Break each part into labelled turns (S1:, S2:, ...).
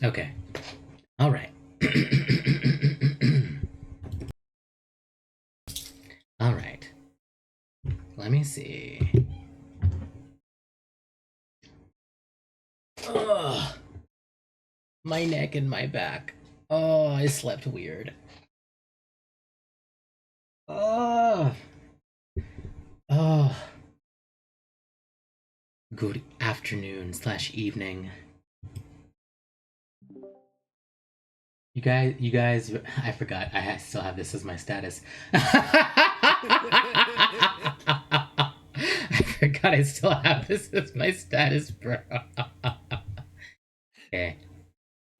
S1: Okay. All right. All right. Let me see. Ugh. My neck and my back. Oh, I slept weird. Oh. Oh. Good afternoon slash evening. You guys, I forgot. Still have this as my status. I forgot I still have this as my status, bro. Okay.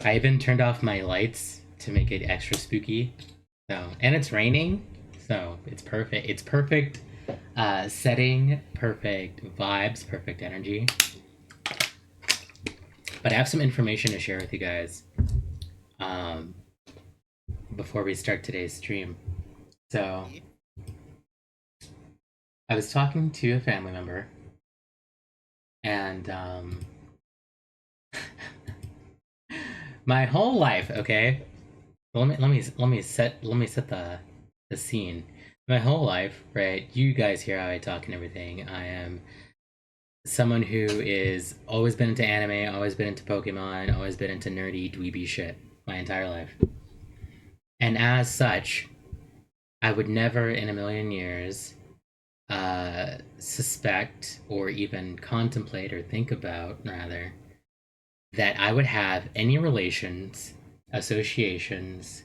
S1: I even turned off my lights to make it extra spooky. So, and it's raining, so it's perfect. It's perfect setting, perfect vibes, perfect energy. But I have some information to share with you guys um, before we start today's stream. So, I was talking to a family member, and my whole life, okay. Let me set the scene. My whole life, right? You guys hear how I talk and everything. I am someone who is always been into anime, always been into Pokemon, always been into nerdy dweeby shit my entire life. And as such, I would never in a million years suspect or even contemplate or think about, rather, that I would have any relations, associations,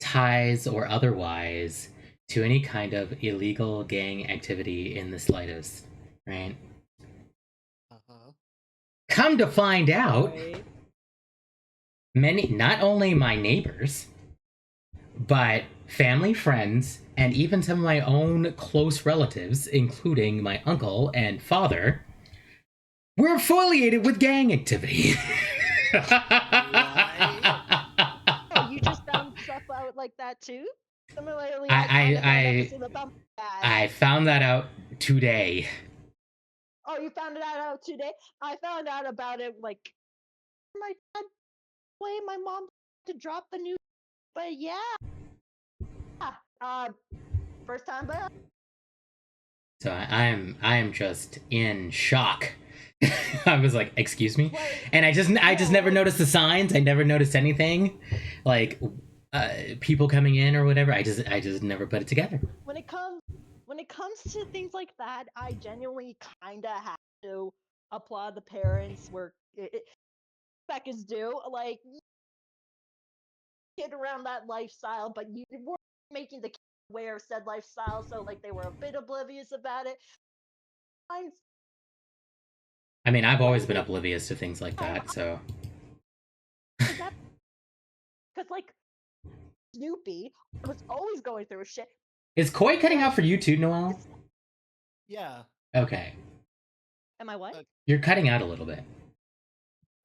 S1: ties, or otherwise to any kind of illegal gang activity in the slightest, right?
S2: Uh-huh.
S1: Come to find out,
S3: Right.
S1: many, not only my neighbors, but family, friends, and even some of my own close relatives, including my uncle and father, were affiliated with gang activity.
S3: Oh, you just found stuff out like that too? Similarly,
S1: I-
S3: I kind of found out
S1: I-
S3: the same about my dad.
S1: I found that out today.
S3: Oh, you found it out today? I found out about it like my dad way my mom to drop the news, but yeah. First time, but
S1: So I am just in shock. I was like, "Excuse me," and I just never noticed the signs. I never noticed anything, like people coming in or whatever. I just never put it together.
S3: when it comes to things like that, I genuinely kind of have to applaud the parents where respect is due. Like, kid around that lifestyle, but you weren't making the kid aware of said lifestyle, so like they were a bit oblivious about it.
S1: I mean, I've always been oblivious to things like that. So,
S3: because like Snoopy was always going through shit.
S1: is Koi cutting out for you too, Noel?
S2: Yeah.
S1: Okay,
S3: Am I what?
S1: you're cutting out a little bit.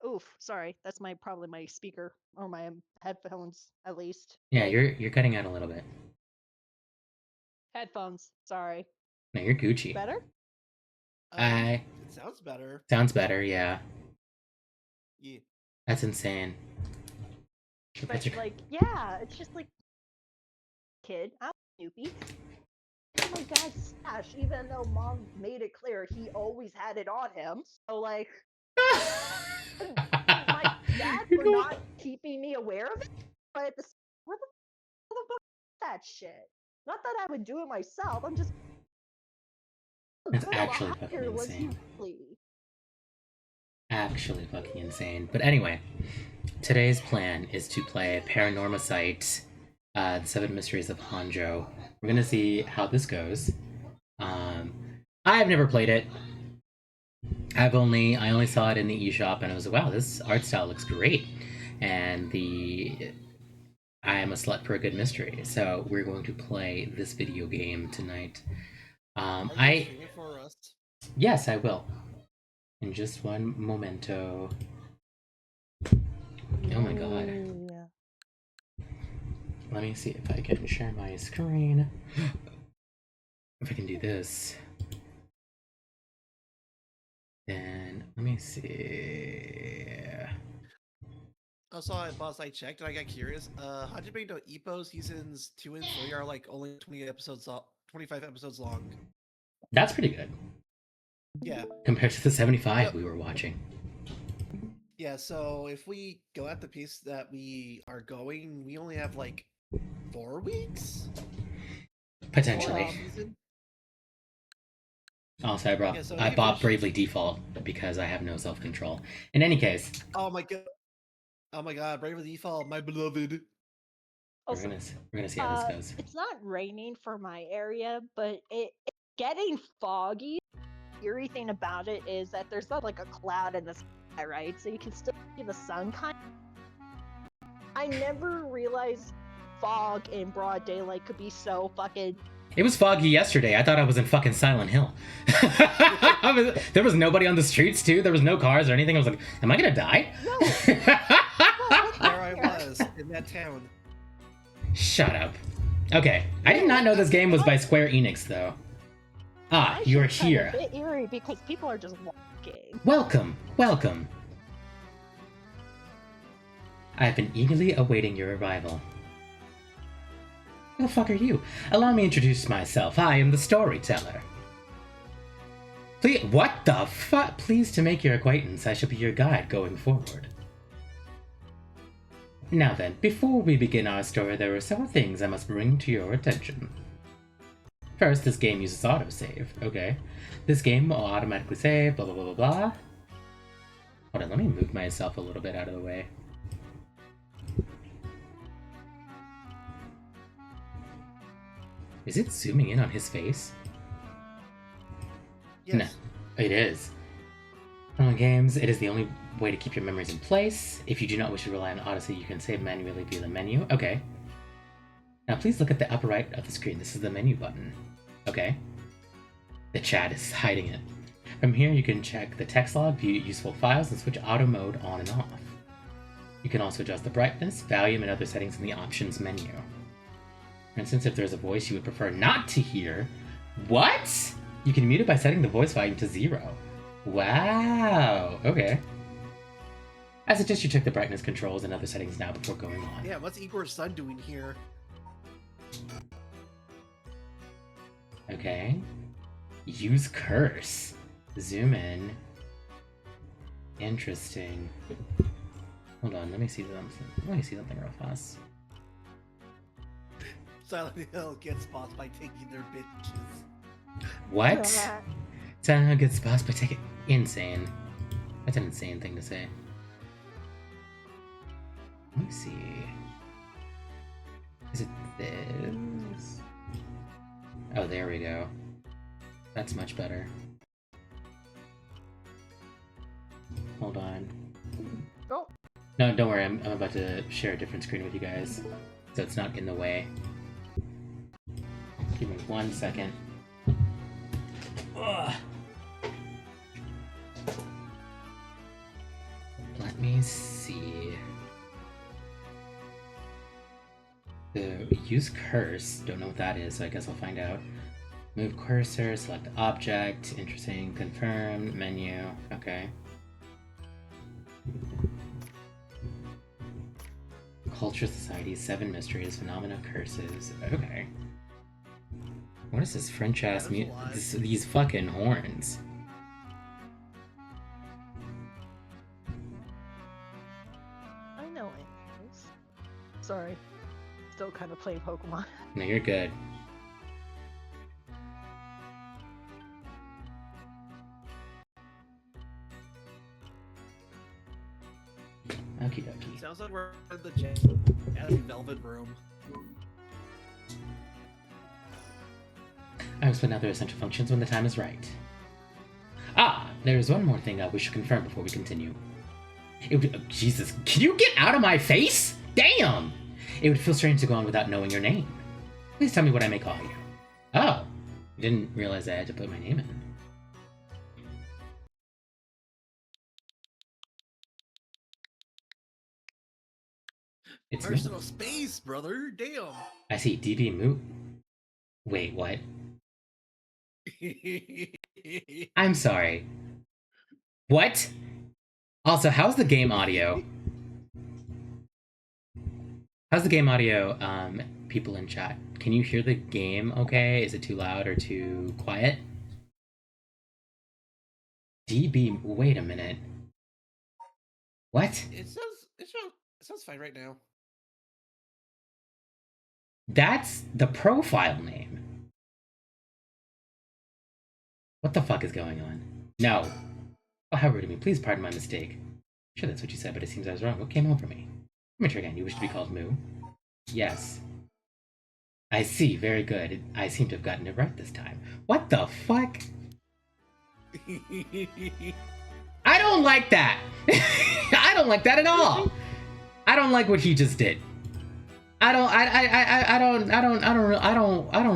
S3: Oof, sorry. That's probably my speaker or my headphones at least.
S1: Yeah,
S3: Like,
S1: you're cutting out a little bit.
S3: headphones. Sorry.
S1: No, you're Gucci.
S3: Better?
S1: I
S2: It sounds better.
S1: sounds better. Yeah,
S2: Yeah.
S1: that's insane.
S3: But like, yeah, it's just like kid. I'm Snoopy. Oh my dad's stash, even though mom made it clear he always had it on him. So like, my dad for not keeping me aware of it. But at the what the fuck is that shit? Not that I would do it myself. I'm just
S1: It's
S3: good
S1: actually
S3: of a
S1: fucking
S3: hiker was he
S1: insane.
S3: really?
S1: Actually fucking insane. But anyway, today's plan is to play Paranormasight, the Seven Mysteries of Honjo. We're gonna see how this goes. I've never played it. I only saw it in the eShop, and I was like, wow, this art style looks great. And I am a slut for a good mystery, so we're going to play this video game tonight.
S2: Are you streaming for us?
S1: Yes, I will. In just one momento. Oh my god.
S3: Yeah.
S1: Let me see if I can share my screen. If I can do this. Then let me see.
S2: Also, boss, I checked and I got curious. Hajime no Ippo seasons 2 and 3 are like only 25 episodes long.
S1: That's pretty good
S2: Yeah.
S1: compared to the 75
S2: Yep.
S1: we were watching.
S2: Yeah, so if we go at the pace that we are going, we only have like 4 weeks?
S1: Potentially.
S3: Yeah.
S2: Season?
S1: Also,
S2: Yeah, so
S1: I
S2: you
S1: bought
S2: finished-
S1: Bravely Default because I have no self-control. In any case,
S2: Oh my god. Oh my god, Bravely Default, my beloved.
S3: Also,
S1: we're gonna see how this goes.
S3: it's not raining for my area, but it's getting foggy. The eerie thing about it is that there's not like a cloud in the sky, right? So you can still see the sun kind of. I never realized fog in broad daylight could be so fucking.
S1: It was foggy yesterday. I thought I was in fucking Silent Hill. There was nobody on the streets too. There was no cars or anything. I was like, am I gonna die?
S3: No.
S2: There I was, in that town.
S1: Shut up. Okay, I did not know this game was by Square Enix though. Ah, you're here.
S3: A bit eerie because people are just walking.
S1: Welcome, welcome. I've been eagerly awaiting your arrival. Who the fuck are you? Allow me to introduce myself. I am the storyteller. Please, what the fuck? Pleased to make your acquaintance. I shall be your guide going forward. Now then, before we begin our story, there are several things I must bring to your attention. First, this game uses autosave. Okay. This game will automatically save, blah blah blah blah blah. Hold on, let me move myself a little bit out of the way. Is it zooming in on his face?
S2: Yes.
S1: No, it is. On games, it is the only way to keep your memories in place. If you do not wish to rely on Odyssey, you can save manually via the menu. Okay. Now please look at the upper right of the screen. This is the menu button. Okay. The chat is hiding it. From here, you can check the text log, view useful files, and switch auto mode on and off. You can also adjust the brightness, volume, and other settings in the options menu. For instance, if there's a voice you would prefer not to hear, what? You can mute it by setting the voice volume to 0. Wow. Okay. I suggest you check the brightness controls and other settings now before going on.
S2: Yeah, what's Igor's son doing here?
S1: Okay. Use curse. Zoom in. Interesting. Hold on, let me see something real fast.
S2: Silent Hill gets bossed by taking their bitches.
S1: What? Silent Hill gets bossed by taking... Insane. That's an insane thing to say. Let me see. Is it this? Oh, there we go. That's much better. Hold on.
S3: Oh.
S1: No, don't worry. I'm about to share a different screen with you guys, so it's not in the way. Give me 1 second. Ugh. Let me see. The use curse. Don't know what that is, so I guess I'll find out. Move cursor, select object. Interesting. Confirm menu. Okay. Culture, society, 7 mysteries, phenomena, curses. Okay. What is this French ass
S2: Yeah, there's a lot.
S1: these fucking horns?
S3: I know animals. Sorry. Still kind of playing Pokemon.
S1: No, you're good. Okie dokie.
S2: Sounds like we're in the velvet room.
S1: I will explain out their essential functions when the time is right. Ah, there's one more thing we should confirm before we continue. Jesus, can you get out of my face? Damn! It would feel strange to go on without knowing your name. Please tell me what I may call you. Oh, I didn't realize I had to put my name in. It's me.
S2: Personal space, brother. Damn.
S1: I see DB Moo. Wait, what? I'm sorry. What? Also, how's the game audio? How's the game audio, people in chat? Can you hear the game okay? Is it too loud or too quiet? DB, wait a minute. What?
S2: It sounds fine right now.
S1: That's the profile name. What the fuck is going on? No. Oh, how rude of me. Please pardon my mistake. Sure, that's what you said, but it seems I was wrong. What came over me? Let me try again. You wish to be called Moo? Yes. I see. Very good. I seem to have gotten it right this time. What the fuck? I don't like that. I don't like that at all. I don't like what he just did. I don't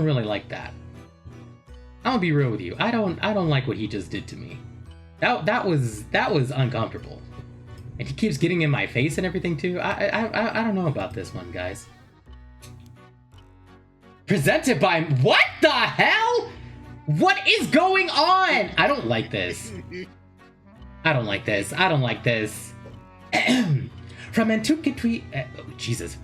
S1: really like that. I'm gonna be real with you. I don't like what he just did to me. That was uncomfortable. And he keeps getting in my face and everything too. I don't know about this one, guys. Presented by what the hell? What is going on? I don't like this. I don't like this. I don't like this. From antiquity, Jesus,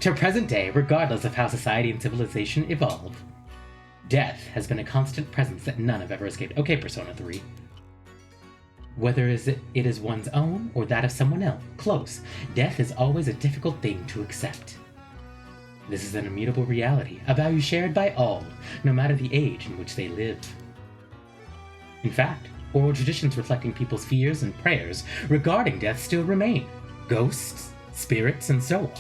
S1: to present day, regardless of how society and civilization evolve, death has been a constant presence that none have ever escaped. Okay, Persona 3. Whether it is one's own or that of someone else, close, death is always a difficult thing to accept. This is an immutable reality, a value shared by all, no matter the age in which they live. In fact, oral traditions reflecting people's fears and prayers regarding death still remain. Ghosts, spirits, and so on.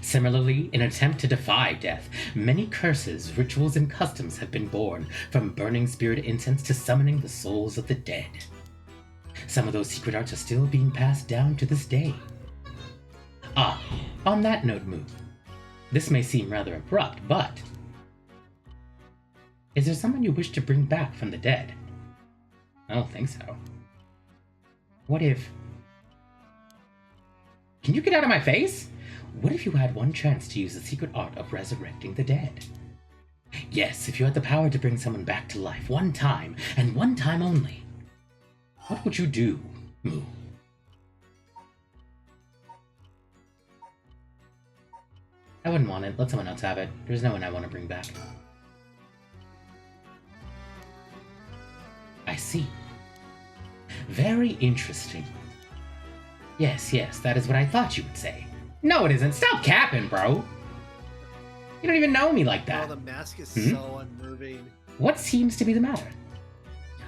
S1: Similarly, in an attempt to defy death, many curses, rituals, and customs have been born, from burning spirit incense to summoning the souls of the dead. Some of those secret arts are still being passed down to this day. Ah, on that note, Moo, this may seem rather abrupt, but is there someone you wish to bring back from the dead? I don't think so. What if... Can you get out of my face? What if you had one chance to use the secret art of resurrecting the dead? Yes, if you had the power to bring someone back to life one time, and one time only. What would you do, Moo? I wouldn't want it. Let someone else have it. There's no one I want to bring back. I see. Very interesting. Yes, that is what I thought you would say. No, it isn't. Stop capping, bro. You don't even know me like that.
S2: Oh, the mask is so unnerving.
S1: What seems to be the matter?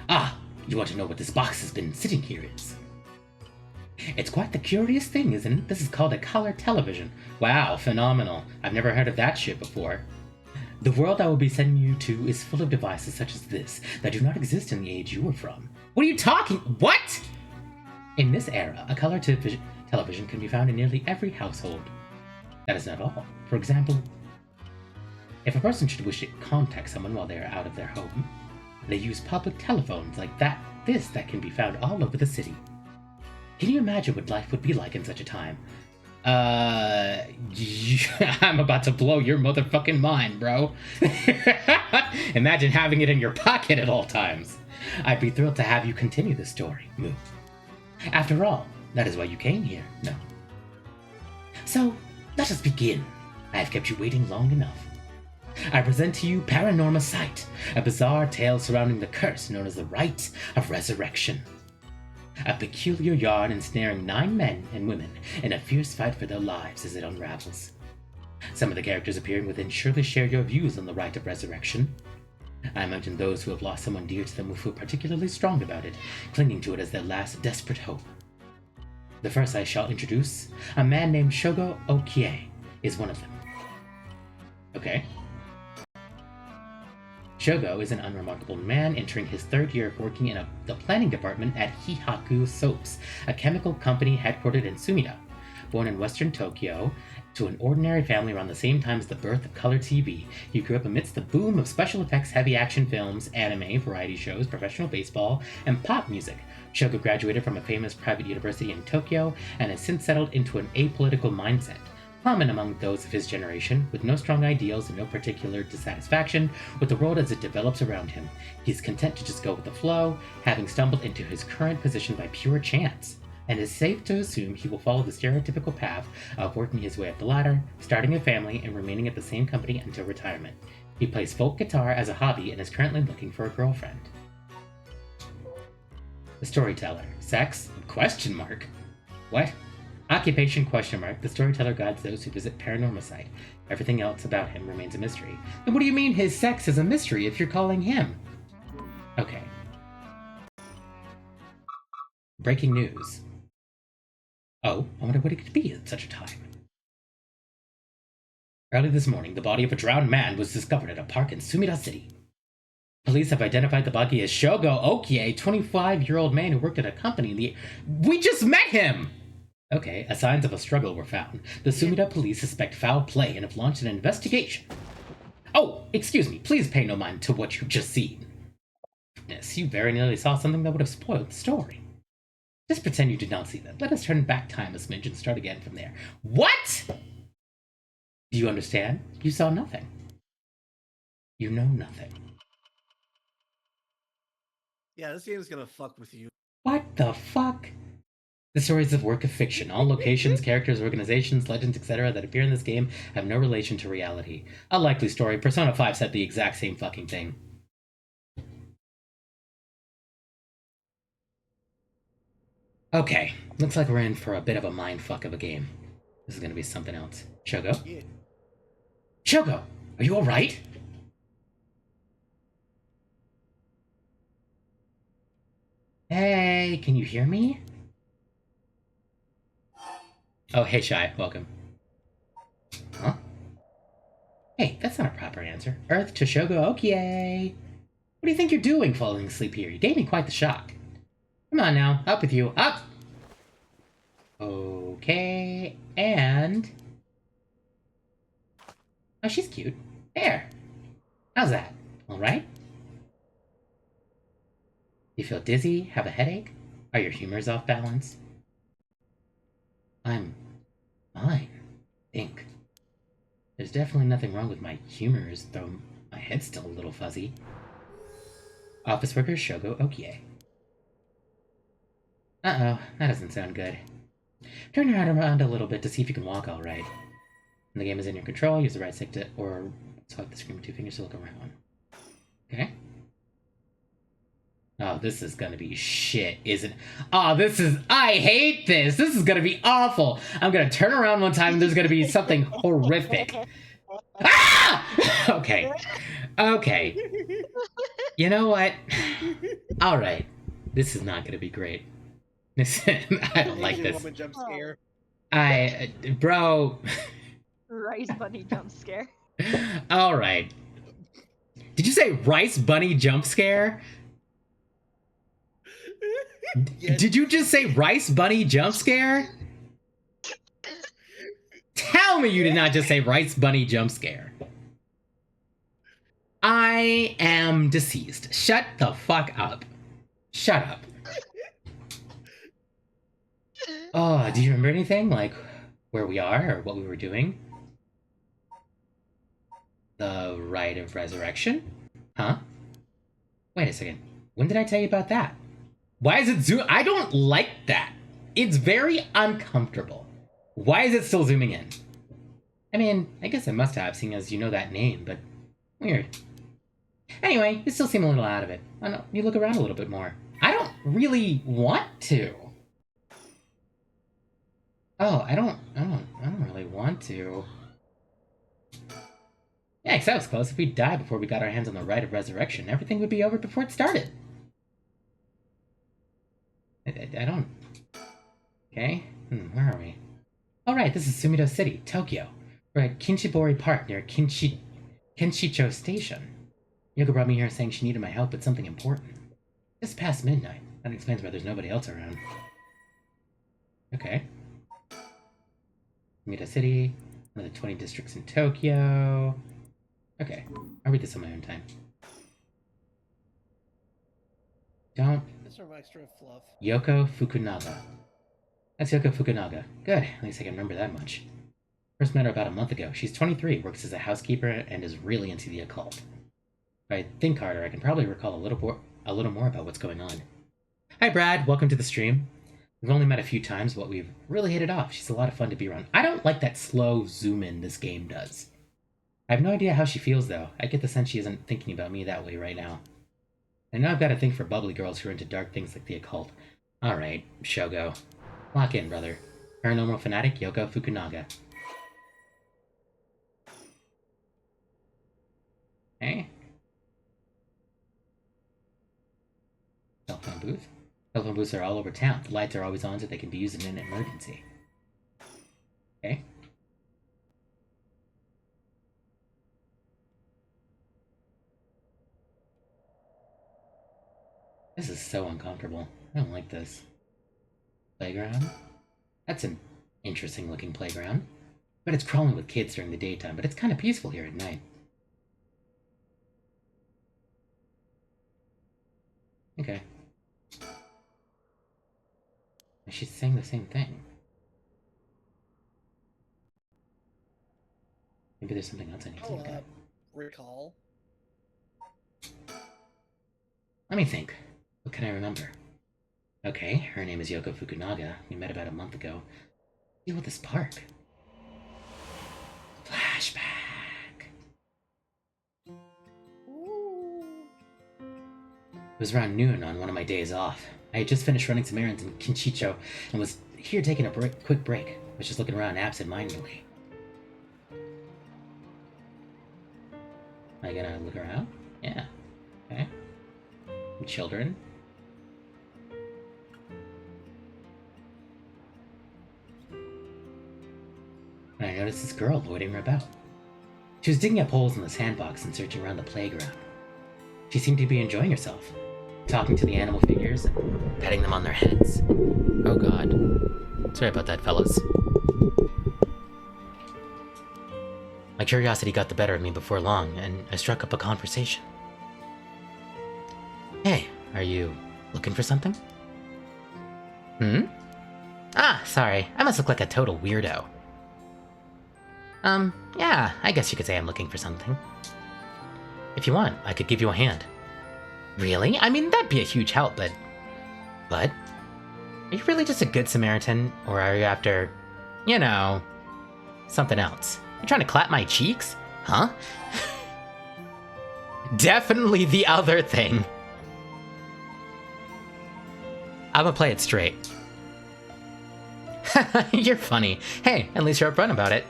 S1: Ah, you want to know what this box has been sitting here is? It's quite the curious thing, isn't it? This is called a color television. Wow, phenomenal. I've never heard of that shit before. The world I will be sending you to is full of devices such as this that do not exist in the age you were from. What are you talking? What? In this era, a color television can be found in nearly every household. That is not all. For example, if a person should wish to contact someone while they are out of their home, they use public telephones like that can be found all over the city. Can you imagine what life would be like in such a time? I'm about to blow your motherfucking mind, bro. Imagine having it in your pocket at all times. I'd be thrilled to have you continue this story, Moo. After all, that is why you came here, no? So, let us begin. I have kept you waiting long enough. I present to you Paranormasight, a bizarre tale surrounding the curse known as the Rite of Resurrection. A peculiar yarn ensnaring 9 men and women in a fierce fight for their lives as it unravels. Some of the characters appearing within surely share your views on the Rite of Resurrection. I imagine those who have lost someone dear to them will feel particularly strong about it, clinging to it as their last desperate hope. The first I shall introduce, a man named Shogo Okie, is one of them. Okay. Shogo is an unremarkable man entering his 3rd year of working in the planning department at Hihaku Soaps, a chemical company headquartered in Sumida. Born in western Tokyo, to an ordinary family around the same time as the birth of color TV, he grew up amidst the boom of special effects, heavy action films, anime, variety shows, professional baseball, and pop music. Shogo graduated from a famous private university in Tokyo and has since settled into an apolitical mindset, common among those of his generation, with no strong ideals and no particular dissatisfaction with the world as it develops around him. He is content to just go with the flow, having stumbled into his current position by pure chance. and it's safe to assume he will follow the stereotypical path of working his way up the ladder, starting a family, and remaining at the same company until retirement. He plays folk guitar as a hobby and is currently looking for a girlfriend. The storyteller. Sex? Question mark. What? Occupation? Question mark. The storyteller guides those who visit Paranormasight. Everything else about him remains a mystery. Then what do you mean his sex is a mystery if you're calling him? Okay. Breaking news. Oh, I wonder what it could be at such a time. Early this morning, the body of a drowned man was discovered at a park in Sumida City. Police have identified the body as Shogo Okie, a 25-year-old man who worked at a company in the... We just met him! Okay, signs of a struggle were found. The Sumida police suspect foul play and have launched an investigation. Oh, excuse me, please pay no mind to what you've just seen. Yes, you very nearly saw something that would have spoiled the story. Just pretend you did not see that. Let us turn back time a smidge and start again from there. What? Do you understand? You saw nothing. You know nothing.
S2: Yeah, this game's gonna fuck with you.
S1: What the fuck? The stories of work of fiction. All locations, characters, organizations, legends, etc. that appear in this game have no relation to reality. A likely story. Persona 5 said the exact same fucking thing. Okay, looks like we're in for a bit of a mindfuck of a game. This is gonna be something else. Shogo?
S2: Yeah.
S1: Shogo! Are you alright? Hey, can you hear me? Oh, hey, Shy. Welcome. Huh? Hey, that's not a proper answer. Earth to Shogo Okie. What do you think you're doing falling asleep here? You gave me quite the shock. Come on now. Up with you. Up! Okay, and... Oh, she's cute. There. How's that? Alright? You feel dizzy? Have a headache? Are your humors off balance? I'm fine, I think. There's definitely nothing wrong with my humors, though my head's still a little fuzzy. Office worker Shogo Okie. Uh-oh, that doesn't sound good. Turn your head around a little bit to see if you can walk alright. When the game is in your control, use the right stick to, or swipe the screen with 2 fingers to look around. Okay? Oh, this is gonna be shit, isn't it? Oh, I hate this! This is gonna be awful! I'm gonna turn around one time and there's gonna be something horrific. Ah! Okay. Okay. You know what? Alright. This is not gonna be great. I don't like this.
S2: Woman jump scare.
S1: Bro.
S3: Rice bunny jump scare.
S1: Alright. Did you say rice bunny jump scare? Yes. Did you just say rice bunny jump scare? Tell me you did not just say rice bunny jump scare. I am deceased. Shut the fuck up. Shut up. Oh, do you remember anything? Like, where we are or what we were doing? The Rite of Resurrection? Huh? Wait a second. When did I tell you about that? Why is it zoom? I don't like that. It's very uncomfortable. Why is it still zooming in? I mean, I guess I must have, seeing as you know that name, but weird. Anyway, you still seem a little out of it. I don't know, you look around a little bit more. I don't really want to. Oh, I don't really want to. Yeah, because that was close. If we died before we got our hands on the Rite of Resurrection, everything would be over before it started. I don't... Okay, where are we? Alright, this is Sumida City, Tokyo. We're at Kinchibori Park near Kenshicho Station. Yoko brought me here saying she needed my help with something important. Just past midnight. That explains why there's nobody else around. Okay. Sumida City, one of the 20 districts in Tokyo. Okay, I'll read this on my own time. Don't...
S2: Some extra fluff.
S1: Yoko Fukunaga. That's Yoko Fukunaga. Good, at least I can remember that much. First met her about a month ago. She's 23, works as a housekeeper, and is really into the occult. If I think harder, I can probably recall a little more about what's going on. Hi Brad, welcome to the stream. We've only met a few times, but we've really hit it off. She's a lot of fun to be around. I don't like that slow zoom in this game does. I have no idea how she feels, though. I get the sense she isn't thinking about me that way right now. I know I've got a thing for bubbly girls who are into dark things like the occult. Alright, Shogo. Lock in, brother. Paranormal fanatic Yoko Fukunaga. Okay. Cell phone booth. Cell phone booths are all over town. The lights are always on so they can be used in an emergency. Okay. This is so uncomfortable. I don't like this. Playground? That's an interesting looking playground. But it's crawling with kids during the daytime, but it's kind of peaceful here at night. Okay. She's saying the same thing. Maybe there's something else I need to look at.
S2: Recall.
S1: Let me think. What can I remember? Okay, her name is Yoko Fukunaga. We met about a month ago. Deal with this park. Flashback.
S2: Ooh.
S1: It was around noon on one of my days off. I had just finished running some errands in Kinchicho and was here taking a quick break. I was just looking around absent-mindedly. Am I gonna look around? Yeah. Okay. Some children. And I noticed this girl loitering about. She was digging up holes in the sandbox and searching around the playground. She seemed to be enjoying herself, talking to the animal figures and petting them on their heads. Oh god. Sorry about that, fellas. My curiosity got the better of me before long, and I struck up a conversation. Hey, are you looking for something? Hmm? Ah, sorry. I must look like a total weirdo. Yeah, I guess you could say I'm looking for something. If you want, I could give you a hand. Really? I mean, that'd be a huge help, but... But? Are you really just a good Samaritan, or are you after, you know, something else? You trying to clap my cheeks? Huh? Definitely the other thing. I'm gonna play it straight. You're funny. Hey, at least you're upfront about it.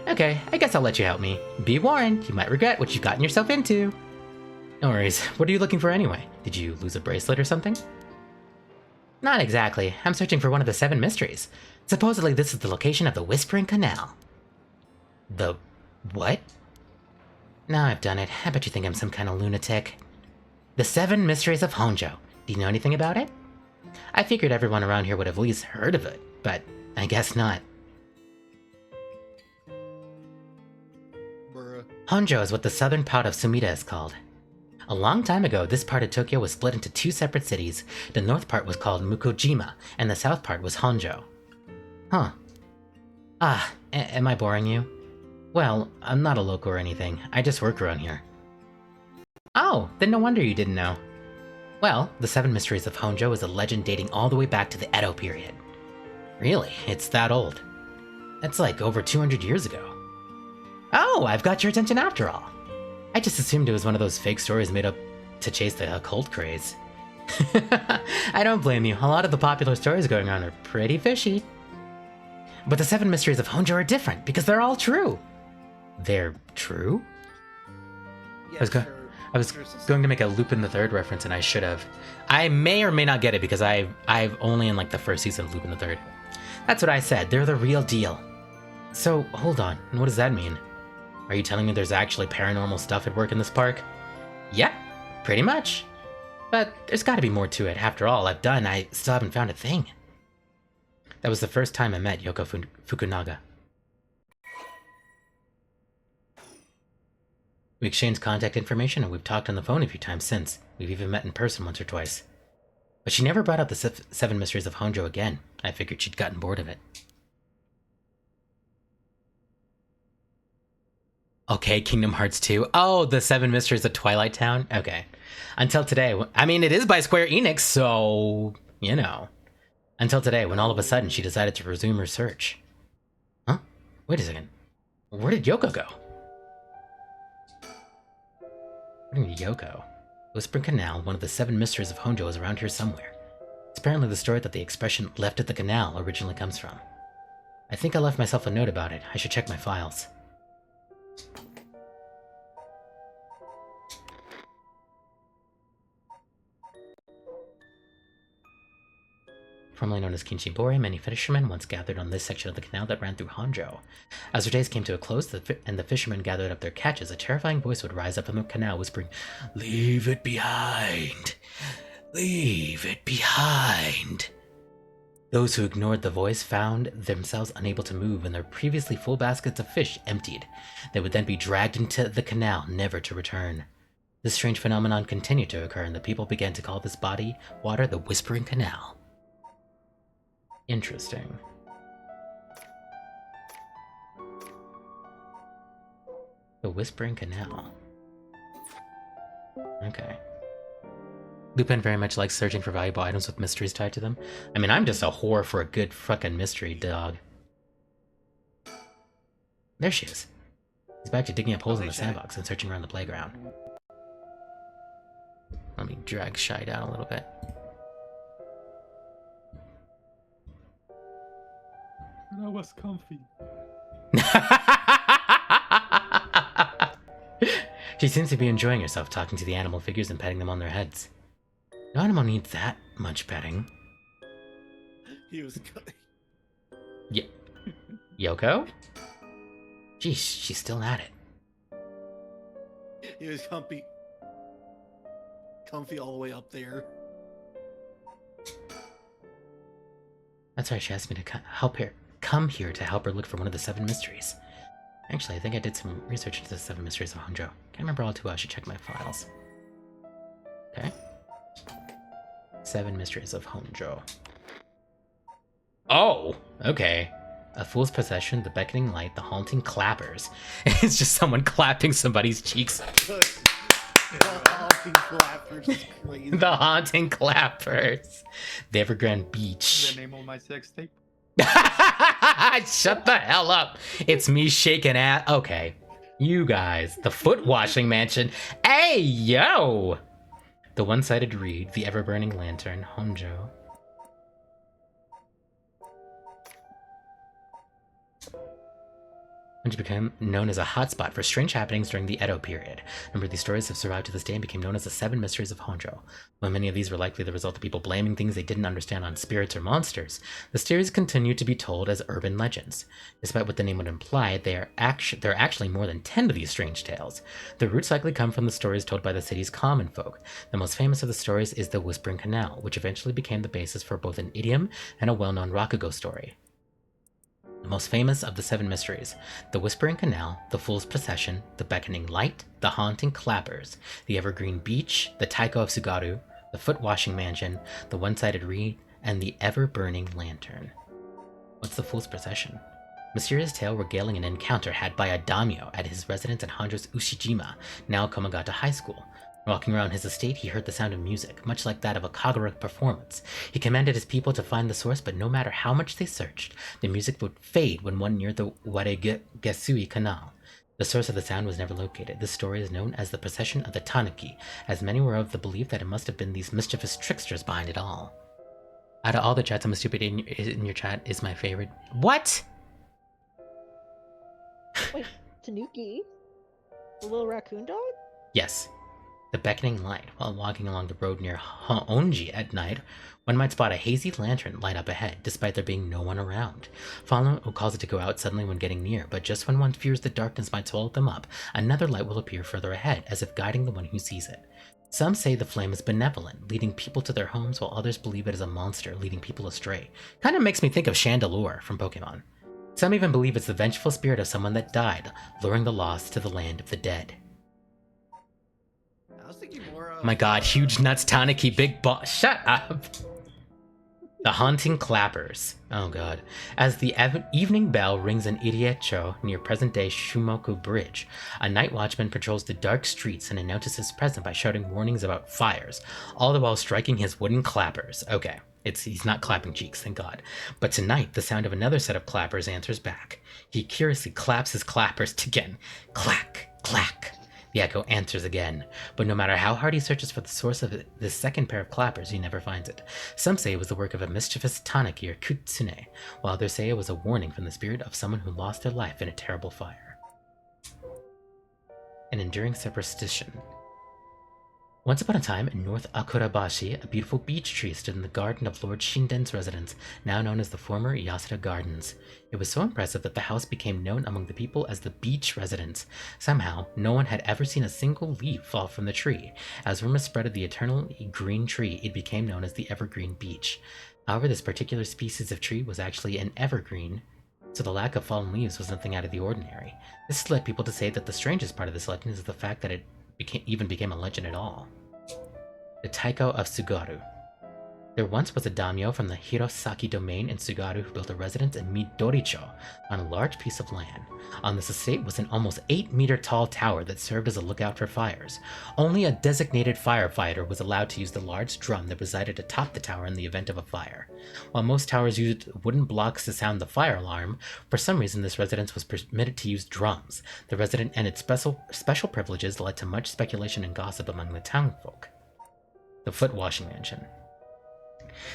S1: Okay, I guess I'll let you help me. Be warned, you might regret what you've gotten yourself into. No worries. What are you looking for anyway? Did you lose a bracelet or something? Not exactly. I'm searching for one of the 7 mysteries. Supposedly this is the location of the Whispering Canal. The... what? Now I've done it. I bet you think I'm some kind of lunatic. The 7 Mysteries of Honjo. Do you know anything about it? I figured everyone around here would have at least heard of it, but I guess not. Honjo is what the southern part of Sumida is called. A long time ago, this part of Tokyo was split into 2 separate cities. The north part was called Mukojima, and the south part was Honjo. Huh. Ah, am I boring you? Well, I'm not a local or anything. I just work around here. Oh, then no wonder you didn't know. Well, the 7 Mysteries of Honjo is a legend dating all the way back to the Edo period. Really? It's that old? That's like over 200 years ago. Oh, I've got your attention after all. I just assumed it was one of those fake stories made up to chase the occult craze. I don't blame you. A lot of the popular stories going on are pretty fishy. But the 7 Mysteries of Honjo are different because they're all true. They're true?
S2: Yeah,
S1: I was going to make a Lupin the Third reference, and I should have. I may or may not get it because I've only in like the first season of Lupin the Third. That's what I said. They're the real deal. So hold on. And what does that mean? Are you telling me there's actually paranormal stuff at work in this park? Yeah, pretty much. But there's got to be more to it. After all I've done, I still haven't found a thing. That was the first time I met Yoko Fukunaga. We exchanged contact information and we've talked on the phone a few times since. We've even met in person once or twice. But she never brought up the 7 Mysteries of Honjo again. I figured she'd gotten bored of it. Okay, Kingdom Hearts 2. Oh, the 7 Mysteries of Twilight Town? Okay. Until today. I mean, it is by Square Enix, so... you know. Until today, when all of a sudden she decided to resume her search. Huh? Wait a second. Where did Yoko go? Where did Yoko? Whispering Canal, one of the 7 mysteries of Honjo, is around here somewhere. It's apparently the story that the expression left at the canal originally comes from. I think I left myself a note about it. I should check my files. Formerly known as Kinshibori, many fishermen once gathered on this section of the canal that ran through Honjo. As their days came to a close, and the fishermen gathered up their catches, a terrifying voice would rise up from the canal whispering, "Leave it behind! Leave it behind!" Those who ignored the voice found themselves unable to move and their previously full baskets of fish emptied. They would then be dragged into the canal, never to return. This strange phenomenon continued to occur, and the people began to call this body water the Whispering Canal. Interesting. The Whispering Canal. Okay. Lupin very much likes searching for valuable items with mysteries tied to them. I mean, I'm just a whore for a good fucking mystery, dog. There she is. He's back to digging up holes in the sandbox and searching around the playground. Let me drag Shy down a little bit.
S4: That was comfy.
S1: She seems to be enjoying herself, talking to the animal figures and petting them on their heads. No animal needs that much petting.
S2: He was.
S1: Yoko? Jeez, she's still at it.
S2: He was comfy. Comfy all the way up there.
S1: That's right, she asked me to come here to help her look for one of the 7 mysteries. Actually, I think I did some research into the 7 mysteries of Honjo. Can't remember all too well, I should check my files. Okay. 7 mysteries of Honjo. Oh! Okay. A fool's possession, the beckoning light, the haunting clappers. It's just someone clapping somebody's cheeks.
S2: The haunting clappers is crazy.
S1: The haunting clappers. The Evergrande Beach.
S4: The name of my sex tape.
S1: Shut the hell up. It's me shaking ass. Okay. You guys. The foot washing mansion. Hey, yo! The one-sided reed, the ever-burning lantern, Honjo. Honjo became known as a hotspot for strange happenings during the Edo period. A number of these stories have survived to this day and became known as the 7 mysteries of Honjo. While many of these were likely the result of people blaming things they didn't understand on spirits or monsters, the stories continue to be told as urban legends. Despite what the name would imply, there are actually more than 10 of these strange tales. The roots likely come from the stories told by the city's common folk. The most famous of the stories is the Whispering Canal, which eventually became the basis for both an idiom and a well-known Rakugo story. The most famous of the 7 mysteries: the Whispering Canal, the Fool's Procession, the Beckoning Light, the Haunting Clappers, the Evergreen Beach, the Taiko of Sugaru, the Foot Washing Mansion, the One-Sided Reed, and the Ever-Burning Lantern. What's the Fool's Procession? Mysterious tale regaling an encounter had by a daimyo at his residence in Honjo's Ushijima, now Komagata High School. Walking around his estate, he heard the sound of music, much like that of a kagura performance. He commanded his people to find the source, but no matter how much they searched, the music would fade when one neared the Waregesui Canal. The source of the sound was never located. This story is known as the Procession of the Tanuki, as many were of the belief that it must have been these mischievous tricksters behind it all. Out of all the chats, I'm a stupid in your chat is my favorite. What?
S3: Wait, Tanuki? The little raccoon dog?
S1: Yes. The beckoning light. While walking along the road near Honji at night, one might spot a hazy lantern light up ahead, despite there being no one around. Following will cause it to go out suddenly when getting near, but just when one fears the darkness might swallow them up, another light will appear further ahead, as if guiding the one who sees it. Some say the flame is benevolent, leading people to their homes, while others believe it is a monster, leading people astray. Kind of makes me think of Chandelure from Pokemon. Some even believe it's the vengeful spirit of someone that died, luring the lost to the land of the dead.
S2: I was thinking more of,
S1: My god, huge nuts, Tanuki, big ball. Shut up! The Haunting Clappers. Oh god. As the evening bell rings in Iriecho near present-day Shumoku Bridge, a night watchman patrols the dark streets and announces his presence by shouting warnings about fires, all the while striking his wooden clappers. Okay. He's not clapping cheeks, thank God. But tonight, the sound of another set of clappers answers back. He curiously claps his clappers again. Clack, clack. The echo answers again, but no matter how hard he searches for the source of this second pair of clappers, he never finds it. Some say it was the work of a mischievous tanuki or kitsune, while others say it was a warning from the spirit of someone who lost their life in a terrible fire. An enduring superstition. Once upon a time, in North Akurabashi, a beautiful beech tree stood in the garden of Lord Shinden's residence, now known as the former Yasuda Gardens. It was so impressive that the house became known among the people as the Beech Residence. Somehow, no one had ever seen a single leaf fall from the tree. As rumors spread of the eternally green tree, it became known as the Evergreen Beech. However, this particular species of tree was actually an evergreen, so the lack of fallen leaves was nothing out of the ordinary. This has led people to say that the strangest part of this legend is the fact that it became a legend at all. The Taiko of Tsugaru. There once was a daimyo from the Hirosaki domain in Tsugaru who built a residence in Midoricho on a large piece of land. On this estate was an almost 8-meter tall tower that served as a lookout for fires. Only a designated firefighter was allowed to use the large drum that resided atop the tower in the event of a fire. While most towers used wooden blocks to sound the fire alarm, for some reason this residence was permitted to use drums. The resident and its special privileges led to much speculation and gossip among the townfolk. The Foot Washing Mansion.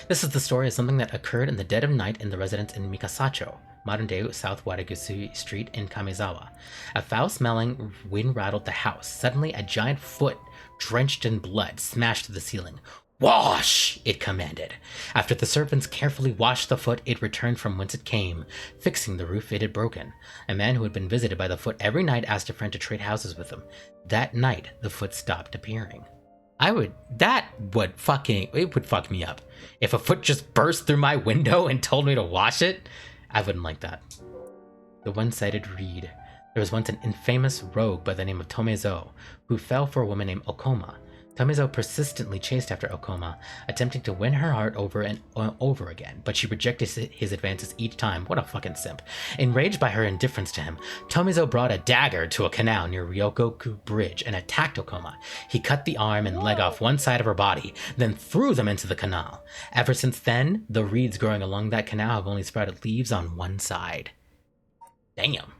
S1: This is the story of something that occurred in the dead of night in the residence in Mikasacho, modern-day South Watagusu Street in Kamezawa. A foul-smelling wind rattled the house. Suddenly, a giant foot, drenched in blood, smashed through the ceiling. "Wash!" it commanded. After the servants carefully washed the foot, it returned from whence it came, fixing the roof it had broken. A man who had been visited by the foot every night asked a friend to trade houses with him. That night, the foot stopped appearing. It would fuck me up. If a foot just burst through my window and told me to wash it, I wouldn't like that. The one-sided reed. There was once an infamous rogue by the name of Tomezo, who fell for a woman named Okoma. Tomezo persistently chased after Okoma, attempting to win her heart over and over again, but she rejected his advances each time. What a fucking simp. Enraged by her indifference to him, Tomezo brought a dagger to a canal near Ryogoku Bridge and attacked Okoma. He cut the arm and leg off one side of her body, then threw them into the canal. Ever since then, the reeds growing along that canal have only sprouted leaves on one side. Damn.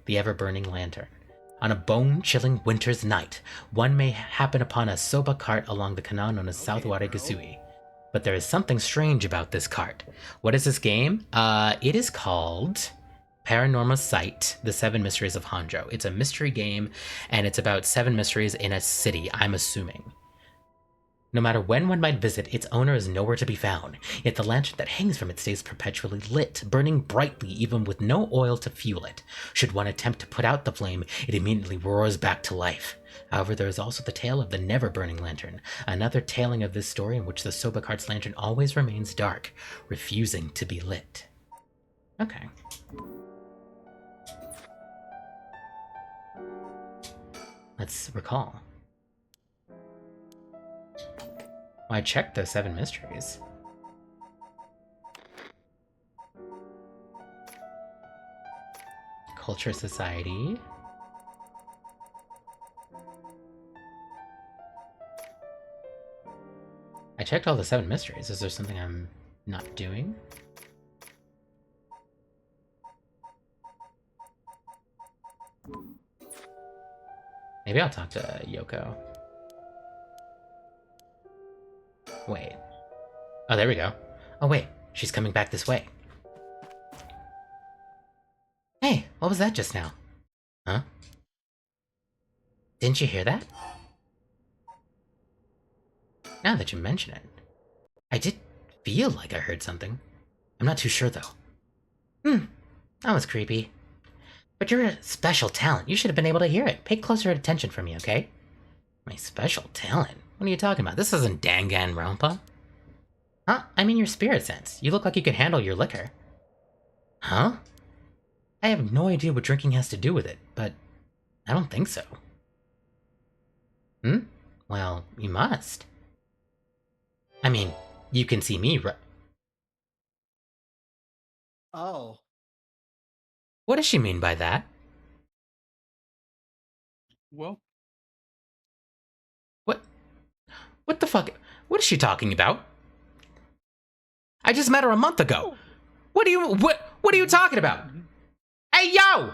S1: The ever-burning lantern. On a bone-chilling winter's night, one may happen upon a soba cart along the canal known as South Watagasui. But there is something strange about this cart. What is this game? It is called Paranormasight, The 7 Mysteries of Honjo. It's a mystery game, and it's about 7 mysteries in a city, I'm assuming. No matter when one might visit, its owner is nowhere to be found, yet the lantern that hangs from it stays perpetually lit, burning brightly even with no oil to fuel it. Should one attempt to put out the flame, it immediately roars back to life. However, there is also the tale of the never-burning lantern, another telling of this story in which the soba cart's lantern always remains dark, refusing to be lit. Okay. Let's recall. Well, I checked the 7 mysteries. Culture Society. I checked all the 7 mysteries. Is there something I'm not doing? Maybe I'll talk to Yoko. Wait. Oh, there we go. Oh, wait. She's coming back this way. Hey, what was that just now? Huh? Didn't you hear that? Now that you mention it, I did feel like I heard something. I'm not too sure, though. That was creepy. But you're a special talent. You should have been able to hear it. Pay closer attention for me, okay? My special talent? What are you talking about? This isn't Danganronpa. Huh? I mean your spirit sense. You look like you could handle your liquor. Huh? I have no idea what drinking has to do with it, but I don't think so. Well, you must. I mean, you can see me, right?
S2: Oh.
S1: What does she mean by that?
S4: Well,
S1: What the fuck? What is she talking about? I just met her a month ago. What are you talking about? Hey, yo!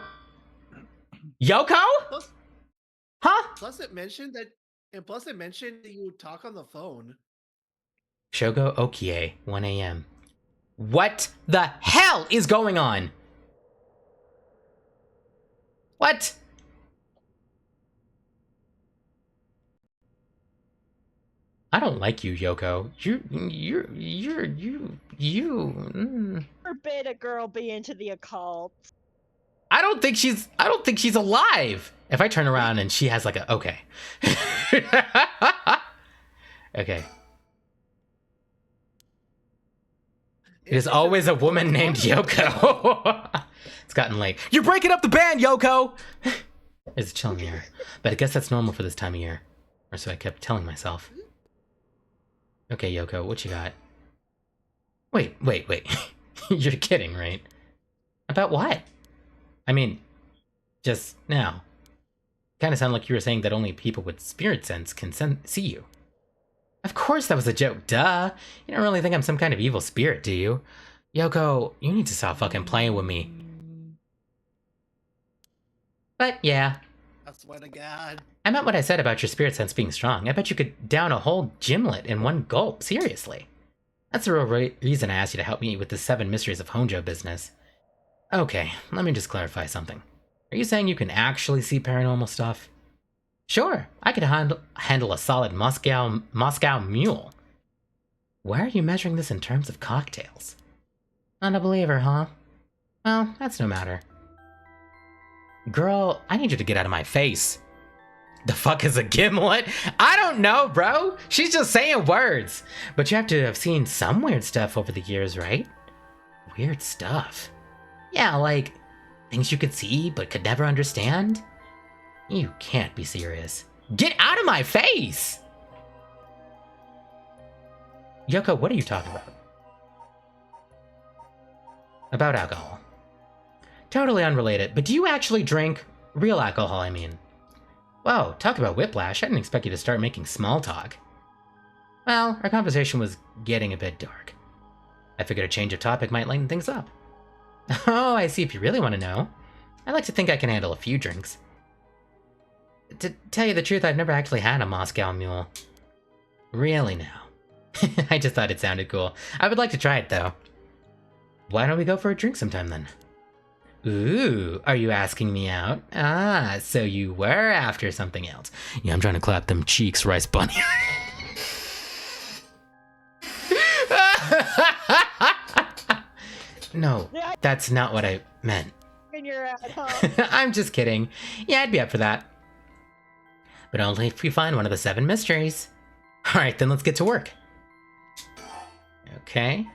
S1: Yoko? Huh?
S2: Plus it mentioned that you talk on the phone.
S1: Shogo Okie, 1 a.m. What the hell is going on? What? I don't like you, Yoko.
S3: Forbid a girl be into the occult.
S1: I don't think she's alive. If I turn around and she has like a, okay. Okay. It is always a woman named Yoko. It's gotten late. You're breaking up the band, Yoko! It's chilling here. But I guess that's normal for this time of year. Or so I kept telling myself. Okay, Yoko, what you got? Wait. You're kidding, right? About what? I mean, just now. Kind of sounded like you were saying that only people with spirit sense can see you. Of course that was a joke, duh. You don't really think I'm some kind of evil spirit, do you? Yoko, you need to stop fucking playing with me. But yeah.
S2: I swear to God.
S1: I meant what I said about your spirit sense being strong. I bet you could down a whole gimlet in one gulp, seriously. That's the real reason I asked you to help me with the 7 Mysteries of Honjo business. Okay, let me just clarify something. Are you saying you can actually see paranormal stuff? Sure, I could handle a solid Moscow mule. Why are you measuring this in terms of cocktails? Not a believer, huh? Well, that's no matter. Girl, I need you to get out of my face. The fuck is a gimlet? I don't know, bro. She's just saying words. But you have to have seen some weird stuff over the years, right? Weird stuff? Yeah, like things you could see but could never understand? You can't be serious. Get out of my face! Yoko, what are you talking about? About alcohol. Totally unrelated, but do you actually drink? Real alcohol, I mean. Whoa, talk about whiplash. I didn't expect you to start making small talk. Well, our conversation was getting a bit dark. I figured a change of topic might lighten things up. Oh, I see if you really want to know. I like to think I can handle a few drinks. To tell you the truth, I've never actually had a Moscow mule. Really now. I just thought it sounded cool. I would like to try it though. Why don't we go for a drink sometime then? Ooh, are you asking me out? Ah, so you were after something else. Yeah, I'm trying to clap them cheeks, Rice Bunny. No, that's not what I meant.
S3: In your head, huh?
S1: I'm just kidding. Yeah, I'd be up for that. But only if we find one of the 7 mysteries. Alright, then let's get to work. Okay.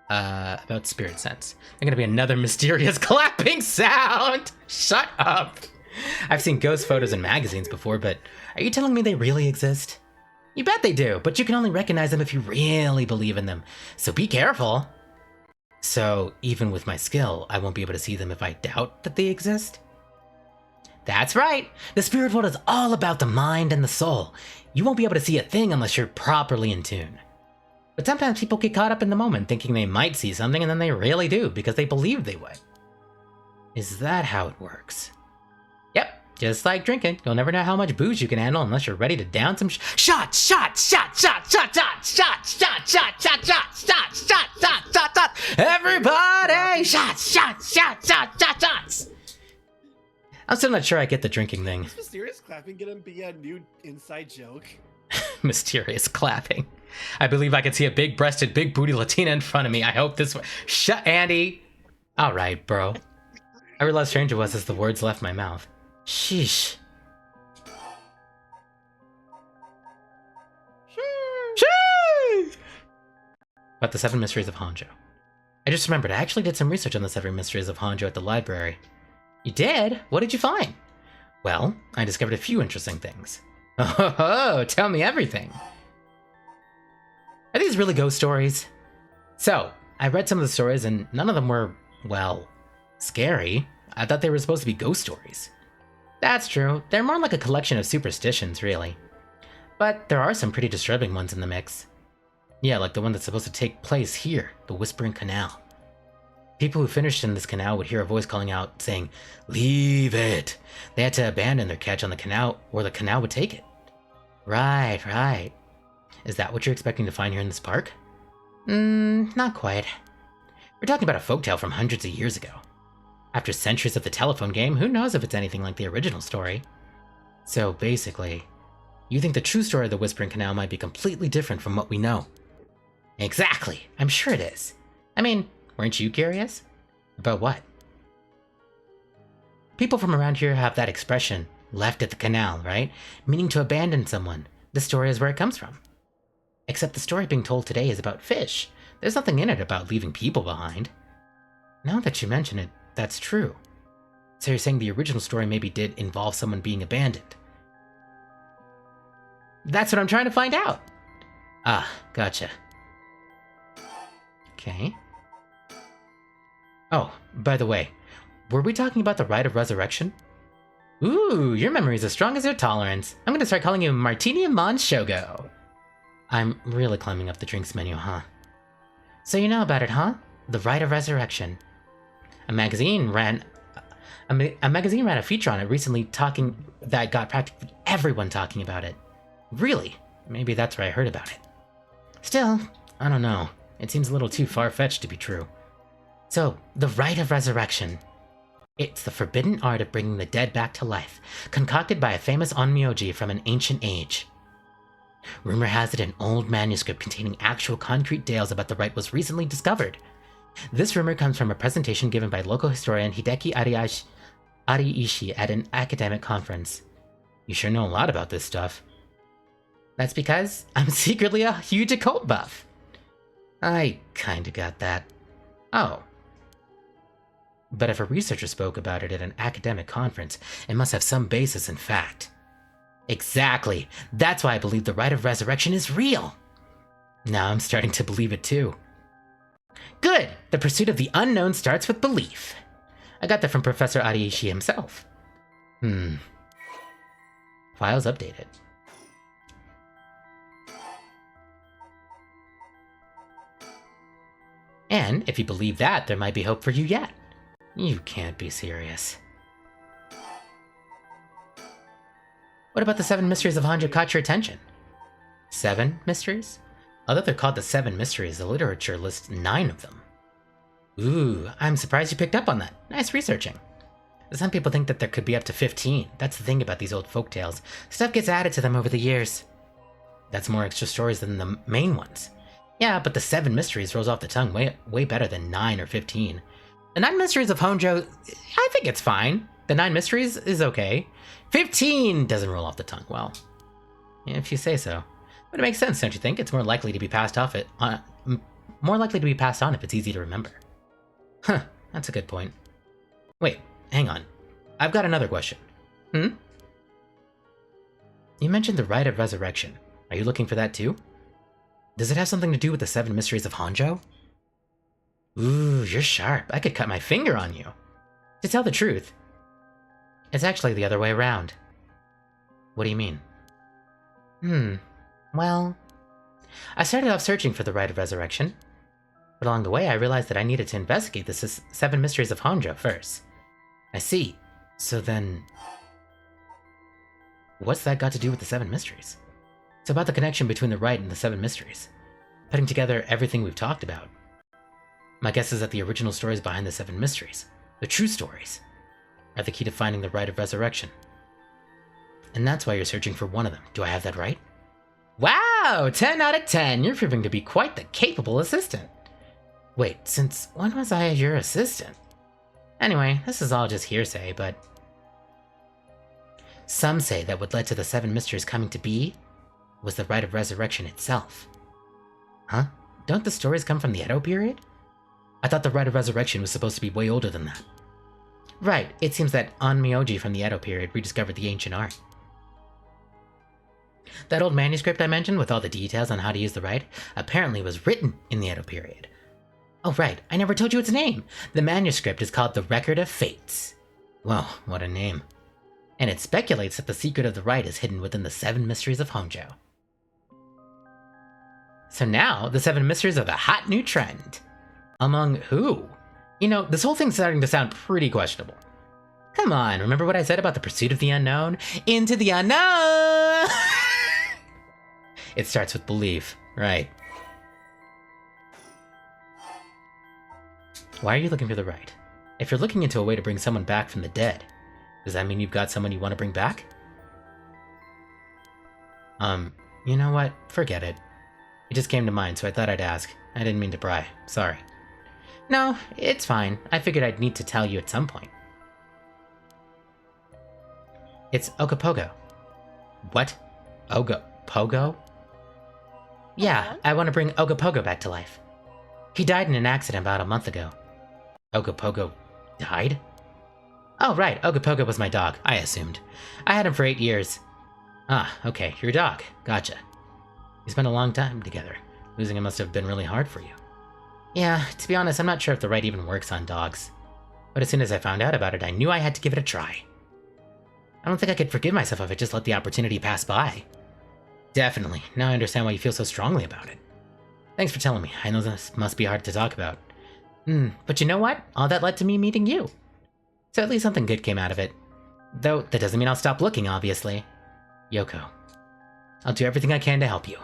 S1: About spirit sense. There's gonna be another mysterious clapping sound! Shut up! I've seen ghost photos in magazines before, but are you telling me they really exist? You bet they do, but you can only recognize them if you really believe in them. So be careful! So, even with my skill, I won't be able to see them if I doubt that they exist? That's right! The spirit world is all about the mind and the soul. You won't be able to see a thing unless you're properly in tune. But sometimes people get caught up in the moment thinking they might see something and then they really do because they believe they would. Is that how it works? Yep, just like drinking. You'll never know how much booze you can handle unless you're ready to down some shot. Everybody! Shots! I'm still not sure I get the drinking thing.
S2: Is mysterious clapping gonna be a new inside joke?
S1: Mysterious clapping. I believe I can see a big-breasted, big-booty Latina in front of me. I hope this... Shut, Andy! Alright, bro. I realized how strange it was as the words left my mouth. Sheesh. Sheesh! About the 7 Mysteries of Honjo. I just remembered, I actually did some research on the 7 Mysteries of Honjo at the library. You did? What did you find? Well, I discovered a few interesting things. Oh, tell me everything. Are these really ghost stories? So, I read some of the stories and none of them were, well, scary. I thought they were supposed to be ghost stories. That's true. They're more like a collection of superstitions, really. But there are some pretty disturbing ones in the mix. Yeah, like the one that's supposed to take place here, the Whispering Canal. People who finished in this canal would hear a voice calling out, saying, "Leave it!" They had to abandon their catch on the canal, or the canal would take it. Right. Is that what you're expecting to find here in this park? Not quite. We're talking about a folktale from hundreds of years ago. After centuries of the telephone game, who knows if it's anything like the original story? So basically, you think the true story of the Whispering Canal might be completely different from what we know. Exactly! I'm sure it is. I mean, weren't you curious? About what? People from around here have that expression, left at the canal, right? Meaning to abandon someone. This story is where it comes from. Except the story being told today is about fish. There's nothing in it about leaving people behind. Now that you mention it, that's true. So you're saying the original story maybe did involve someone being abandoned. That's what I'm trying to find out! Ah, gotcha. Okay. Oh, by the way, were we talking about the rite of resurrection? Ooh, your memory's as strong as your tolerance. I'm gonna start calling you Martini and Mon Shogo. I'm really climbing up the drinks menu, huh? So you know about it, huh? The rite of resurrection. A magazine ran a feature on it recently that got practically everyone talking about it. Really? Maybe that's where I heard about it. Still, I don't know. It seems a little too far-fetched to be true. So, the rite of resurrection. It's the forbidden art of bringing the dead back to life, concocted by a famous onmyoji from an ancient age. Rumor has it an old manuscript containing actual concrete tales about the rite was recently discovered. This rumor comes from a presentation given by local historian Hideki Ariishi at an academic conference. You sure know a lot about this stuff. That's because I'm secretly a huge occult buff. I kinda got that. Oh. But if a researcher spoke about it at an academic conference, it must have some basis in fact. Exactly. That's why I believe the rite of resurrection is real. Now I'm starting to believe it too. Good! The pursuit of the unknown starts with belief. I got that from Professor Ariishi himself. Files updated. And if you believe that, there might be hope for you yet. You can't be serious. What about the 7 mysteries of Honjo caught your attention? 7 mysteries? Although they're called the 7 mysteries, the literature lists 9 of them. Ooh, I'm surprised you picked up on that. Nice researching. Some people think that there could be up to 15. That's the thing about these old folktales. Stuff gets added to them over the years. That's more extra stories than the main ones. Yeah, but the 7 mysteries rolls off the tongue way better than 9 or 15. The 9 mysteries of Honjo, I think it's fine. The 9 mysteries is okay. 15 doesn't roll off the tongue well. If you say so. But it makes sense, don't you think? It's more likely to be passed on if it's easy to remember. Huh, that's a good point. Wait, hang on. I've got another question. You mentioned the rite of resurrection. Are you looking for that too? Does it have something to do with the 7 mysteries of Honjo? Ooh, you're sharp. I could cut my finger on you. To tell the truth, it's actually the other way around. What do you mean? Well, I started off searching for the rite of resurrection, but along the way I realized that I needed to investigate the 7 mysteries of Honjo first. I see. So then, what's that got to do with the 7 mysteries? It's about the connection between the rite and the 7 mysteries, putting together everything we've talked about. My guess is that the original stories behind the 7 mysteries, the true stories, are the key to finding the rite of resurrection. And that's why you're searching for one of them. Do I have that right? Wow! 10 out of 10! You're proving to be quite the capable assistant. Wait, since when was I your assistant? Anyway, this is all just hearsay, but some say that what led to the 7 mysteries coming to be was the rite of resurrection itself. Huh? Don't the stories come from the Edo period? I thought the rite of resurrection was supposed to be way older than that. Right, it seems that onmyoji from the Edo period rediscovered the ancient art. That old manuscript I mentioned with all the details on how to use the rite apparently was written in the Edo period. Oh right, I never told you its name! The manuscript is called The Record of Fates. Whoa, what a name. And it speculates that the secret of the rite is hidden within the 7 mysteries of Honjo. So now, the 7 mysteries are the hot new trend. Among who? You know, this whole thing's starting to sound pretty questionable. Come on, remember what I said about the pursuit of the unknown? Into the unknown! It starts with belief, right? Why are you looking to the right? If you're looking into a way to bring someone back from the dead, does that mean you've got someone you want to bring back? You know what? Forget it. It just came to mind, so I thought I'd ask. I didn't mean to pry. Sorry. No, it's fine. I figured I'd need to tell you at some point. It's Okapogo. What? Pogo? Yeah, I want to bring Okapogo back to life. He died in an accident about a month ago. Okapogo died? Oh, right, Okapogo was my dog, I assumed. I had him for 8 years. Ah, okay, your dog. Gotcha. We spent a long time together. Losing him must have been really hard for you. Yeah, to be honest, I'm not sure if the right even works on dogs. But as soon as I found out about it, I knew I had to give it a try. I don't think I could forgive myself if I just let the opportunity pass by. Definitely. Now I understand why you feel so strongly about it. Thanks for telling me. I know this must be hard to talk about. But you know what? All that led to me meeting you. So at least something good came out of it. Though, that doesn't mean I'll stop looking, obviously. Yoko. I'll do everything I can to help you.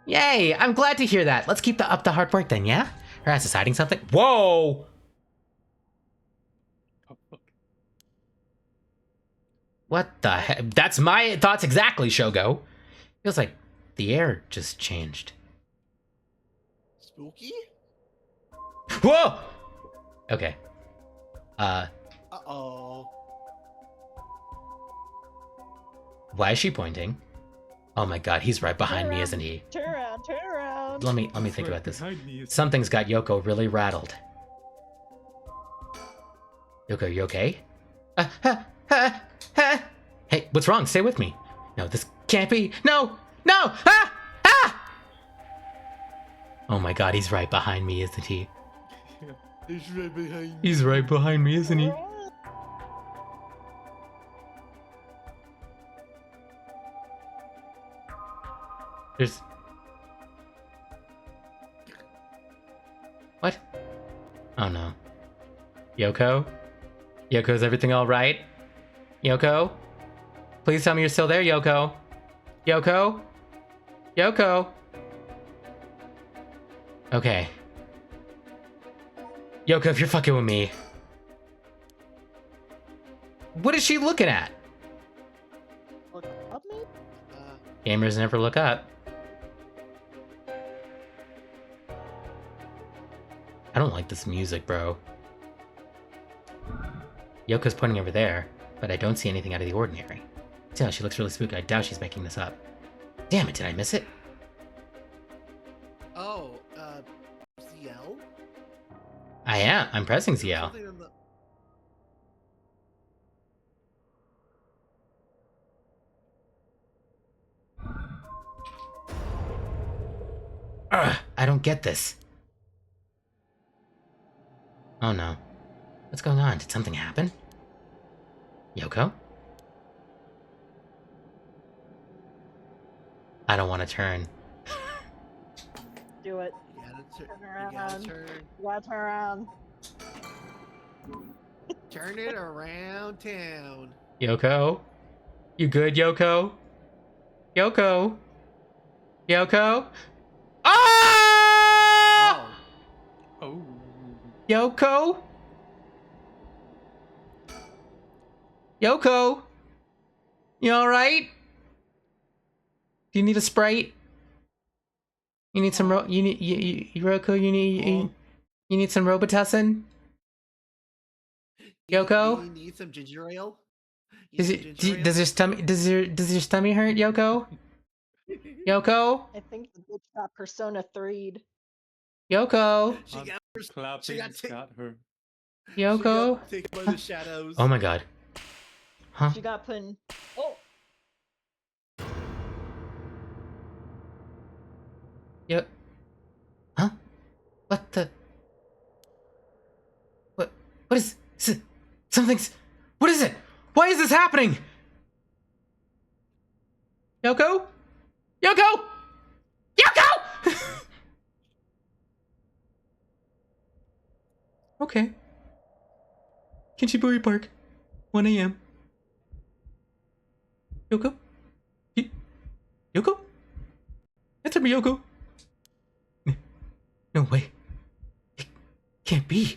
S1: Yay! I'm glad to hear that. Let's keep up the hard work then, yeah? Her ass is hiding something. Whoa!
S4: Oh, fuck.
S1: What the heck? That's my thoughts exactly, Shogo. Feels like the air just changed.
S2: Spooky?
S1: Whoa! Okay.
S2: Uh-oh.
S1: Why is she pointing? Oh my god, he's right behind me, isn't he?
S3: Turn around.
S1: Let me think about this.
S4: Behind me is-
S1: Something's got Yoko really rattled. Yoko, you okay? Hey, what's wrong? Stay with me. No, this can't be. No! No! Oh my god, he's right behind me, isn't he?
S2: He's right behind me.
S1: He's right behind me, isn't he? There's... What? Oh no. Yoko? Yoko, is everything alright? Yoko? Please tell me you're still there, Yoko. Yoko? Yoko? Okay. Yoko, if you're fucking with me. What is she looking at?
S3: Look up, me?
S1: Gamers never look up. I don't like this music, bro. Yoko's pointing over there, but I don't see anything out of the ordinary. Still, she looks really spooky. I doubt she's making this up. Damn it, did I miss it?
S2: Oh, ZL?
S1: I am. I'm pressing ZL.
S2: Something on the-
S1: Ugh, I don't get this. Oh no. What's going on? Did something happen? Yoko? I don't want to turn.
S3: Do it.
S2: You gotta
S3: Turn
S2: you
S3: around.
S2: gotta turn.
S3: You gotta turn around.
S2: Turn it around town.
S1: Yoko? You good, Yoko? Yoko? Yoko? Ah!
S2: Oh.
S4: Oh.
S1: Yoko? Yoko? You alright? Do you need a Sprite? You need some you need Yoko, you need some Robitussin? Yoko?
S2: You need some ginger ale? You
S1: Does
S2: need
S1: it
S2: ginger ale?
S1: does your stomach hurt, Yoko? Yoko?
S3: I think the bitch got Persona 3'd.
S1: Yoko?
S2: She got
S4: Clapping
S2: got ta-
S4: got her.
S1: Yoko?
S2: Take by the shadows.
S1: Oh my god. Huh?
S3: She got put in. Oh!
S1: Yo. Huh? What the? What is something's? What is it? Why is this happening? Yoko? Yoko? Yoko? Okay. Kinchiburi Park, 1 a.m. Yoko? Yoko? Answer me, Yoko. No way. It can't be.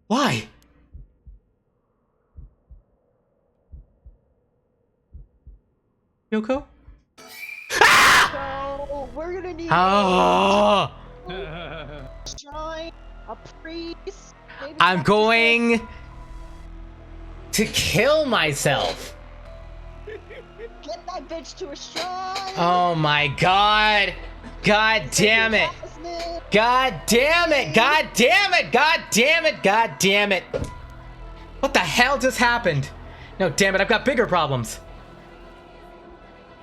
S1: Why? Yoko?
S3: So we're gonna need
S1: Oh!
S3: a shrine, a priest. Maybe
S1: I'm
S3: an
S1: going to kill myself.
S3: exorcist. Get that bitch to a shrine.
S1: Oh my god. God damn it.
S3: Talisman.
S1: God damn it. God damn it. God damn it. God damn it. What the hell just happened? No, damn it. I've got bigger problems.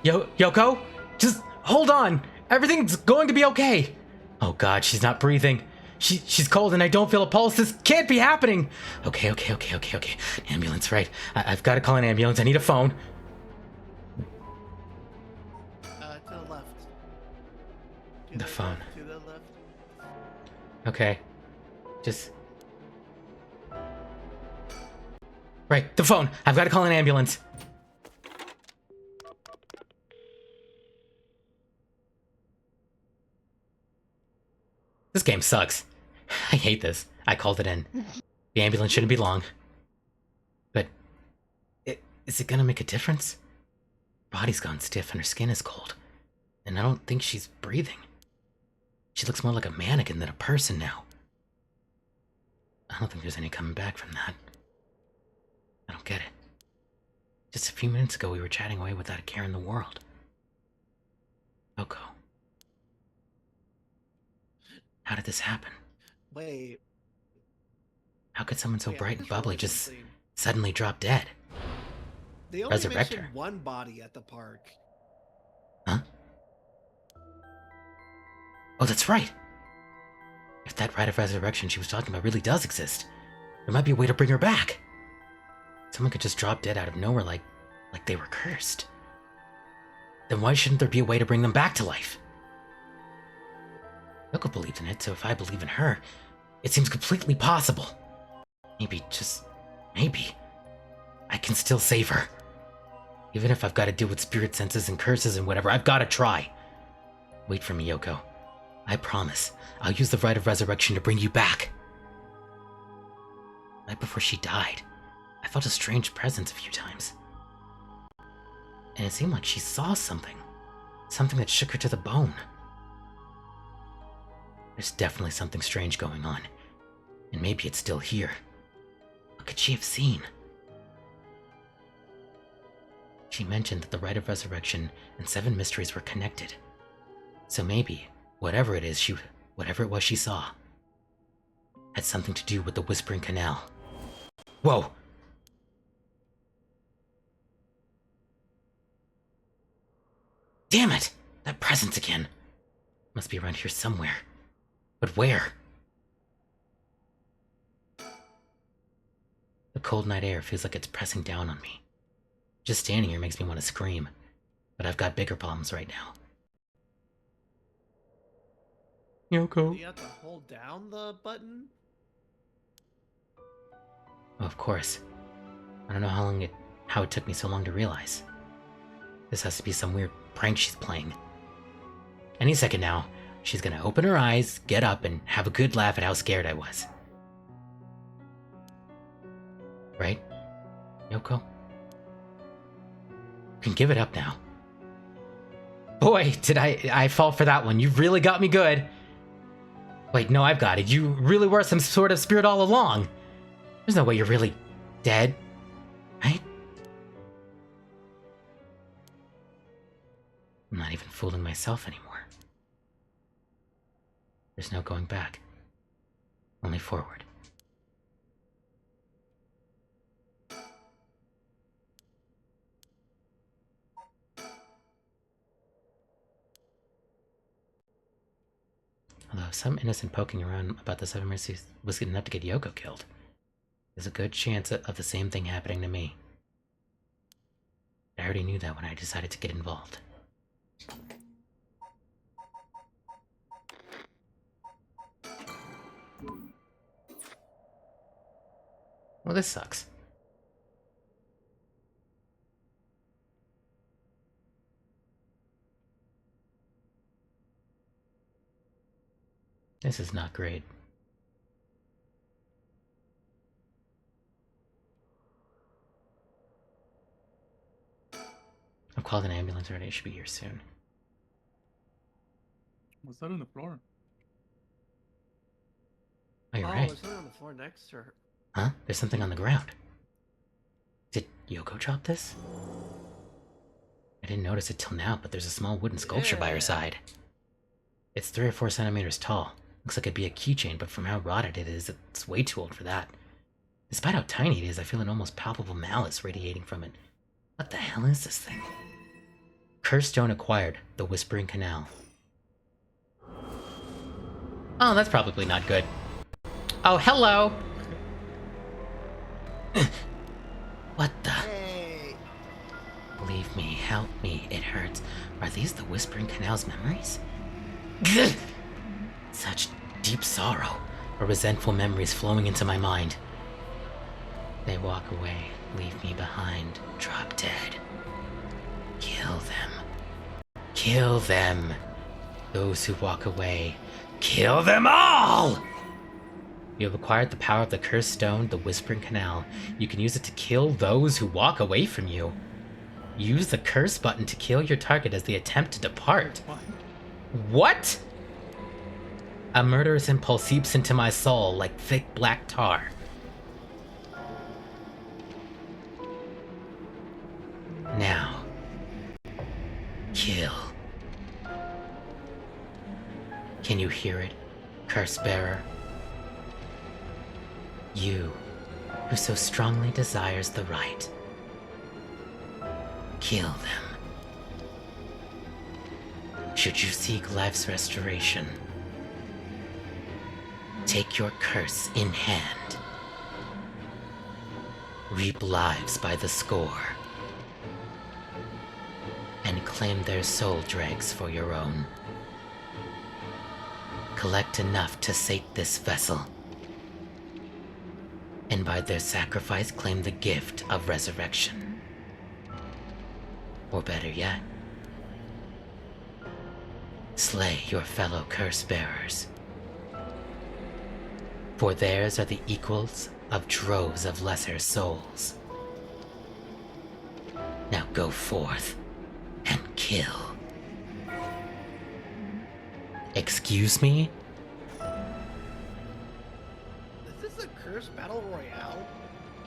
S1: Yoko? Just hold on. Everything's going to be okay. Oh god, she's not breathing. She's cold and I don't feel a pulse. This can't be happening. Okay. Ambulance, right. I've got to call an ambulance. I need a phone.
S2: To the left.
S1: The phone.
S2: To the left.
S1: Okay. Just... Right, the phone. I've got to call an ambulance. This game sucks. I hate this. I called it in. The ambulance shouldn't be long. But... is it gonna make a difference? Her body's gone stiff and her skin is cold. And I don't think she's breathing. She looks more like a mannequin than a person now. I don't think there's any coming back from that. I don't get it. Just a few minutes ago we were chatting away without a care in the world. Yoko. How did this happen?
S2: Wait.
S1: How could someone so
S2: Yeah,
S1: bright and
S2: this really
S1: bubbly
S2: is
S1: just
S2: insane.
S1: suddenly drop dead?
S2: They only
S1: Resurrect
S2: mentioned
S1: her.
S2: one body at the park.
S1: Huh? Oh, that's right! If that rite of resurrection she was talking about really does exist, there might be a way to bring her back. Someone could just drop dead out of nowhere like they were cursed. Then why shouldn't there be a way to bring them back to life? Yoko believed in it, so if I believe in her, it seems completely possible. Maybe, just maybe, I can still save her. Even if I've got to deal with spirit senses and curses and whatever, I've got to try. Wait for me, Yoko. I promise, I'll use the rite of resurrection to bring you back. Right before she died, I felt a strange presence a few times. And it seemed like she saw something. Something that shook her to the bone. There's definitely something strange going on. And maybe it's still here. What could she have seen? She mentioned that the rite of resurrection and 7 mysteries were connected. So maybe, whatever it was she saw, had something to do with the Whispering Canal. Whoa! Damn it! That presence again. Must be around here somewhere. But where? The cold night air feels like it's pressing down on me. Just standing here makes me want to scream. But I've got bigger problems right now.
S2: Do
S1: Yoko.
S2: you have to hold down the button?
S1: Oh, of course. I don't know how it took me so long to realize. This has to be some weird prank she's playing. Any second now, she's gonna open her eyes, get up, and have a good laugh at how scared I was. Right? Yoko? You can give it up now. Boy, did I fall for that one. You really got me good. Wait, no, I've got it. You really were some sort of spirit all along. There's no way you're really dead, right? I'm not even fooling myself anymore. There's no going back. Only forward. Although some innocent poking around about the 7 mercies was good enough to get Yoko killed, there's a good chance of the same thing happening to me. I already knew that when I decided to get involved. Well, this sucks. This is not great. I've called an ambulance already. It should be here soon.
S4: What's that on the floor?
S1: Oh, you're
S2: Oh,
S1: right.
S2: there's something on the floor next to her.
S1: Huh? There's something on the ground. Did Yoko drop this? I didn't notice it till now, but there's a small wooden sculpture by her
S2: Yeah.
S1: side. It's 3 or 4 centimeters tall. Looks like it'd be a keychain, but from how rotted it is, it's way too old for that. Despite how tiny it is, I feel an almost palpable malice radiating from it. What the hell is this thing? Cursed stone acquired, the Whispering Canal. Oh, that's probably not good. Oh, hello! What the?
S2: Hey!
S1: Leave me, help me, it hurts. Are these the Whispering Canal's memories? Such deep sorrow, or resentful memories flowing into my mind. They walk away, leave me behind, drop dead. Kill them. Kill them. Those who walk away, kill them all! You have acquired the power of the Cursed Stone, the Whispering Canal. You can use it to kill those who walk away from you. Use the curse button to kill your target as they attempt to depart. What? A murderous impulse seeps into my soul like thick black tar. Now, kill. Can you hear it, curse bearer? You, who so strongly desires the right. Kill them. Should you seek life's restoration, take your curse in hand. Reap lives by the score. And claim their soul dregs for your own. Collect enough to sate this vessel. And by their sacrifice claim the gift of resurrection. Or better yet, slay your fellow curse bearers. For theirs are the equals of droves of lesser souls. Now go forth and kill. Excuse me?
S2: Is this a cursed battle royale?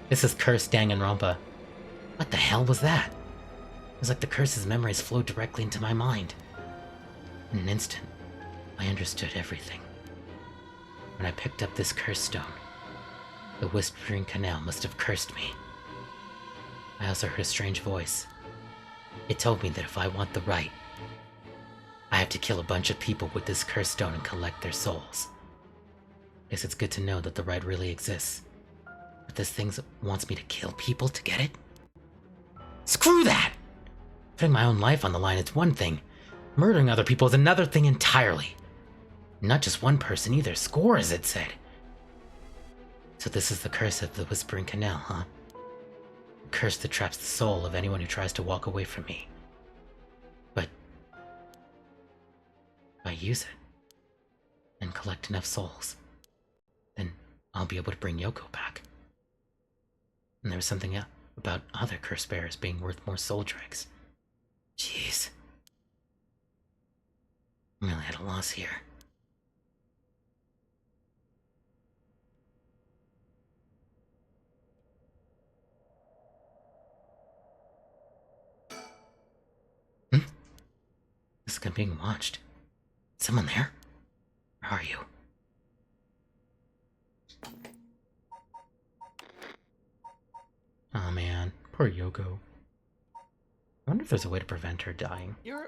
S1: This is cursed Danganronpa. What the hell was that? It was like the curse's memories flowed directly into my mind. In an instant, I understood everything. When I picked up this curse stone, the Whispering Canal must have cursed me. I also heard a strange voice. It told me that if I want the right, I have to kill a bunch of people with this curse stone and collect their souls. Guess it's good to know that the right really exists. But this thing wants me to kill people to get it? Screw that! Putting my own life on the line is one thing. Murdering other people is another thing entirely. Not just one person either, scores, it said. So this is the curse of the Whispering Canal, huh? A curse that traps the soul of anyone who tries to walk away from me. But if I use it and collect enough souls, then I'll be able to bring Yoko back. And there was something else about other curse bearers being worth more soul dregs. Jeez. I'm really at a loss here. This is being watched. Someone there? Where are you? Oh man, poor Yoko. I wonder if there's a way to prevent her dying.
S2: You're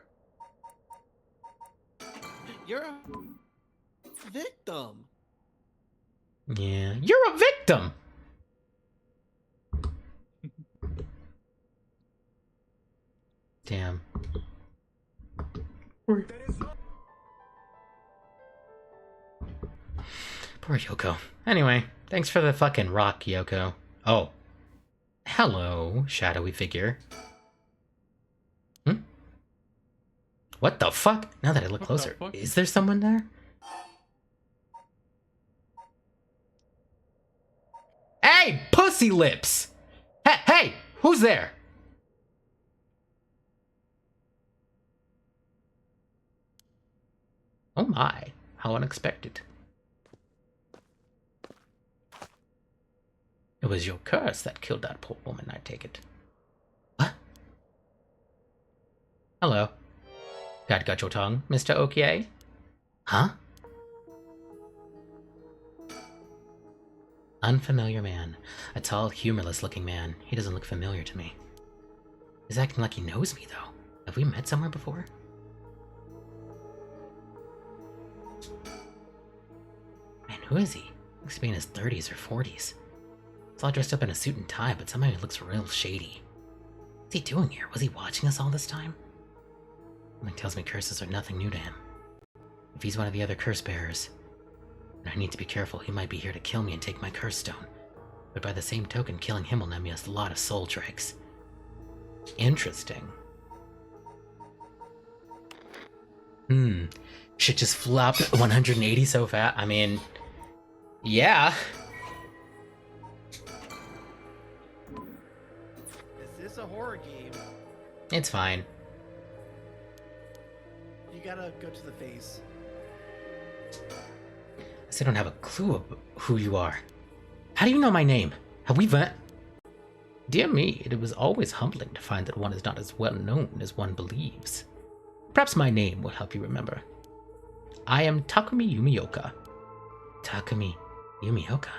S2: a victim.
S1: Yeah, you're a victim! Damn. Poor Yoko. Anyway, thanks for the fucking rock, Yoko. Oh. Hello, shadowy figure. What the fuck? Now that I look
S4: What the
S1: closer,
S4: fuck?
S1: is there someone there? Hey, pussy lips! Hey, who's there? Oh my, how unexpected. It was your curse that killed that poor woman, I take it. What? Hello. Got your tongue, Mr. Okie? Huh? Unfamiliar man. A tall, humorless-looking man. He doesn't look familiar to me. He's acting like he knows me, though. Have we met somewhere before? Man, who is he? Looks to be in his 30s or 40s. He's all dressed up in a suit and tie, but somehow he looks real shady. What's he doing here? Was he watching us all this time? Something tells me curses are nothing new to him. If he's one of the other curse bearers, then I need to be careful. He might be here to kill me and take my curse stone. But by the same token, killing him will net me a lot of soul dregs. Interesting. Shit just flopped 180 so fast. I mean, yeah.
S2: Is this a horror game?
S1: It's fine.
S2: You gotta go to the face.
S1: I still don't have a clue of who you are. How do you know my name? Have we met? Dear me, it was always humbling to find that one is not as well known as one believes. Perhaps my name will help you remember. I am Takumi Yumioka. Takumi Yumioka?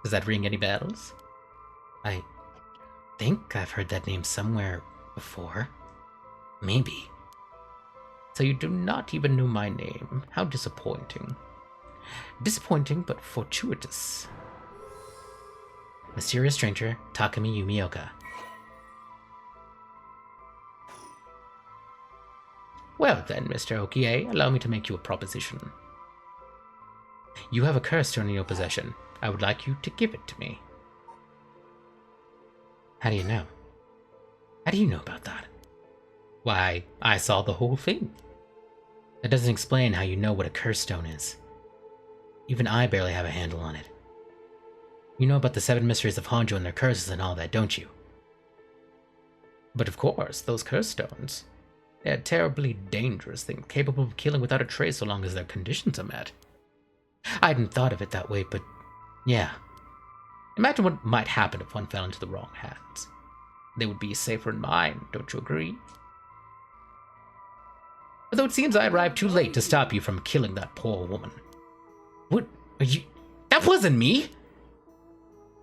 S1: Does that ring any bells? I think I've heard that name somewhere before. Maybe. So you do not even know my name. How disappointing. Disappointing, but fortuitous. Mysterious stranger, Takumi Yumioka. Well then, Mr. Okie, allow me to make you a proposition. You have a curse stone in your possession. I would like you to give it to me. How do you know? How do you know about that? Why, I saw the whole thing. That doesn't explain how you know what a curse stone is. Even I barely have a handle on it. You know about the 7 mysteries of Honjo and their curses and all that, don't you? But of course, those curse stones. They're a terribly dangerous thing, capable of killing without a trace so long as their conditions are met. I hadn't thought of it that way, but yeah. Imagine what might happen if one fell into the wrong hands. They would be safer in mine, don't you agree? Although it seems I arrived too late to stop you from killing that poor woman. What are you? That wasn't me!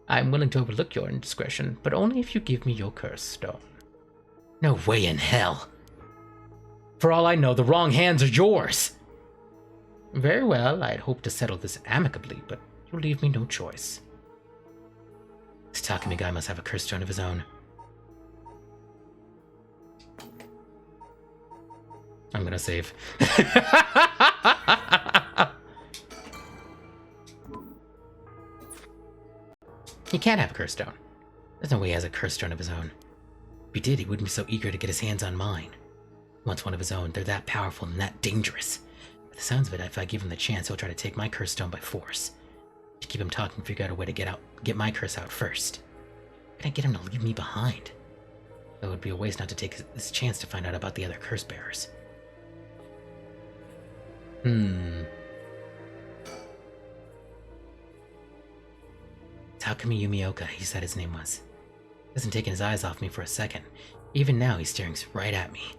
S1: I'm willing to overlook your indiscretion, but only if you give me your curse stone. No way in hell. For all I know, the wrong hands are yours. Very well, I'd hoped to settle this amicably, but you leave me no choice. This Takumi guy must have a curse stone of his own. I'm gonna save. He can't have a curse stone. There's no way he has a curse stone of his own. If he did, he wouldn't be so eager to get his hands on mine. He wants one of his own. They're that powerful and that dangerous. By the sounds of it, if I give him the chance, he'll try to take my curse stone by force. To keep him talking, figure out a way to get my curse out first. How can I get him to leave me behind? It would be a waste not to take this chance to find out about the other curse bearers. Takumi Yumioka, he said his name was. He hasn't taken his eyes off me for a second. Even now, he's staring right at me.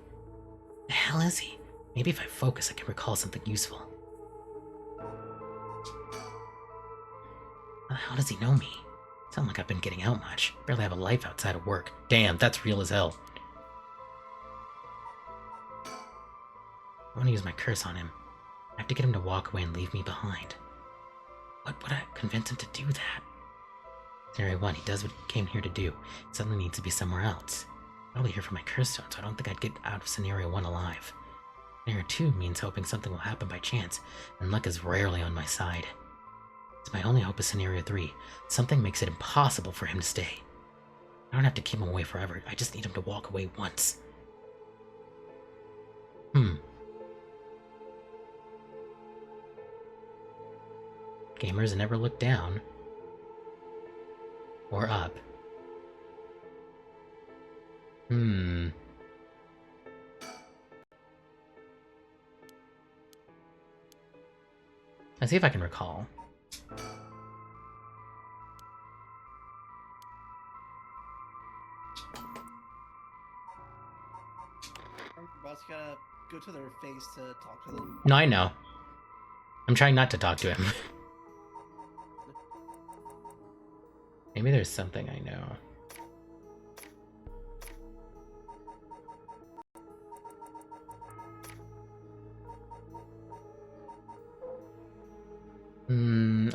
S1: The hell is he? Maybe if I focus, I can recall something useful. How does he know me? It's not like I've been getting out much. Barely have a life outside of work. Damn, that's real as hell. I want to use my curse on him. I have to get him to walk away and leave me behind. What would I convince him to do that? Scenario 1, he does what he came here to do. He suddenly needs to be somewhere else. Probably here for my curse stone, so I don't think I'd get out of Scenario 1 alive. Scenario 2 means hoping something will happen by chance, and luck is rarely on my side. My only hope is scenario 3. Something makes it impossible for him to stay. I don't have to keep him away forever. I just need him to walk away once. Gamers never look down. Or up. Let's see if I can recall.
S2: Boss, you gotta go to their face to talk to them.
S1: No, I know. I'm trying not to talk to him. Maybe there's something I know.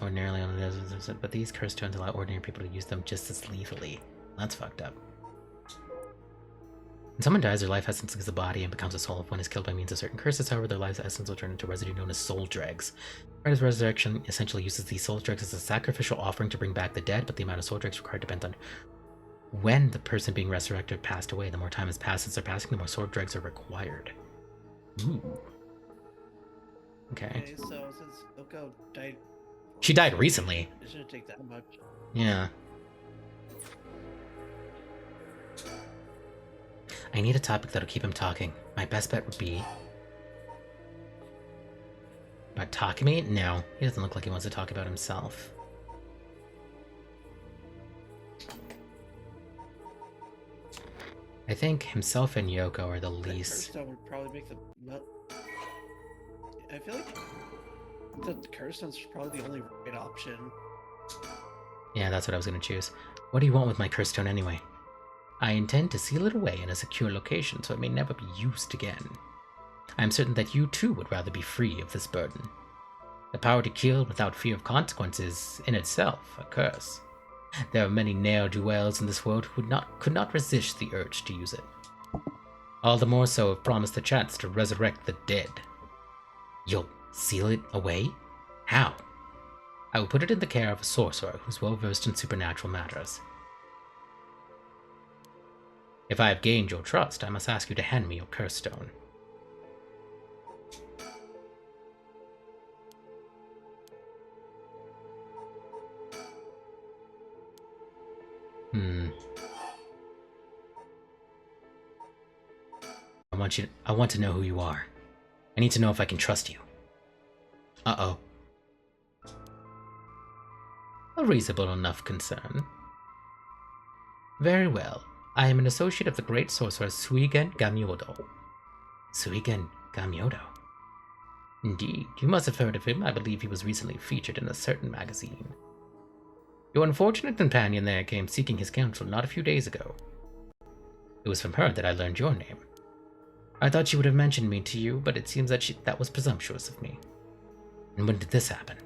S1: Ordinarily on the but these curse stones allow ordinary people to use them just as lethally. That's fucked up. When someone dies, their life essence leaves the body and becomes a soul. If one is killed by means of certain curses, however, their life's essence will turn into residue known as soul dregs. Writer's resurrection essentially uses these soul dregs as a sacrificial offering to bring back the dead, but the amount of soul dregs required depends on when the person being resurrected passed away. The more time has passed since their passing, the more soul dregs are required. Ooh. Okay.
S2: So since Yoko died...
S1: She died recently.
S2: It shouldn't take that much.
S1: Yeah. I need a topic that'll keep him talking. My best bet would be... About Takumi? No, he doesn't look like he wants to talk about himself. I think himself and Yoko are the least...
S2: Curse would probably make the... I feel like the curse stone's probably the only right option.
S1: Yeah, that's what I was going to choose. What do you want with my curse stone anyway? I intend to seal it away in a secure location so it may never be used again. I am certain that you too would rather be free of this burden. The power to kill without fear of consequences in itself a curse. There are many ne'er-do-wells in this world who could not resist the urge to use it. All the more so if promised the chance to resurrect the dead. You'll seal it away? How? I will put it in the care of a sorcerer who's well versed in supernatural matters. If I have gained your trust, I must ask you to hand me your curse stone. I want to know who you are. I need to know if I can trust you. Uh-oh. A reasonable enough concern. Very well. I am an associate of the great sorcerer Suigen Gamyodo. Suigen Gamyodo? Indeed, you must have heard of him. I believe he was recently featured in a certain magazine. Your unfortunate companion there came seeking his counsel not a few days ago. It was from her that I learned your name. I thought she would have mentioned me to you, but it seems that that was presumptuous of me. And when did this happen?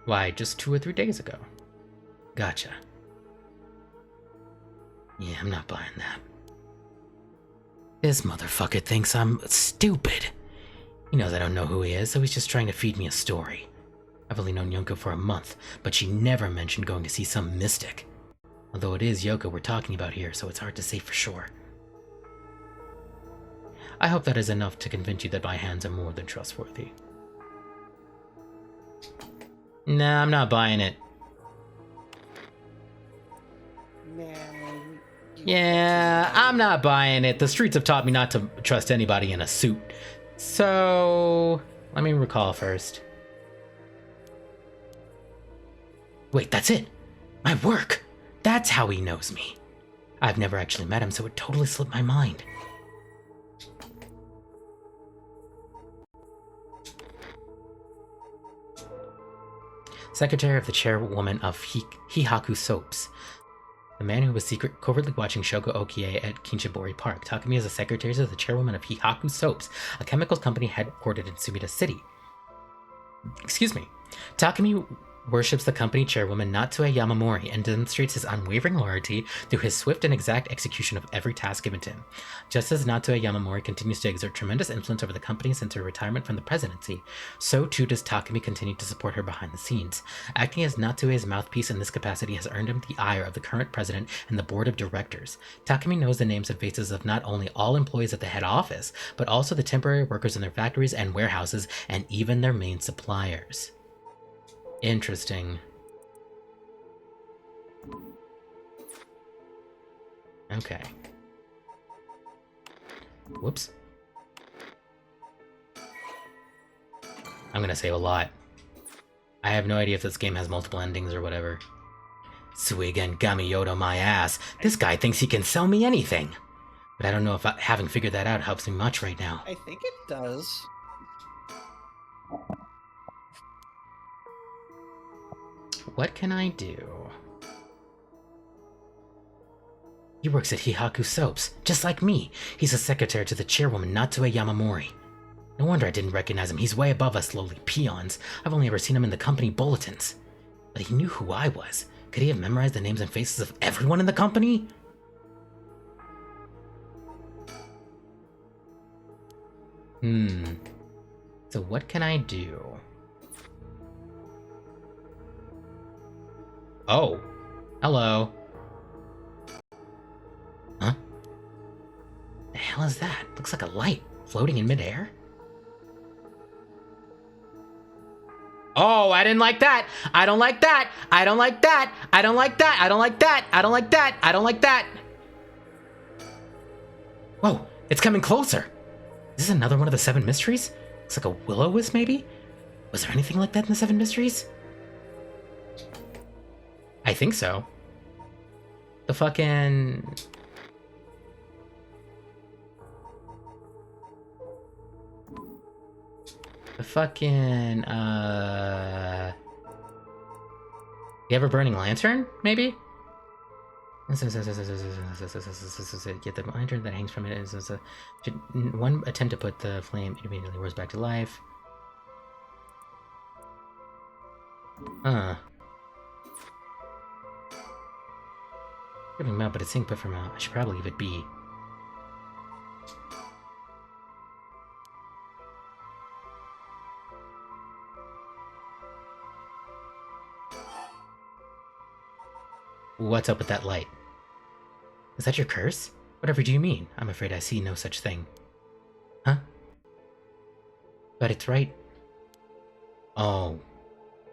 S1: Why, just 2 or 3 days ago. Gotcha. Yeah, I'm not buying that. This motherfucker thinks I'm stupid. He knows I don't know who he is, so he's just trying to feed me a story. I've only known Yoko for a month, but she never mentioned going to see some mystic. Although it is Yoko we're talking about here, so it's hard to say for sure. I hope that is enough to convince you that my hands are more than trustworthy. Nah, I'm not buying it.
S2: Man.
S1: Yeah, I'm not buying it. The streets have taught me not to trust anybody in a suit. So, let me recall first. Wait, that's it. My work. That's how he knows me. I've never actually met him, so it totally slipped my mind. Secretary of the chairwoman of Hihaku Soaps. The man who was covertly watching Shoko Okie at Kinshibori Park. Takumi is the secretary of the chairwoman of Hihaku Soaps, a chemicals company headquartered in Sumida City. Excuse me. Takumi worships the company chairwoman Natsue Yamamori and demonstrates his unwavering loyalty through his swift and exact execution of every task given to him. Just as Natsue Yamamori continues to exert tremendous influence over the company since her retirement from the presidency, so too does Takumi continue to support her behind the scenes. Acting as Natsue's mouthpiece in this capacity has earned him the ire of the current president and the board of directors. Takumi knows the names and faces of not only all employees at the head office, but also the temporary workers in their factories and warehouses, and even their main suppliers. Interesting. Okay. Whoops. I'm gonna save a lot. I have no idea if this game has multiple endings or whatever. Suigen Gamiyoto my ass. This guy thinks he can sell me anything. But I don't know if having figured that out helps me much right now.
S2: I think it does.
S1: What can I do? He works at Hihaku Soaps, just like me. He's a secretary to the chairwoman Natsue Yamamori. No wonder I didn't recognize him. He's way above us lowly peons. I've only ever seen him in the company bulletins. But he knew who I was. Could he have memorized the names and faces of everyone in the company? So what can I do? Oh. Hello. Huh? The hell is that? Looks like a light floating in midair. Oh, I didn't like that. I don't like that. I don't like that. I don't like that. I don't like that. I don't like that. I don't like that. Whoa, it's coming closer. Is this another one of the 7 mysteries? Looks like a will-o-wisp, maybe? Was there anything like that in the 7 mysteries? I think so. The fucking... The Ever-Burning Lantern, maybe? Get the lantern that hangs from it. One attempt to put the flame immediately roars back to life. Giving him out, but it's saying put from out. I should probably leave it be. What's up with that light? Is that your curse? Whatever do you mean? I'm afraid I see no such thing. Huh? But it's right. Oh.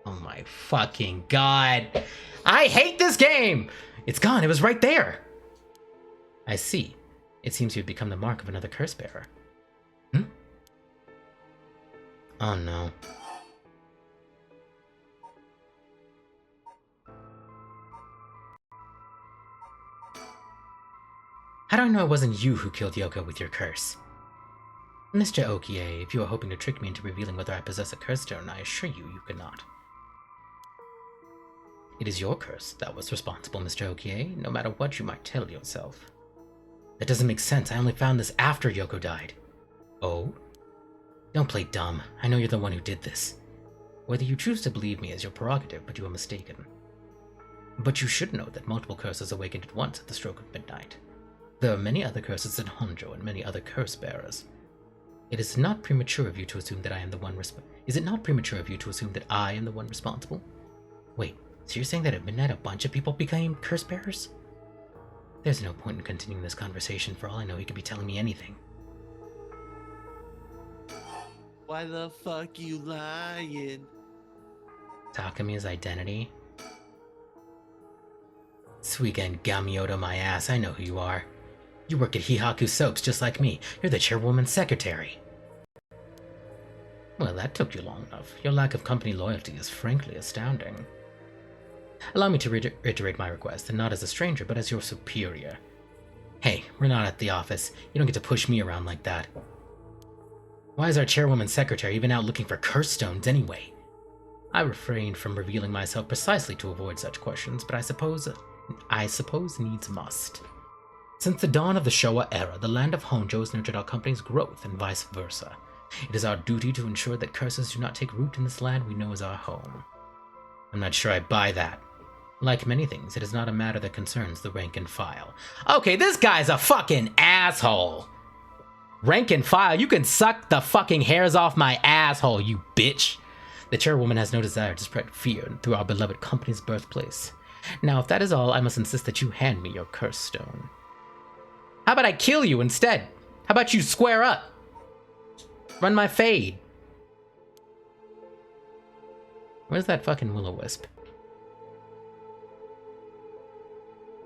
S1: Oh my fucking god. I hate this game! It's gone. It was right there. I see. It seems you've become the mark of another curse bearer. Oh no. How do I know it wasn't you who killed Yoko with your curse? Mr. Okie, if you are hoping to trick me into revealing whether I possess a curse stone, I assure you, you could not. It is your curse that was responsible, Mr. Okie, no matter what you might tell yourself. That doesn't make sense. I only found this after Yoko died. Oh? Don't play dumb. I know you're the one who did this. Whether you choose to believe me is your prerogative, but you are mistaken. But you should know that multiple curses awakened at once at the stroke of midnight. There are many other curses in Honjo and many other curse bearers. It is not premature of you to assume that I am the one Is it not premature of you to assume that I am the one responsible? Wait, so you're saying that at midnight a bunch of people became curse bearers? There's no point in continuing this conversation. For all I know, he could be telling me anything.
S2: Why the fuck you lying?
S1: Takumi's identity? Suigen Gamioto my ass, I know who you are. You work at Hihaku Soaps just like me. You're the chairwoman's secretary. Well, that took you long enough. Your lack of company loyalty is frankly astounding. Allow me to reiterate my request, and not as a stranger, but as your superior. Hey, we're not at the office. You don't get to push me around like that. Why is our chairwoman's secretary even out looking for curse stones anyway? I refrained from revealing myself precisely to avoid such questions, but I suppose needs must. Since the dawn of the Showa era, the land of Honjo has nurtured our company's growth and vice versa. It is our duty to ensure that curses do not take root in this land we know as our home. I'm not sure I buy that. Like many things, it is not a matter that concerns the rank and file. Okay, this guy's a fucking asshole. Rank and file, you can suck the fucking hairs off my asshole, you bitch. The chairwoman has no desire to spread fear through our beloved company's birthplace. Now, if that is all, I must insist that you hand me your curse stone. How about I kill you instead? How about you square up? Run my fade. Where's that fucking will-o-wisp?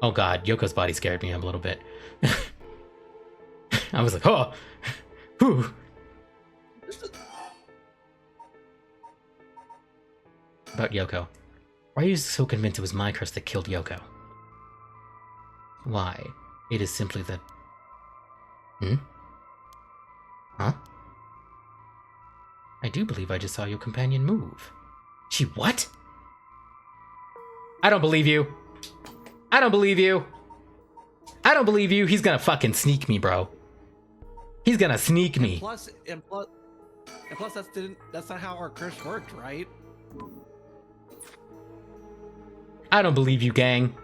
S1: Oh god, Yoko's body scared me a little bit. I was like, oh! Whew. About Yoko. Why are you so convinced it was my curse that killed Yoko? Why? It is simply that... Huh? I do believe I just saw your companion move. She what? I don't believe you. I don't believe you. I don't believe you. He's gonna fucking sneak me, bro. He's gonna sneak me.
S2: And plus, that's not how our curse worked, right?
S1: I don't believe you, gang.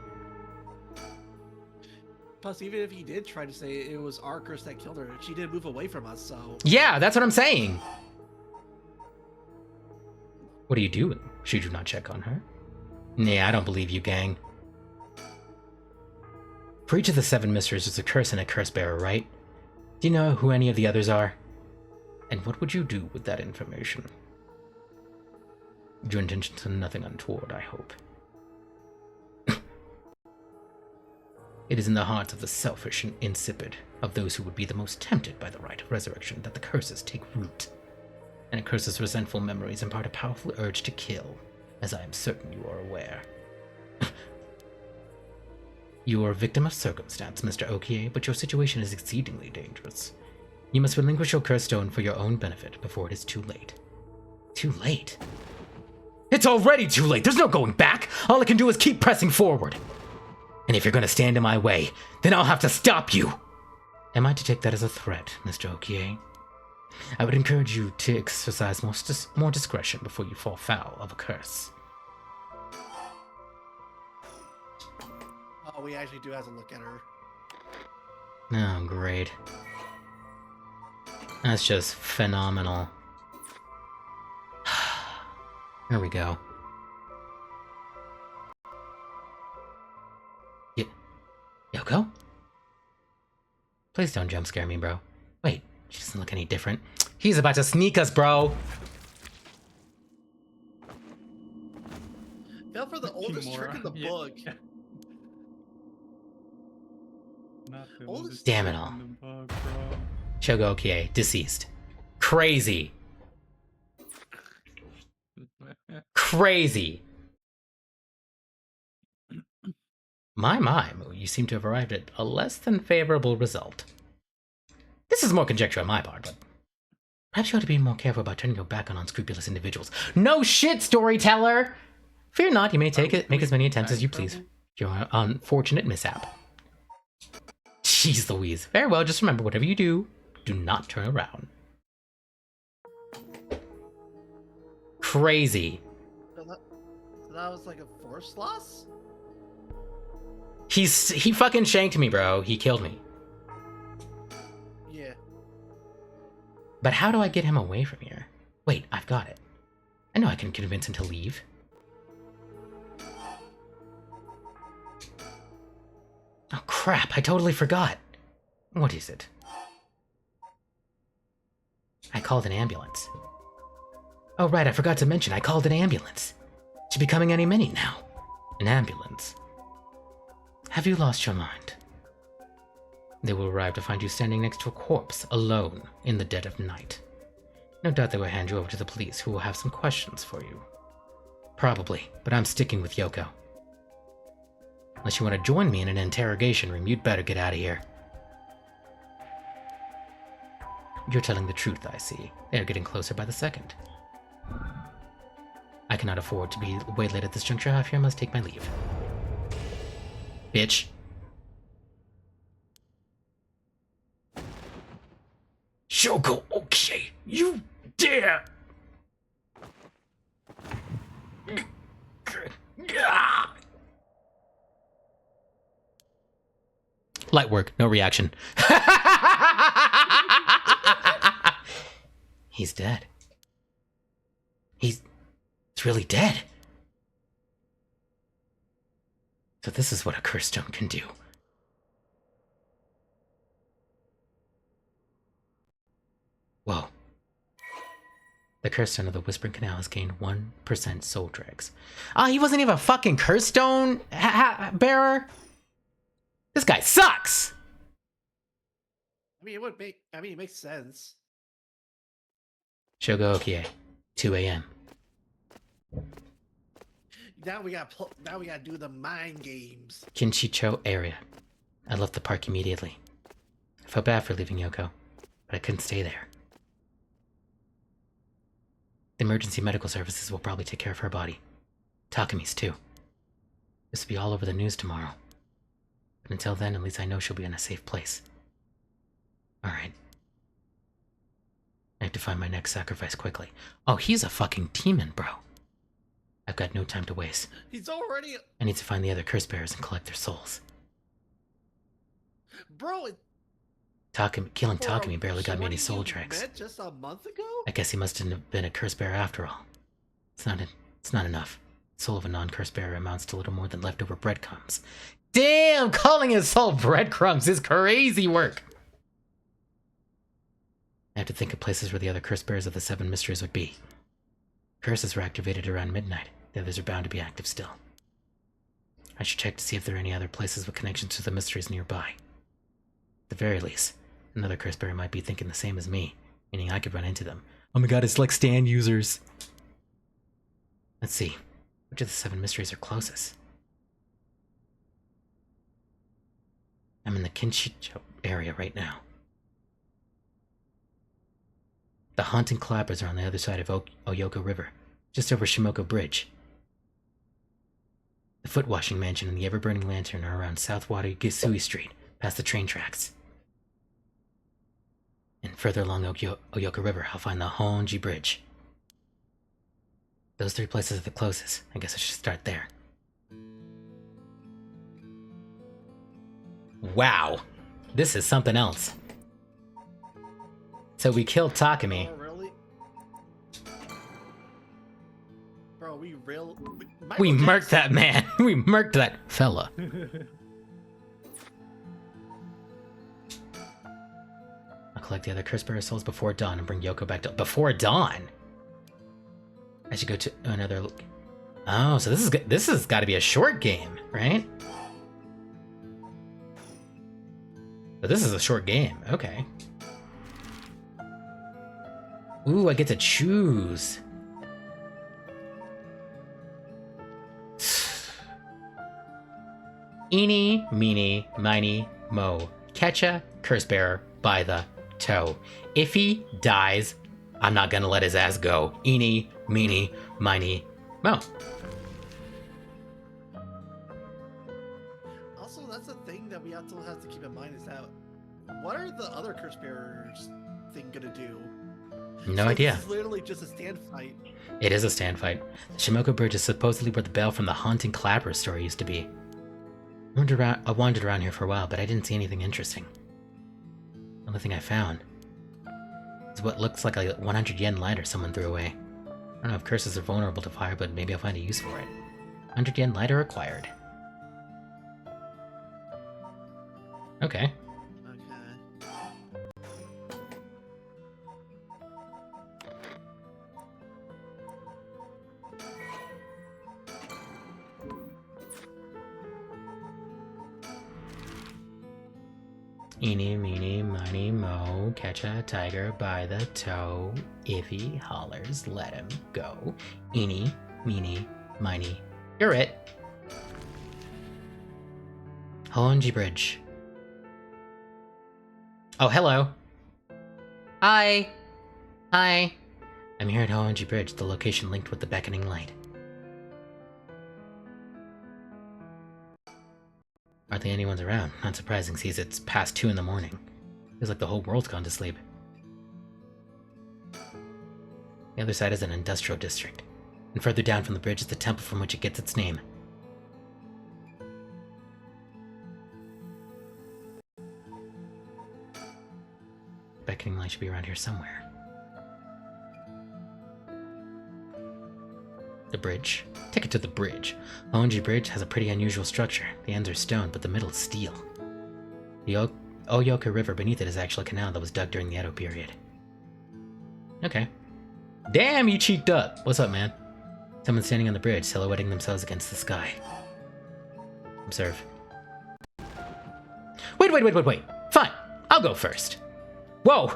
S2: Plus, even if he did try to say it was our curse that killed her, she did move away from us, so...
S1: Yeah, that's what I'm saying. What are you doing? Should you not check on her? Nah, I don't believe you, gang. For each of the 7 mysteries, there's a curse and a curse bearer, right? Do you know who any of the others are? And what would you do with that information? Your intentions are nothing untoward, I hope. It is in the hearts of the selfish and insipid, of those who would be the most tempted by the rite of resurrection, that the curses take root. And it curses resentful memories impart a powerful urge to kill, as I am certain you are aware. You are a victim of circumstance, Mr. Okie, but your situation is exceedingly dangerous. You must relinquish your curse stone for your own benefit before it is too late. Too late? It's already too late! There's no going back! All I can do is keep pressing forward! And if you're gonna stand in my way, then I'll have to stop you! Am I to take that as a threat, Mr. Okie? I would encourage you to exercise more discretion before you fall foul of a curse.
S2: Oh, we actually do have to look at her.
S1: Oh, great. That's just phenomenal. Here we go. Yoko? Please don't jump scare me, bro. Wait, she doesn't look any different. He's about to sneak us, bro!
S2: Fell for the oldest trick in the book.
S4: Not the
S2: Oldest-
S4: oldest
S1: Damn it
S4: trick
S1: all.
S4: in the book, bro.
S1: Shogo Okie, deceased. Crazy. Crazy. My, you seem to have arrived at a less than favorable result. This is more conjecture on my part, but perhaps you ought to be more careful about turning your back on unscrupulous individuals. No shit, storyteller! Fear not, you may make as many attempts as you please. Your unfortunate mishap. Jeez Louise. Very well, just remember, whatever you do, do not turn around. Crazy.
S2: So that was like a force loss?
S1: He fucking shanked me, bro. He killed me.
S2: Yeah.
S1: But how do I get him away from here? Wait, I've got it. I know I can convince him to leave. Oh crap, I totally forgot. What is it? I called an ambulance. Oh right, I forgot to mention, I called an ambulance. Should be coming any minute now. An ambulance. Have you lost your mind? They will arrive to find you standing next to a corpse, alone, in the dead of night. No doubt they will hand you over to the police, who will have some questions for you. Probably, but I'm sticking with Yoko. Unless you want to join me in an interrogation room, you'd better get out of here. You're telling the truth, I see. They are getting closer by the second. I cannot afford to be waylaid at this juncture. I fear I must take my leave. Bitch. Shogo Okie, you dare! Light work, no reaction. He's dead. He's really dead. So this is what a curse stone can do. Whoa. The curse stone of the Whispering Canal has gained 1% soul dregs. Ah, he wasn't even a fucking curse stone bearer? This guy sucks!
S2: I mean, it makes sense.
S1: Shogo Okie, 2 a.m.
S2: Now we gotta do the mind games.
S1: Kinshicho area. I left the park immediately. I felt bad for leaving Yoko, but I couldn't stay there. The emergency medical services will probably take care of her body. Takami's too. This will be all over the news tomorrow. But until then, at least I know she'll be in a safe place. Alright. I have to find my next sacrifice quickly. Oh, he's a fucking demon, bro. I've got no time to waste.
S2: He's already...
S1: I need to find the other curse bearers and collect their souls.
S2: Bro,
S1: Killing Takami barely got me any soul
S2: tracks.
S1: tracks.
S2: Met just a month ago?
S1: I guess he must have been a curse bearer after all. It's not enough. The soul of a non-curse bearer amounts to little more than leftover breadcrumbs. Damn, calling his soul breadcrumbs is crazy work. I have to think of places where the other curse bearers of the 7 mysteries would be. Curses were activated around midnight. The others are bound to be active still. I should check to see if there are any other places with connections to the mysteries nearby. At the very least, another curse bearer might be thinking the same as me, meaning I could run into them. Oh my god, it's like stand users. Let's see. Which of the 7 mysteries are closest? I'm in the Kinshicho area right now. The haunting clappers are on the other side of Oyoko River, just over Shimoko Bridge. The foot washing mansion and the ever-burning lantern are around South Gisui Street, past the train tracks. And further along Oyoko River, I'll find the Honjo Bridge. Those 3 places are the closest. I guess I should start there. Wow. This is something else. So we killed Takami.
S2: Oh, really? Bro,
S1: We murked that man. We murked that fella. I'll collect the other curse bearer souls before dawn and bring Yoko back to... Before dawn? I should go to another... Oh, so this has got to be a short game, right? But this is a short game. Okay. Ooh, I get to choose. Eeny, meeny, miny, mo. Catch a curse bearer by the toe. If he dies, I'm not gonna let his ass go. Eeny, meeny, miny, mo.
S2: Also, that's a thing that we also have to keep in mind is that what are the other curse bearers thing gonna do?
S1: No idea.
S2: This is literally just a stand fight.
S1: It is a stand fight. The Shimoko Bridge is supposedly where the bell from the haunting clapper story used to be. I wandered around here for a while, but I didn't see anything interesting. The only thing I found is what looks like a 100 yen lighter someone threw away. I don't know if curses are vulnerable to fire, but maybe I'll find a use for it. 100 yen lighter acquired. Okay.
S2: Okay.
S1: Eeny, meeny, miny, mo, catch a tiger by the toe. If he hollers, let him go. Eeny, meeny, miny. You're it. Honjo Bridge. Oh, hello. Hi. Hi. I'm here at Honjo Bridge, the location linked with the beckoning light. Hardly anyone's around. Not surprising, since it's past 2 in the morning. Feels like the whole world's gone to sleep. The other side is an industrial district, and further down from the bridge is the temple from which it gets its name. beckoning light should be around here somewhere. The bridge. Take it to the bridge. Honjo Bridge has a pretty unusual structure. The ends are stone, but the middle is steel. The Oyoka River beneath it is actually a canal that was dug during the Edo period. Okay. Damn, you cheeked up! What's up, man? Someone's standing on the bridge, silhouetting themselves against the sky. Observe. Wait! Fine, I'll go first. Whoa!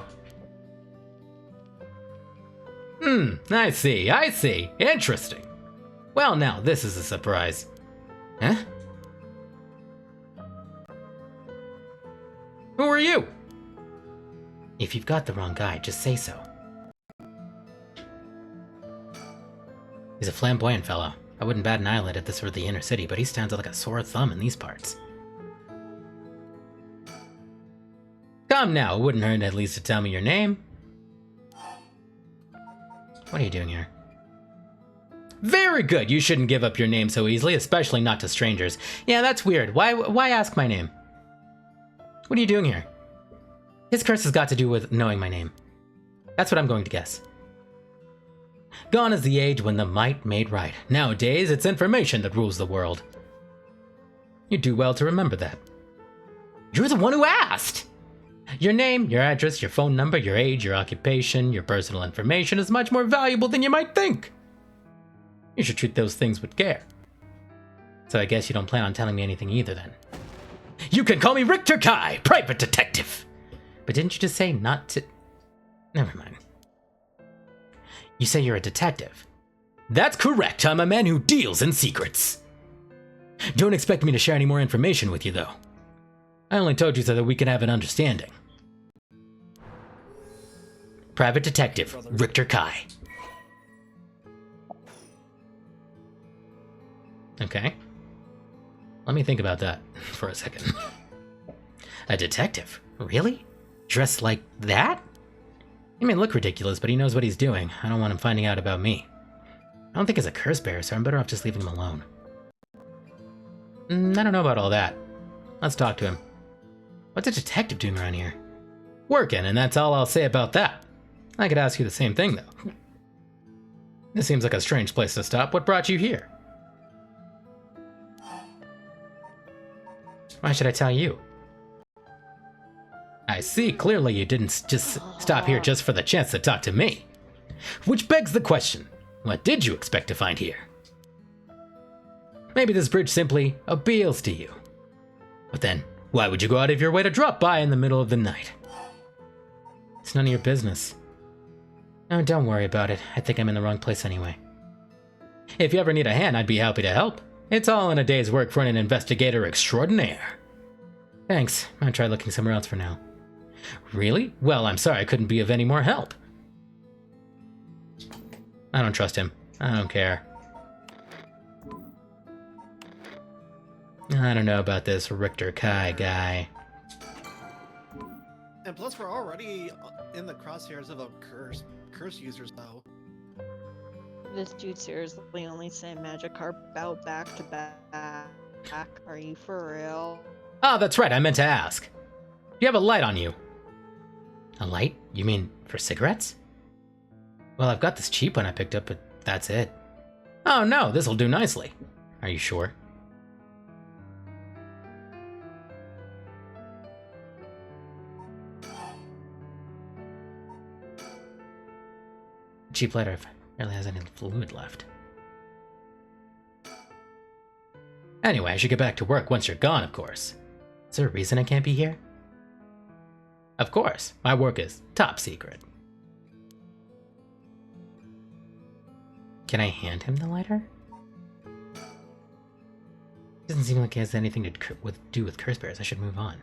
S1: I see. Interesting. Well, now, this is a surprise. Huh? Who are you? If you've got the wrong guy, just say so. He's a flamboyant fellow. I wouldn't bat an eyelid if this were the inner city, but he stands out like a sore thumb in these parts. Come now, it wouldn't hurt at least to tell me your name. What are you doing here? Very good! You shouldn't give up your name so easily, especially not to strangers. Yeah, that's weird. Why ask my name? What are you doing here? His curse has got to do with knowing my name. That's what I'm going to guess. Gone is the age when the might made right. Nowadays, it's information that rules the world. You do well to remember that. You're the one who asked! Your name, your address, your phone number, your age, your occupation, your personal information is much more valuable than you might think. You should treat those things with care. So I guess you don't plan on telling me anything either then. You can call me Richter Kai, private detective! But didn't you just say not to... Never mind. You say you're a detective. That's correct, I'm a man who deals in secrets. Don't expect me to share any more information with you, though. I only told you so that we can have an understanding. Private Detective, Richter Kai. Okay. Let me think about that for a second. A detective? Really? Dressed like that? He may look ridiculous, but he knows what he's doing. I don't want him finding out about me. I don't think he's a curse bearer, so I'm better off just leaving him alone. I don't know about all that. Let's talk to him. What's a detective doing around here? Working, and that's all I'll say about that. I could ask you the same thing, though. This seems like a strange place to stop. What brought you here? Why should I tell you? I see, clearly you didn't just stop here just for the chance to talk to me. Which begs the question, what did you expect to find here? Maybe this bridge simply appeals to you. But then, why would you go out of your way to drop by in the middle of the night? It's none of your business. Oh, don't worry about it. I think I'm in the wrong place anyway. If you ever need a hand, I'd be happy to help. It's all in a day's work for an investigator extraordinaire. Thanks. I'll try looking somewhere else for now. Really? Well, I'm sorry I couldn't be of any more help. I don't trust him. I don't care. I don't know about this Richter Kai guy.
S2: And plus, we're already in the crosshairs of a curse users, though.
S3: This dude seriously only saying magic carp out back to back. Are you for real?
S1: Oh, that's right, I meant to ask. Do you have a light on you? A light? You mean for cigarettes? Well, I've got this cheap one I picked up, but that's it. Oh no, this'll do nicely. Are you sure? Cheap lighter barely has any fluid left. Anyway, I should get back to work once you're gone, of course. Is there a reason I can't be here? Of course, my work is top secret. Can I hand him the lighter? Doesn't seem like he has anything to do with curse bears. I should move on.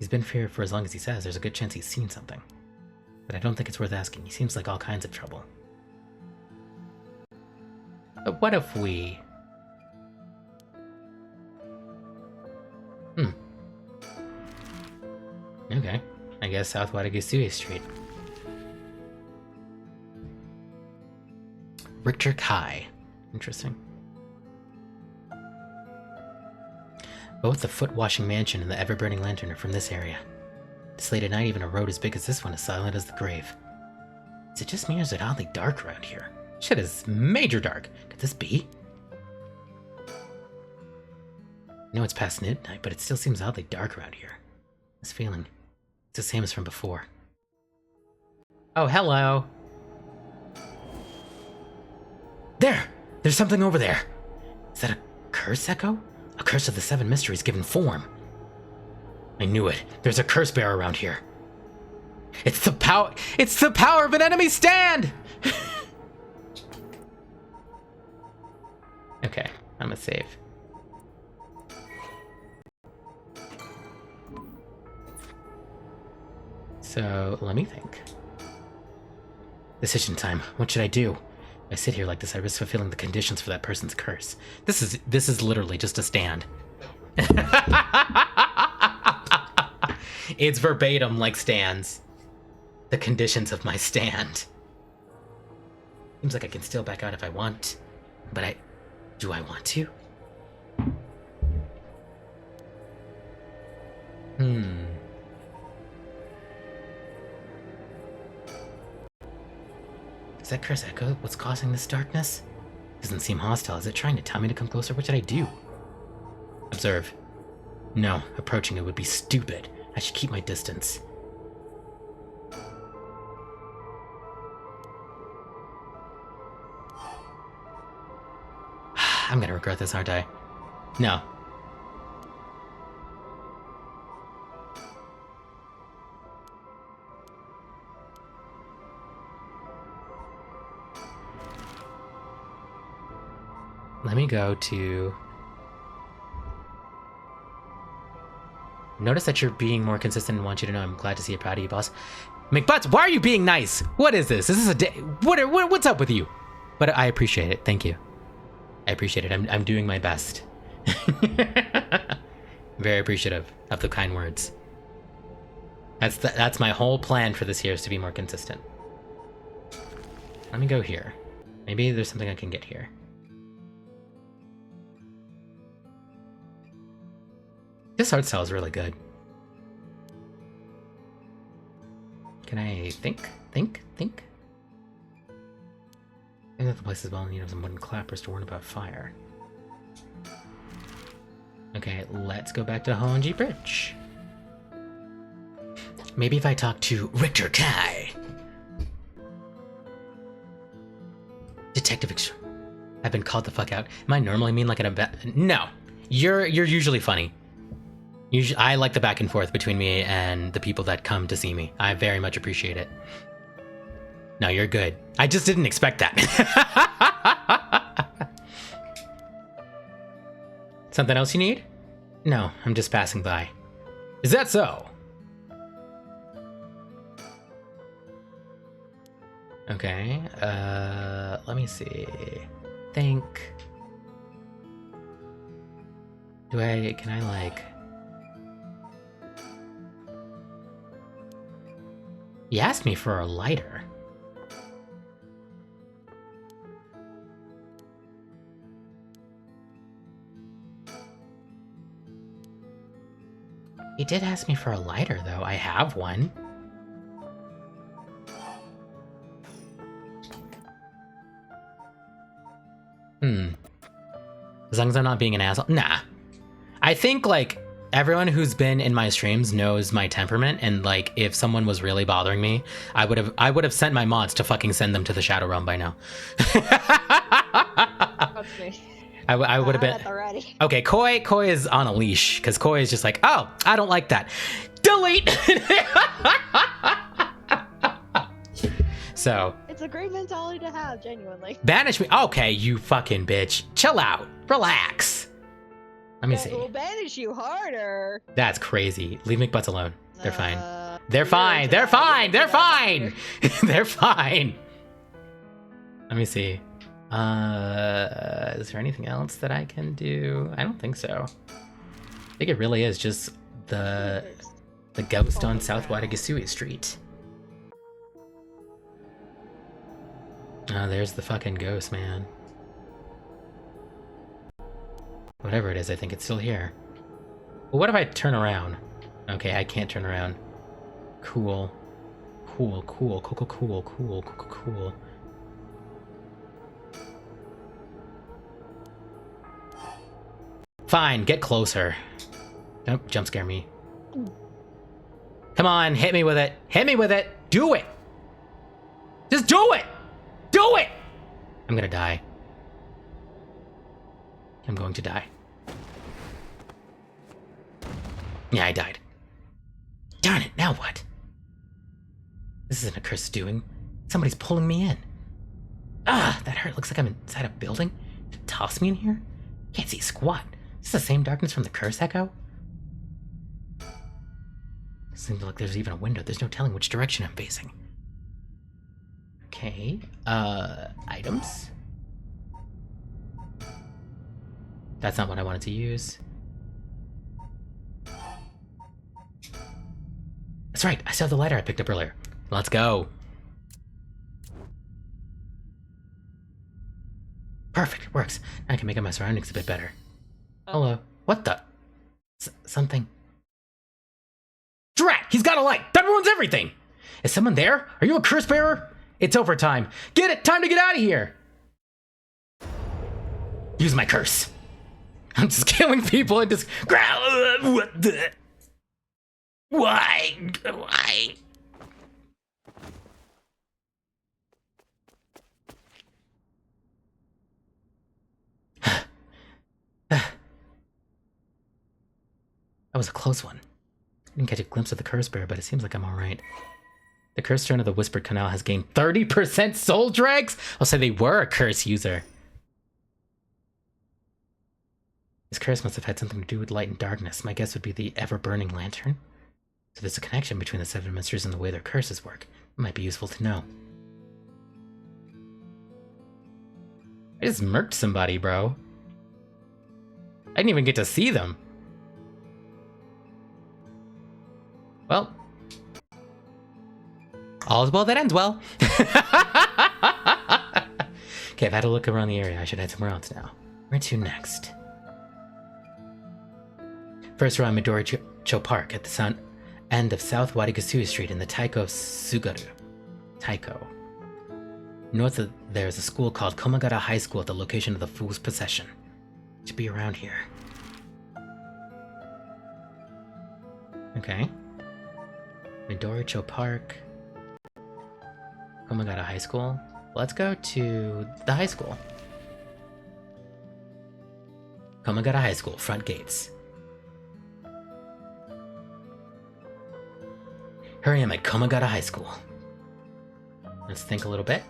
S1: He's been here for as long as he says. There's a good chance he's seen something. But I don't think it's worth asking. He seems like all kinds of trouble. But what if we... Okay. I guess South Watagisui Street. Richter Kai. Interesting. Both the foot-washing mansion and the ever-burning lantern are from this area. This late at night, even a road as big as this one is silent as the grave. Is it just me or is it oddly dark around here? Shit is major dark. Could this be? I know it's past midnight, but it still seems oddly dark around here. This feeling, it's the same as from before. Oh, hello. There! There's something over there! Is that a curse echo? A curse of the 7 mysteries given form. I knew it. There's a curse bearer around here. It's the power of an enemy stand! Okay, I'm gonna save. So, let me think. Decision time. What should I do? If I sit here like this, I risk fulfilling the conditions for that person's curse. This is literally just a stand. It's verbatim like stands. The conditions of my stand. Seems like I can still back out if I want. But do I want to? Is that curse echo what's causing this darkness? Doesn't seem hostile. Is it trying to tell me to come closer? What should I do? Observe. No, approaching it would be stupid. I should keep my distance. I'm gonna regret this, aren't I? No. Let me go to... Notice that you're being more consistent and want you to know I'm glad to see you. Proud of you, boss. McButts, why are you being nice? What is this? This is a day... What's up with you? But I appreciate it. Thank you. I appreciate it. I'm doing my best. Very appreciative of the kind words. That's my whole plan for this year, is to be more consistent. Let me go here. Maybe there's something I can get here. This art style is really good. Can I think? Think? I think the place is well in need of some wooden clappers to warn about fire. Okay, let's go back to Honjo Bridge. Maybe if I talk to Richter Kai. Detective I've been called the fuck out. Am I normally mean like No. You're usually funny. I like the back and forth between me and the people that come to see me. I very much appreciate it. No, you're good. I just didn't expect that. Something else you need? No, I'm just passing by. Is that so? Okay, let me see. Can I like... You asked me for a lighter. He did ask me for a lighter, though. I have one. As long as I'm not being an asshole. Nah. I think, like, everyone who's been in my streams knows my temperament, and, like, if someone was really bothering me, I would have sent my mods to fucking send them to the Shadow Realm by now.
S3: That's me.
S1: I would have been...
S3: Already.
S1: Okay, Koi is on a leash, because Koi is just like, oh, I don't like that. Delete! So...
S3: It's a great mentality to have, genuinely.
S1: Banish me. Okay, you fucking bitch. Chill out. Relax. Let me see.
S3: We'll banish you harder.
S1: That's crazy. Leave McButts alone. They're fine. They're
S3: you're
S1: fine.
S3: into
S1: They're
S3: that.
S1: fine.
S3: You're
S1: They're
S3: into that.
S1: fine. They're fine. Let me see. Is there anything else that I can do? I don't think so. I think it really is just the ghost on South Watagasui Street. Oh, there's the fucking ghost, man. Whatever it is, I think it's still here. Well, what if I turn around? Okay, I can't turn around. Cool. Cool, cool, cool, cool, cool, cool, cool, cool. Fine, get closer. Don't jump scare me. Come on, hit me with it. Hit me with it. Do it. Just do it. Do it. I'm gonna die. I'm going to die. Yeah, I died. Darn it, now what? This isn't a curse doing. Somebody's pulling me in. Ah, that hurt. Looks like I'm inside a building. Did it toss me in here? Can't see squat. Is this the same darkness from the curse echo? Seems like there's even a window. There's no telling which direction I'm facing. Okay, items? That's not what I wanted to use. That's right, I still have the lighter I picked up earlier. Let's go. Perfect, works. Now I can make out my surroundings a bit better. Hello. What the? Something. Drat! He's got a light! That ruins everything! Is someone there? Are you a curse bearer? It's overtime. Get it! Time to get out of here! Use my curse. I'm just killing people and just... What the... Why? Why? That was a close one. I didn't catch a glimpse of the curse bearer, but it seems like I'm alright. The curse turn of the Whispered Canal has gained 30% soul dregs? I'll say they were a curse user. This curse must have had something to do with light and darkness. My guess would be the ever-burning lantern. So there's a connection between the seven mysteries and the way their curses work. It might be useful to know. I just murked somebody, bro. I didn't even get to see them. Well. All is well that ends well. Okay, I've had a look around the area. I should head somewhere else now. Where to next? First around Midori-cho Park at the end of South Wadigasui Street in the Taiko Sugaru. Taiko. North of there is a school called Komagata High School at the location of the Fool's Possession. It should be around here. Okay. Midori-cho Park. Komagata High School. Let's go to the high school. Komagata High School, front gates. Here I am at Komagata High School. Let's think a little bit.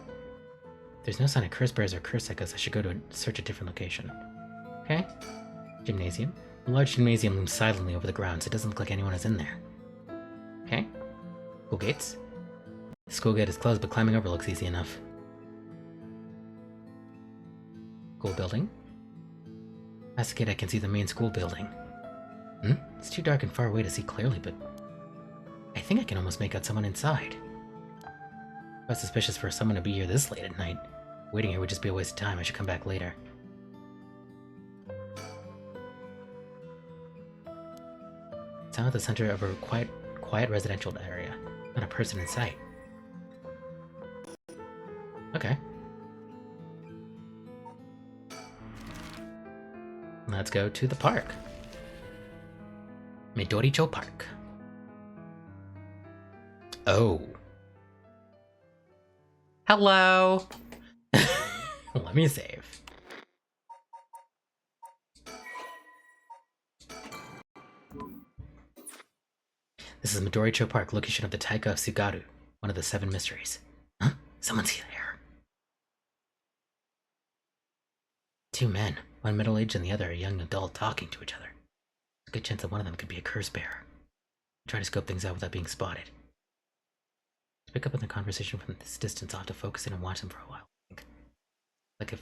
S1: There's no sign of curse bears or curse echoes. I should go to search a different location. Okay. Gymnasium. A large gymnasium looms silently over the grounds. It doesn't look like anyone is in there. Okay. School gates. The school gate is closed, but climbing over looks easy enough. School building. Past the gate I can see the main school building. It's too dark and far away to see clearly, but I think I can almost make out someone inside. Quite suspicious for someone to be here this late at night. Waiting here would just be a waste of time. I should come back later. It's at the center of a quiet residential area. Not a person in sight. Okay. Let's go to the park. Midori-cho Park. Oh. Hello. Let me save. This is Midori-cho Park, location of the Taiko Sugaru, one of the seven mysteries. Huh? Someone's here. Two men, one middle-aged and the other a young adult, talking to each other. There's a good chance that one of them could be a curse bearer. Try to scope things out without being spotted. To pick up on the conversation from this distance, I'll have to focus in and watch them for a while. Like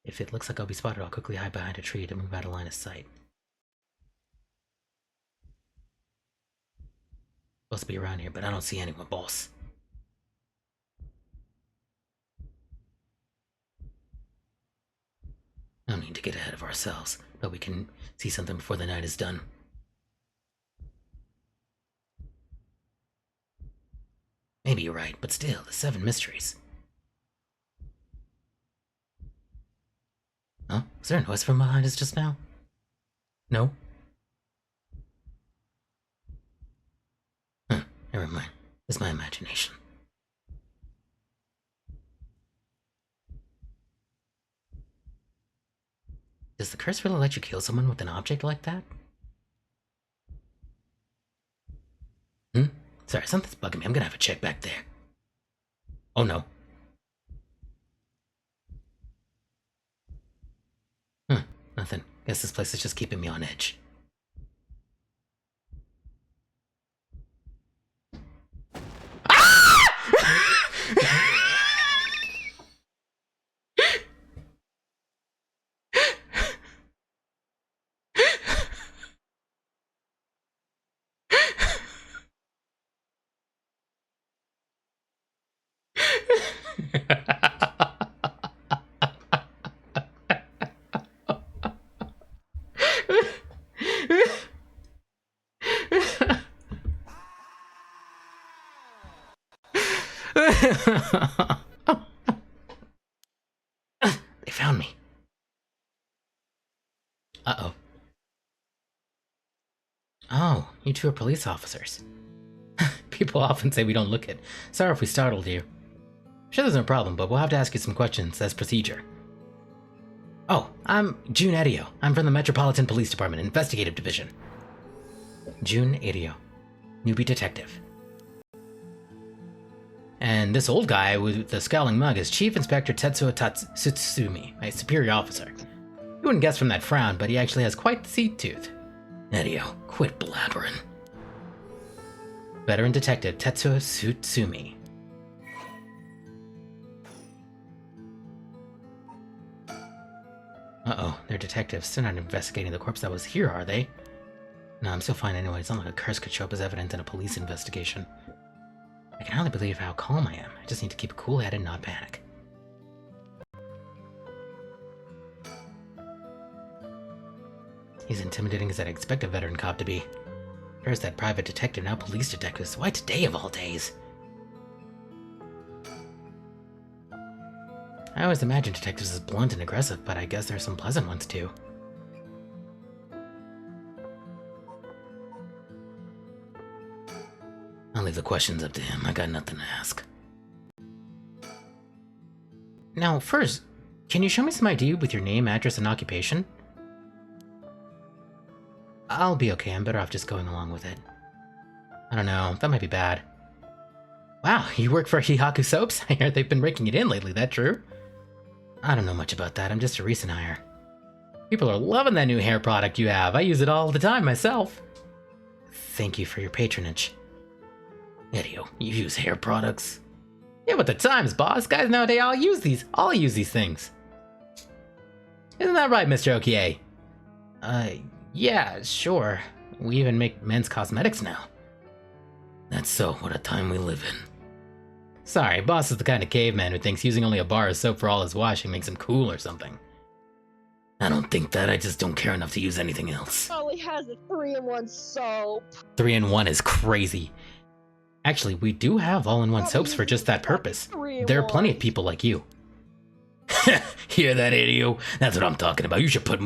S1: if it looks like I'll be spotted, I'll quickly hide behind a tree to move out of line of sight. Supposed to be around here, but I don't see anyone, boss. No need to get ahead of ourselves, but we can see something before the night is done. be right, but still, the 7 mysteries. Huh? Was there a noise from behind us just now? No? Huh, never mind. It's my imagination. Does the curse really let you kill someone with an object like that? Sorry, something's bugging me. I'm gonna have a check back there. Oh no. Nothing. Guess this place is just keeping me on edge. They found me. Uh-oh. Oh, you two are police officers. People often say we don't look it. Sorry if we startled you. Sure, there's no problem, but we'll have to ask you some questions as procedure. Oh, I'm June Edio. I'm from the Metropolitan Police Department, Investigative Division. June Edio, newbie detective. And this old guy with the scowling mug is Chief Inspector Tetsuo Tsutsumi, my superior officer. You wouldn't guess from that frown, but he actually has quite the sweet tooth. Edio, quit blabbering. Veteran Detective Tetsuo Tsutsumi. Uh-oh, they're detectives. They're not investigating the corpse that was here, are they? No, I'm still fine anyway. It's not like a curse could show up as evidence in a police investigation. I can hardly believe how calm I am. I just need to keep a cool head and not panic. He's intimidating as I'd expect a veteran cop to be. There's that private detective, now police detectives. Why today of all days? I always imagined detectives as blunt and aggressive, but I guess there's some pleasant ones too. I'll leave the questions up to him. I got nothing to ask. Now, first, can you show me some ID with your name, address, and occupation? I'll be okay. I'm better off just going along with it. I don't know. That might be bad. Wow, you work for Hihaku Soaps? I hear they've been raking it in lately. That true? I don't know much about that. I'm just a recent hire. People are loving that new hair product you have. I use it all the time myself. Thank you for your patronage. Edio, you use hair products? Yeah, but the times, boss. Guys nowadays all use these things. Isn't that right, Mr. Okie? Yeah, sure. We even make men's cosmetics now. That's so. What a time we live in. Sorry, boss is the kind of caveman who thinks using only a bar of soap for all his washing makes him cool or something. I don't think that. I just don't care enough to use anything else.
S3: Probably has a 3-in-1 soap.
S1: 3-in-1 is crazy. Actually, we do have all-in-one soaps for just that purpose. There are plenty of people like you. Hear that, Edio? That's what I'm talking about. You should put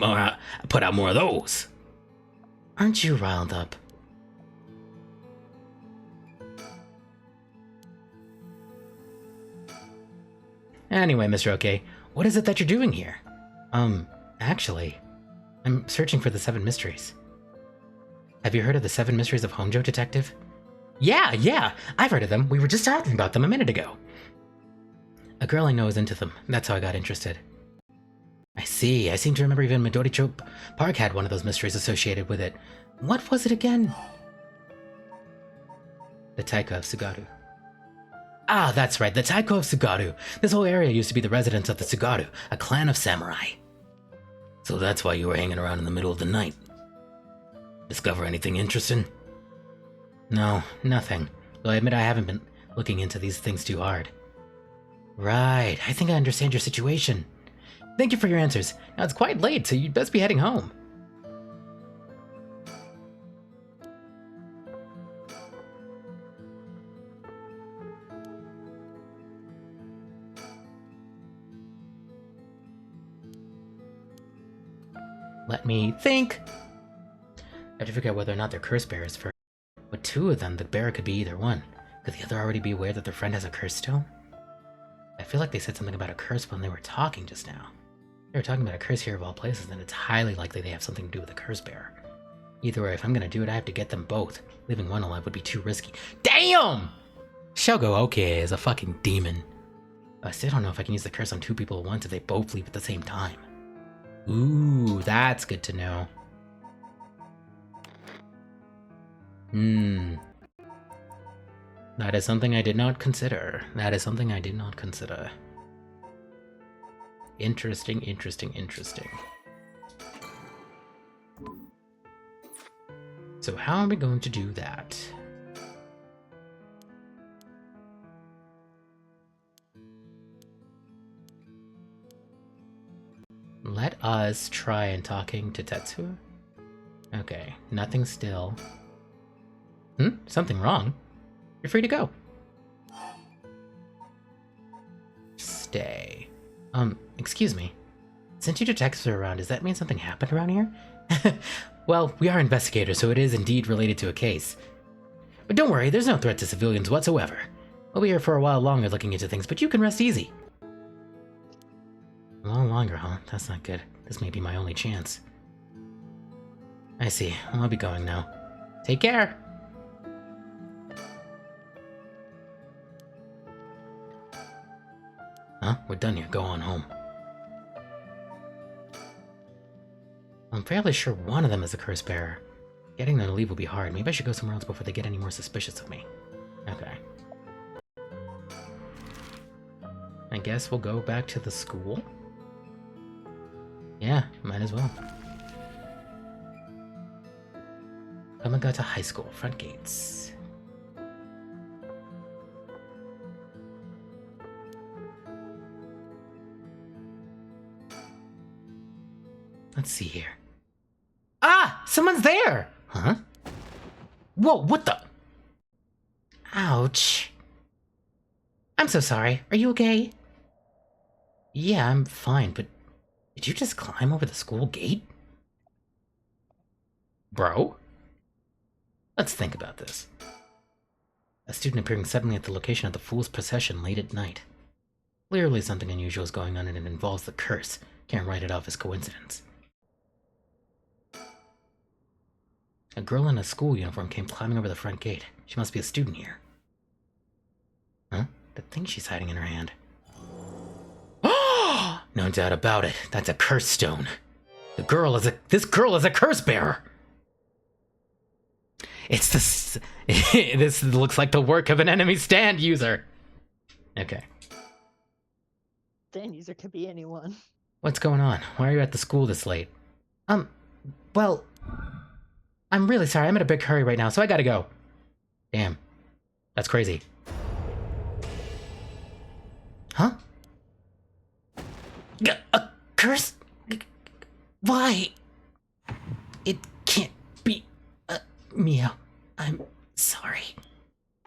S1: out more of those. Aren't you riled up? Anyway, Mr. OK, what is it that you're doing here? Actually, I'm searching for the 7 mysteries. Have you heard of the 7 mysteries of Honjo, Detective? Yeah, I've heard of them. We were just talking about them a minute ago. A girl I know is into them. That's how I got interested. I see. I seem to remember even Midori Trope Park had one of those mysteries associated with it. What was it again? The Taiko of Tsugaru. Ah, that's right, the Taiko of Tsugaru. This whole area used to be the residence of the Tsugaru, a clan of samurai. So that's why you were hanging around in the middle of the night. Discover anything interesting? No, nothing. Though I admit I haven't been looking into these things too hard. Right, I think I understand your situation. Thank you for your answers. Now it's quite late, so you'd best be heading home. Let me think. I have to figure out whether or not they're curse bearers first. With two of them, the bearer could be either one. Could the other already be aware that their friend has a curse stone? I feel like they said something about a curse when they were talking just now. If they were talking about a curse here of all places, then it's highly likely they have something to do with the curse bearer. Either way, if I'm gonna do it, I have to get them both. Leaving one alive would be too risky. Damn! Shogo Oke is a fucking demon. I still don't know if I can use the curse on two people at once if they both leave at the same time. Ooh, that's good to know. That is something I did not consider. That is something I did not consider. Interesting, interesting, interesting. So how are we going to do that? Let us try and talking to Tetsuo. Okay, nothing still. Something wrong? You're free to go. Stay. Excuse me. Since you detectives are around, does that mean something happened around here? Well, we are investigators, so it is indeed related to a case. But don't worry, there's no threat to civilians whatsoever. We'll be here for a while longer looking into things, but you can rest easy. A while longer, huh? That's not good. This may be my only chance. I see. Well, I'll be going now. Take care! Huh? We're done here. Go on home. I'm fairly sure one of them is a curse bearer. Getting them to leave will be hard. Maybe I should go somewhere else before they get any more suspicious of me. Okay. I guess we'll go back to the school? Yeah, might as well. Come and go to high school. Front gates. Let's see here. Ah! Someone's there! Huh? Whoa, what the? Ouch. I'm so sorry. Are you okay? Yeah, I'm fine, but did you just climb over the school gate? Bro? Let's think about this. A student appearing suddenly at the location of the Fool's Procession late at night. Clearly something unusual is going on and it involves the curse. Can't write it off as coincidence. A girl in a school uniform came climbing over the front gate. She must be a student here. Huh? The thing she's hiding in her hand. No doubt about it. That's a curse stone. This girl is a curse bearer. It's this. This looks like the work of an enemy stand user. Okay.
S3: Stand user could be anyone.
S1: What's going on? Why are you at the school this late? Well, I'm really sorry. I'm in a big hurry right now, so I gotta go. Damn. That's crazy. Huh? A curse? Why? It can't be. Mio, I'm sorry.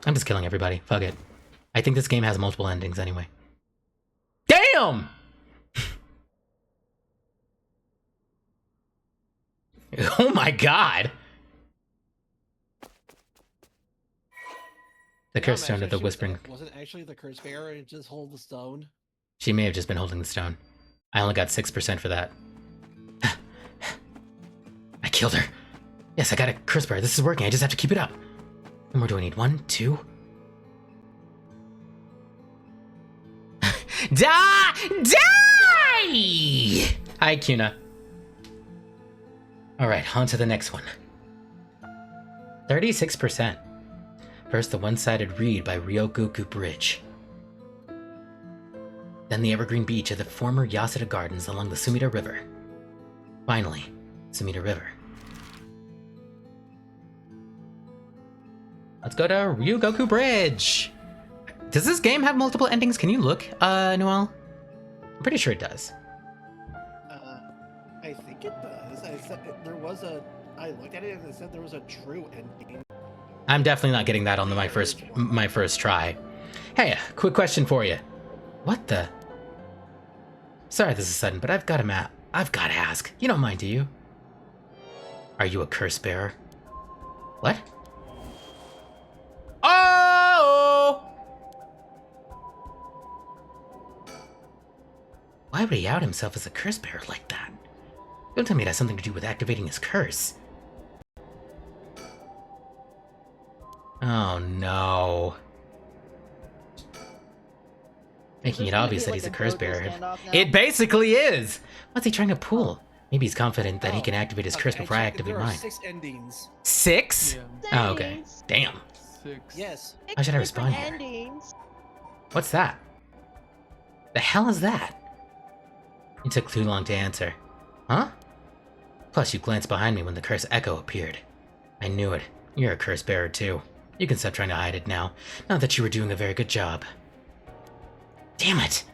S1: I'm just killing everybody. Fuck it. I think this game has multiple endings anyway. Damn! Oh my god! The curse stone of the whispering.
S2: Wasn't actually the curse bearer and just hold the stone?
S1: She may have just been holding the stone. I only got 6% for that. I killed her. Yes, I got a curse bearer. This is working. I just have to keep it up. How more do I need? 1, 2. Die! Hi, Kuna. Alright, on to the next one. 36%. First, the one-sided reed by Ryogoku Bridge. Then the evergreen beach of the former Yasuda Gardens along the Sumida River. Finally, Sumida River. Let's go to Ryogoku Bridge! Does this game have multiple endings? Can you look, Noel? I'm pretty sure it does.
S2: I think it does. I looked at it and it said there was a true ending.
S1: I'm definitely not getting that on my first try. Hey, quick question for you. What the? Sorry this is sudden, but I've got to ask. You don't mind, do you? Are you a curse bearer? What? Oh! Why would he out himself as a curse bearer like that? Don't tell me it has something to do with activating his curse. Oh no. Making it obvious that he's a curse bearer. It basically is! What's he trying to pull? Maybe he's confident that he can activate his curse before I activate mine.
S2: There are 6 endings.
S1: 6?
S4: Yeah.
S1: Oh, okay. Damn.
S4: 6.
S2: Yes.
S1: How should I respond here?
S3: Endings.
S1: What's that? The hell is that? It took too long to answer. Huh? Plus, you glanced behind me when the curse echo appeared. I knew it. You're a curse bearer too. You can stop trying to hide it now. Not that you were doing a very good job. Damn it!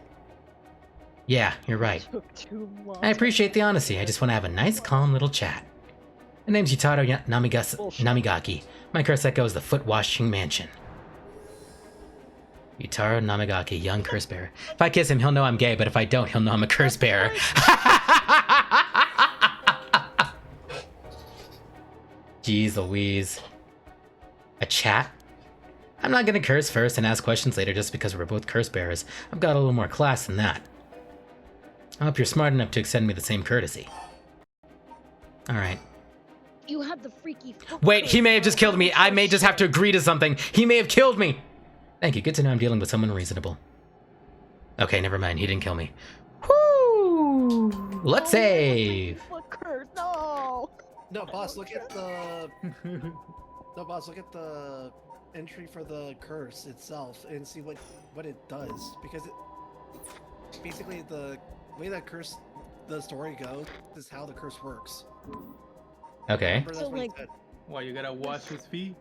S1: Yeah, you're right.
S3: Took too long.
S1: I appreciate the honesty. I just want to have a nice, calm little chat. My name's Yutaro Namigaki. My curse echo is the Foot-Washing Mansion. Yutaro Namigaki, young curse bearer. If I kiss him, he'll know I'm gay, but if I don't, he'll know I'm a curse bearer. Jeez Louise. A chat? I'm not gonna curse first and ask questions later just because we're both curse bearers. I've got a little more class than that. I hope you're smart enough to extend me the same courtesy. Alright.
S3: You had the freaky foot
S1: Wait,
S3: curse,
S1: he may have just
S3: bro.
S1: killed me. I may just have to agree to something. He may have killed me. Thank you. Good to know I'm dealing with someone reasonable. Okay, never mind. He didn't kill me. Whoo! Let's
S3: Oh, you had the
S1: save.
S3: freaky foot curse. No.
S2: No, boss, look at the... No, boss, look at the entry for the curse itself and see what it does. Because it... Basically, the way that the story goes is how the curse works.
S1: Okay.
S2: Remember, that's
S3: So,
S2: what he
S3: like-
S2: said.
S4: Why, you gotta wash his feet?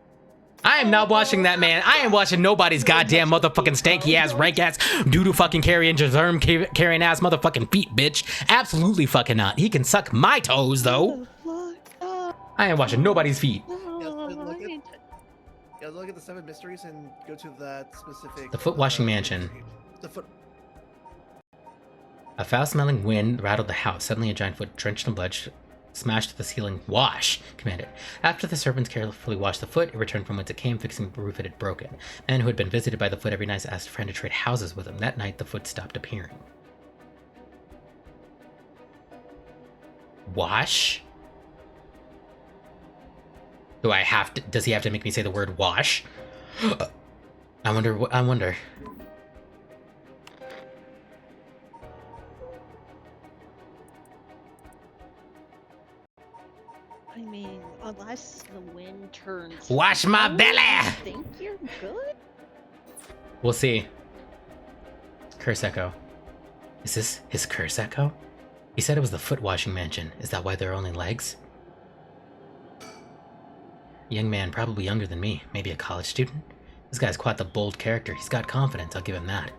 S1: I am not watching that man. I ain't watching nobody's goddamn motherfucking stanky ass, rank ass, doodoo fucking carrying, germ carrying ass motherfucking feet, bitch. Absolutely fucking not. He can suck my toes though. I ain't watching nobody's feet.
S2: Yeah, look at the 7 mysteries and go to that specific...
S1: The Foot-Washing Mansion.
S2: The foot...
S1: A foul-smelling wind rattled the house. Suddenly, a giant foot, drenched in blood, smashed the ceiling. Wash! Commanded. After the servants carefully washed the foot, it returned from whence it came, fixing the roof it had broken. Men who had been visited by the foot every night asked a friend to trade houses with him. That night, the foot stopped appearing. Wash? Do I have to? Does he have to make me say the word wash? I wonder. I wonder.
S3: I mean, unless the wind turns.
S1: Wash my
S3: cold,
S1: belly!
S3: I think you're good.
S1: We'll see. Curse echo. Is this his curse echo? He said it was the Foot-Washing Mansion. Is that why there are only legs? Young man, probably younger than me. Maybe a college student? This guy's quite the bold character. He's got confidence, I'll give him that.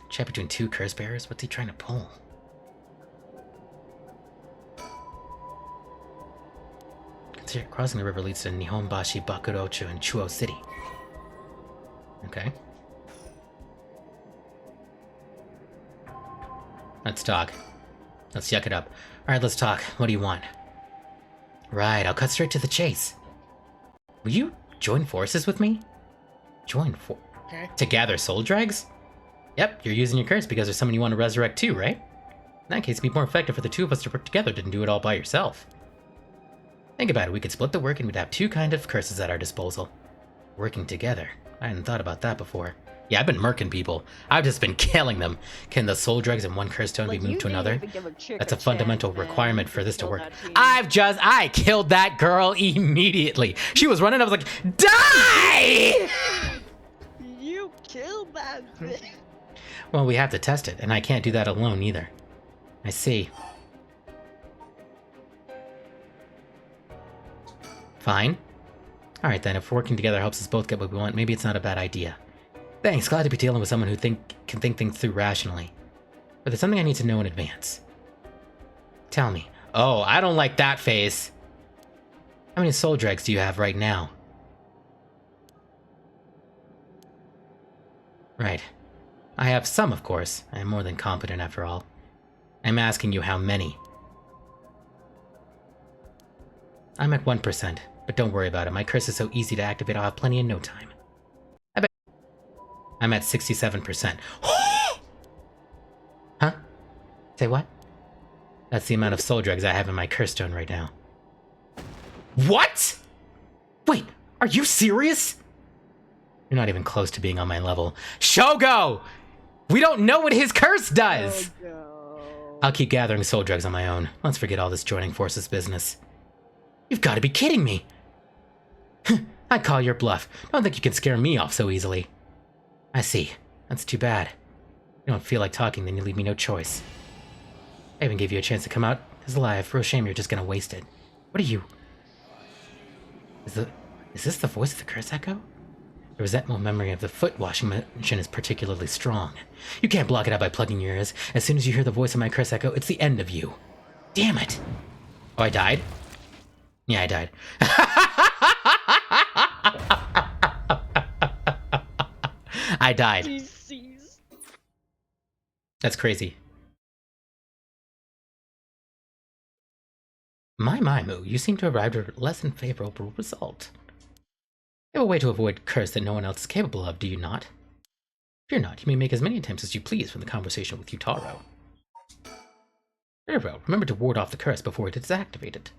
S1: Chat between 2 curse bearers? What's he trying to pull? Consider crossing the river leads to Nihonbashi, Bakurocho, and Chuo City. Okay. Let's talk. Let's yuck it up. Alright, let's talk. What do you want? Right, I'll cut straight to the chase. Will you join forces with me? To gather soul dregs? Yep, you're using your curse because there's someone you want to resurrect too, right? In that case, it'd be more effective for the 2 of us to work together than do it all by yourself. Think about it, we could split the work and we'd have 2 kind of curses at our disposal. Working together. I hadn't thought about that before. Yeah, I've been murking people. I've just been killing them. Can the soul dregs in one curse stone be moved to another? That's a fundamental requirement for this to work. I killed that girl immediately. She was running, I was like, die!
S3: You killed that bitch.
S1: Well, we have to test it, and I can't do that alone either. I see. Fine. Alright then, if working together helps us both get what we want, maybe it's not a bad idea. Thanks, glad to be dealing with someone who can think things through rationally. But there's something I need to know in advance. Tell me. Oh, I don't like that face. How many soul dregs do you have right now? Right. I have some, of course. I am more than competent after all. I'm asking you how many. I'm at 1%, but don't worry about it. My curse is so easy to activate, I'll have plenty in no time. I bet I'm at 67%. Huh? Say what? That's the amount of soul drugs I have in my curse stone right now. What? Wait, are you serious? You're not even close to being on my level. Shogo! We don't know what his curse does!
S3: Oh, no.
S1: I'll keep gathering soul drugs on my own. Let's forget all this joining forces business. You've got to be kidding me! I call your bluff. Don't think you can scare me off so easily. I see. That's too bad. You don't feel like talking, then you leave me no choice. I even gave you a chance to come out as alive. Real shame you're just gonna waste it. What are you... Is this the voice of the curse echo? The resentful memory of the foot washing machine is particularly strong. You can't block it out by plugging your ears. As soon as you hear the voice of my curse echo, it's the end of you. Damn it! Oh, I died? Yeah, I died. I died. That's crazy. My Moo, you seem to have arrived at a less than favorable result. You have a way to avoid curse that no one else is capable of, do you not? Fear not, you may make as many attempts as you please from the conversation with Yutaro. Very well, remember to ward off the curse before it is activated.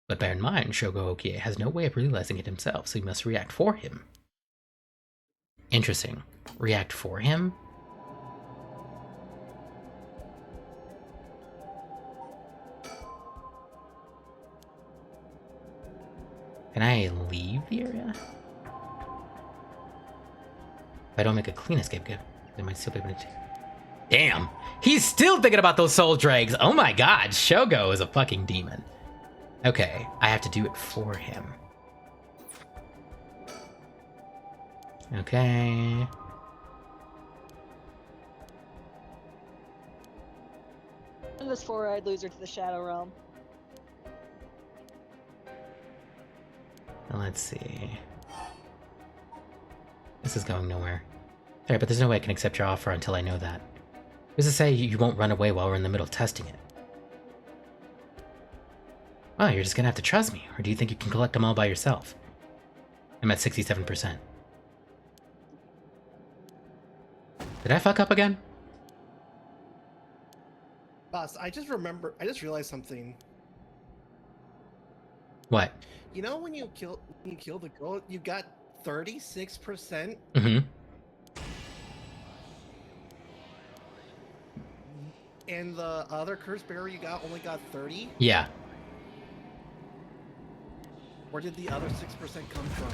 S1: But bear in mind, Shogo Okie has no way of realizing it himself, so you must react for him. Interesting. React for him? Can I leave the area? If I don't make a clean escape, they might still be able to... Damn! He's still thinking about those soul dregs! Oh my god, Shogo is a fucking demon. Okay, I have to do it for him. Okay...
S3: Send this four-eyed loser to the Shadow Realm.
S1: Let's see. This is going nowhere. Alright, but there's no way I can accept your offer until I know that. Who's to say you won't run away while we're in the middle of testing it? Well, you're just gonna have to trust me, or do you think you can collect them all by yourself? I'm at 67%. Did I fuck up again?
S2: Boss, I just realized something.
S1: What?
S2: You know when you kill the girl, you got 36%?
S1: Mm-hmm.
S2: And the other curse bearer you got only got 30?
S1: Yeah.
S2: Where did the other 6% come from?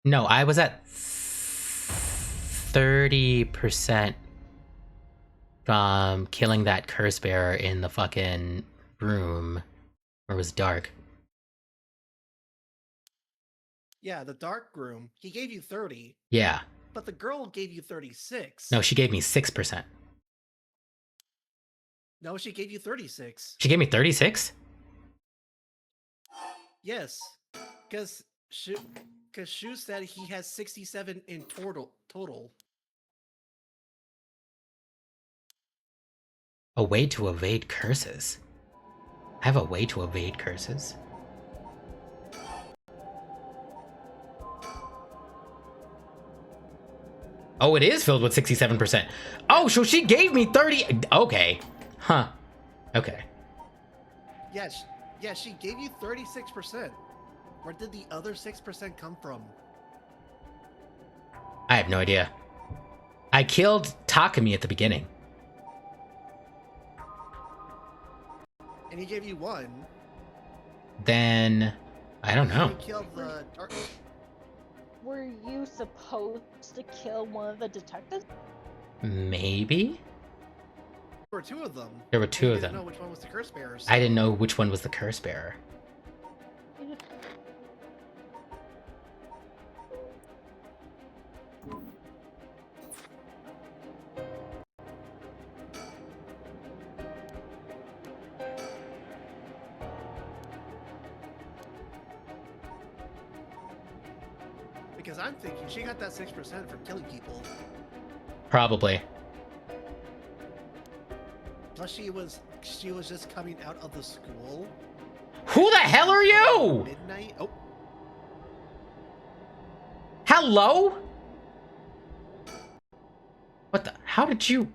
S1: No, I was at 30% from killing that curse bearer in the fucking room where it was dark.
S2: Yeah, the dark room. He gave you 30.
S1: Yeah.
S2: But the girl gave you 36.
S1: No, she gave me 6%.
S2: No, she gave you 36.
S1: She gave me 36?
S2: Yes. Because Shu said he has 67 in total.
S1: A way to evade curses. I have a way to evade curses? Oh, it is filled with 67%. Oh, so she gave me 30. Okay. Huh. Okay.
S2: Yes. Yeah, she gave you 36%. Where did the other 6% come from?
S1: I have no idea. I killed Takumi at the beginning.
S2: And he gave you 1.
S1: Then... I don't know.
S2: You killed the dark...
S3: Were you supposed to kill one of the detectives?
S1: Maybe?
S2: There were 2 of them.
S1: There were 2
S2: You
S1: of
S2: didn't
S1: them.
S2: know which one was the curse bearers.
S1: I didn't know which one was the curse bearer.
S2: Because I'm thinking she got that 6% from killing people.
S1: Probably.
S2: Plus, she was just coming out of the school.
S1: Who the hell are you?
S2: Midnight. Oh,
S1: Hello? What the? How did you?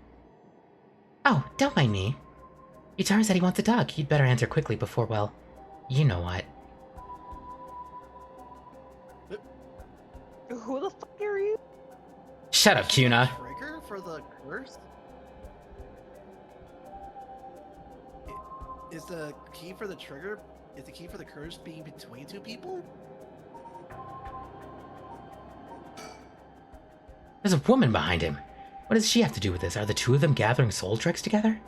S1: Oh, don't mind me. Utara said he wants to talk. He'd better answer quickly before, well, you know what.
S3: Who the fuck are you?
S1: Shut up, Cuna.
S2: trigger for the curse. Is the key for the trigger? Is the key for the curse being between two people?
S1: There's a woman behind him. What does she have to do with this? Are the two of them gathering soul tricks together?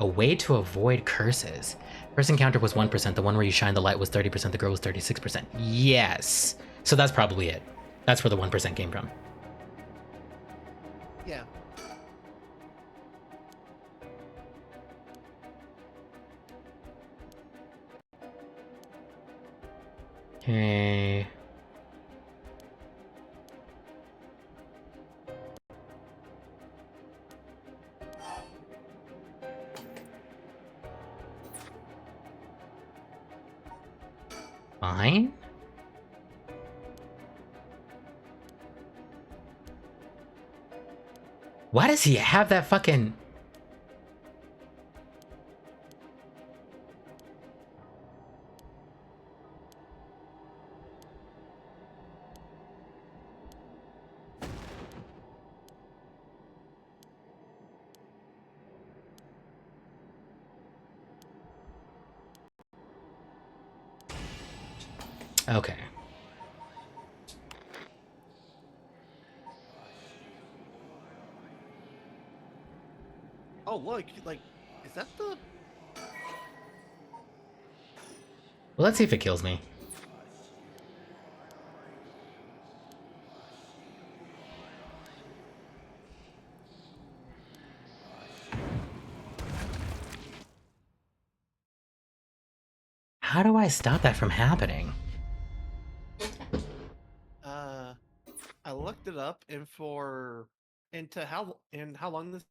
S1: A way to avoid curses. First encounter was 1%, the one where you shine the light was 30%, the girl was 36%. Yes! So that's probably it. That's where the 1% came from.
S2: Yeah.
S1: Okay. Fine. Why does he have that fucking... Okay.
S2: Oh look, like, is that the?
S1: Well, let's see if it kills me. How do I stop that from happening?
S2: I looked it up, and how long this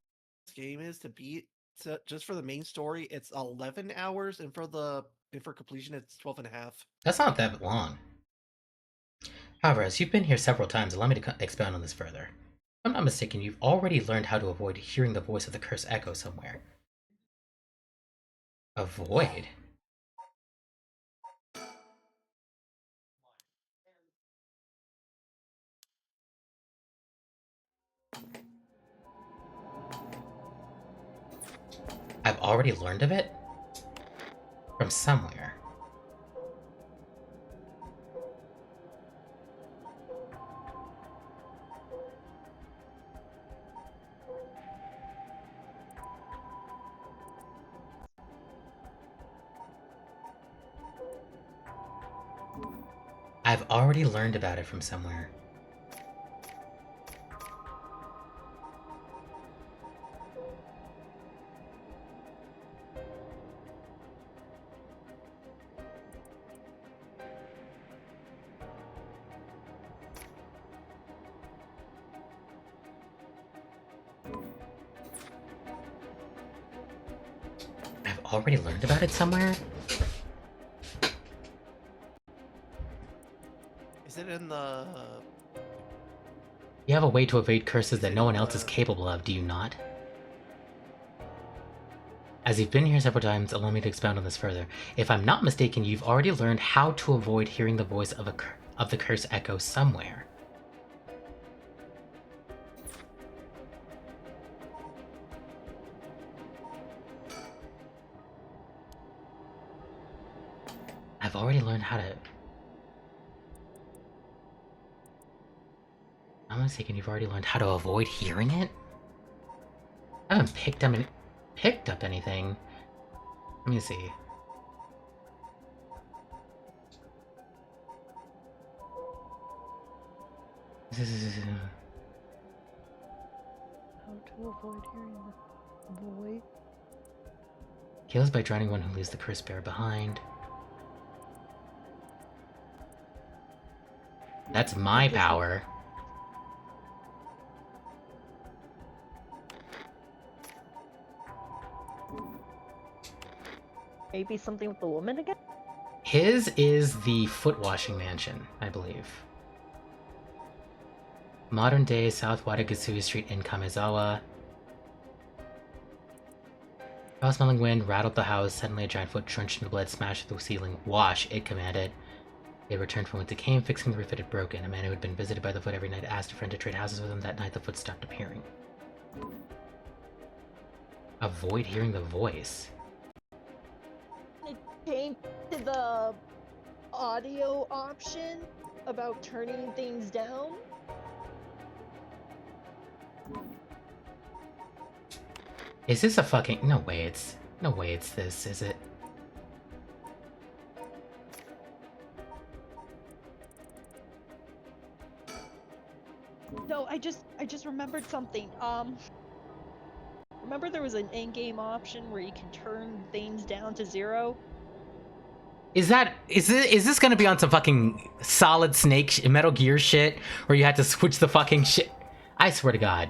S2: game is to beat. So just for the main story, it's 11 hours, and for completion, it's 12 and a half.
S1: That's not that long. However, as you've been here several times, allow me to expound on this further. If I'm not mistaken, you've already learned how to avoid hearing the voice of the curse echo somewhere. Avoid? I've already learned of it? From somewhere. I've already learned about it from somewhere. I've already learned about it somewhere?
S2: Is it in the?
S1: You have a way to evade curses that no one else is capable of, do you not? As you've been here several times, allow me to expound on this further. If I'm not mistaken, you've already learned how to avoid hearing the voice of the curse echo somewhere. I've already learned how to... I'm not mistaken, you've already learned how to avoid hearing it? I haven't picked up anything. Let me see.
S3: How to avoid hearing the voice?
S1: Kills by drowning one who leaves the curse bearer behind. That's my power.
S3: Maybe something with the woman again?
S1: His is the foot washing mansion, I believe. Modern day South Watagasui Street in Kamezawa. Foul-smelling wind rattled the house. Suddenly a giant foot drenched in blood smashed through the ceiling. Wash, it commanded. They returned from whence it came, fixing the roof it had broken. A man who had been visited by the foot every night asked a friend to trade houses with him. That night the foot stopped appearing. Avoid hearing the voice.
S3: It came to the audio option about turning things down.
S1: Is this a fucking... No way it's this, is it?
S3: No, I just remembered something. Remember there was an in-game option where you can turn things down to 0?
S1: Is this gonna be on some fucking Solid Snake Metal Gear shit where you had to switch the fucking shit? I swear to God.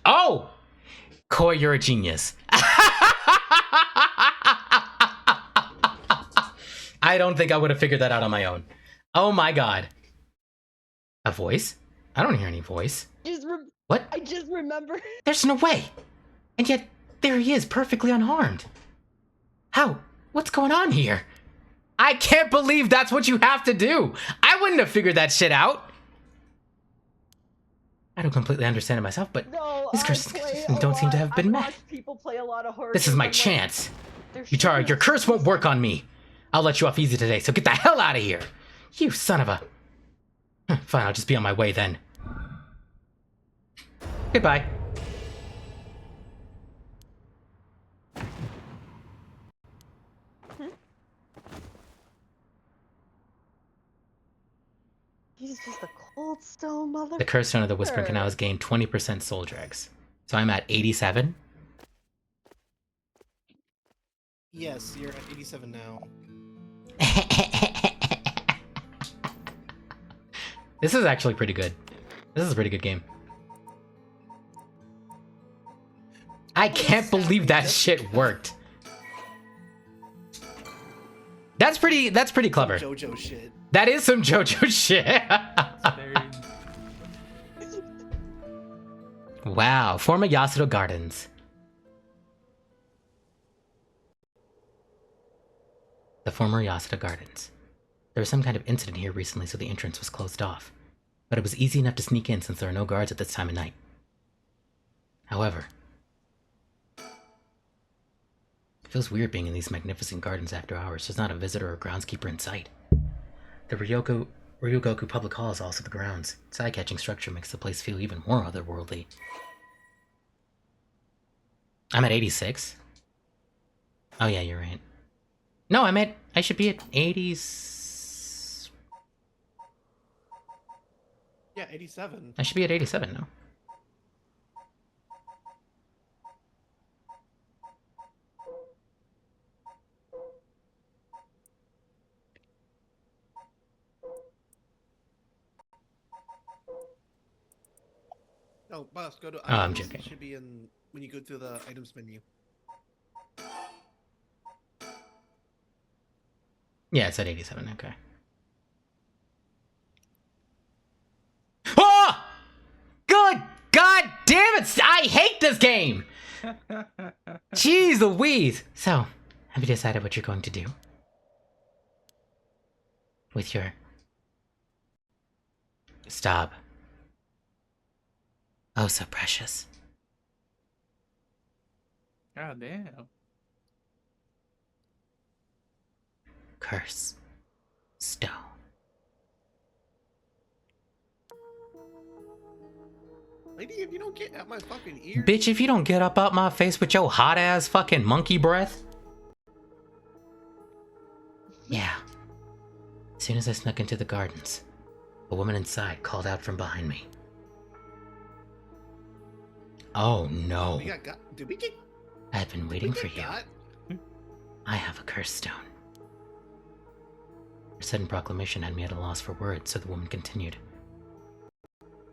S1: Oh! Koi, you're a genius. I don't think I would have figured that out on my own. Oh my God. A voice? I don't hear any voice. What?
S3: I just remember.
S1: There's no way. And yet, there he is, perfectly unharmed. How? What's going on here? I can't believe that's what you have to do. I wouldn't have figured that shit out. I don't completely understand it myself, but
S3: No,
S1: these curses don't seem to have been met.
S3: People play a lot of horror.
S1: This is my chance. Yutara, your curse won't work on me. I'll let you off easy today, so get the hell out of here. You son of a... Fine, I'll just be on my way then. Goodbye.
S3: He's just a cold stone mother.
S1: The curse stone of the Whispering Canal has gained 20% soul dregs. So I'm at 87.
S2: Yes, you're at 87 now.
S1: This is actually pretty good. This is a pretty good game. I can't believe that shit worked. That's pretty clever.
S2: JoJo shit.
S1: That is some JoJo shit. Wow, former Yasudo Gardens. The former Yasuda Gardens. There was some kind of incident here recently, so the entrance was closed off. But it was easy enough to sneak in since there are no guards at this time of night. However, it feels weird being in these magnificent gardens after hours. There's not a visitor or groundskeeper in sight. The Ryugoku Public Hall is also the grounds. Its eye-catching structure makes the place feel even more otherworldly. I'm at 86. Oh yeah, you're right. No, I should be at 80s.
S2: Yeah, 87.
S1: I should be at 87 now.
S2: Oh, boss, go to items.
S1: Oh, I'm joking.
S2: It should be in when you go through the items menu.
S1: Yeah, it's at 87, okay. Oh! Good God damn it! I hate this game! Jeez Louise! So, have you decided what you're going to do? With your... Stop. Oh, so precious.
S4: God damn.
S1: Curse. Stone.
S2: Lady, if you don't get out my fucking ear.
S1: Bitch, if you don't get up out my face with your hot ass fucking monkey breath. Yeah. As soon as I snuck into the gardens, a woman inside called out from behind me. Oh no.
S2: Did we get?
S1: I've been waiting for you.
S2: Got?
S1: I have a curse stone. Her sudden proclamation had me at a loss for words, so the woman continued.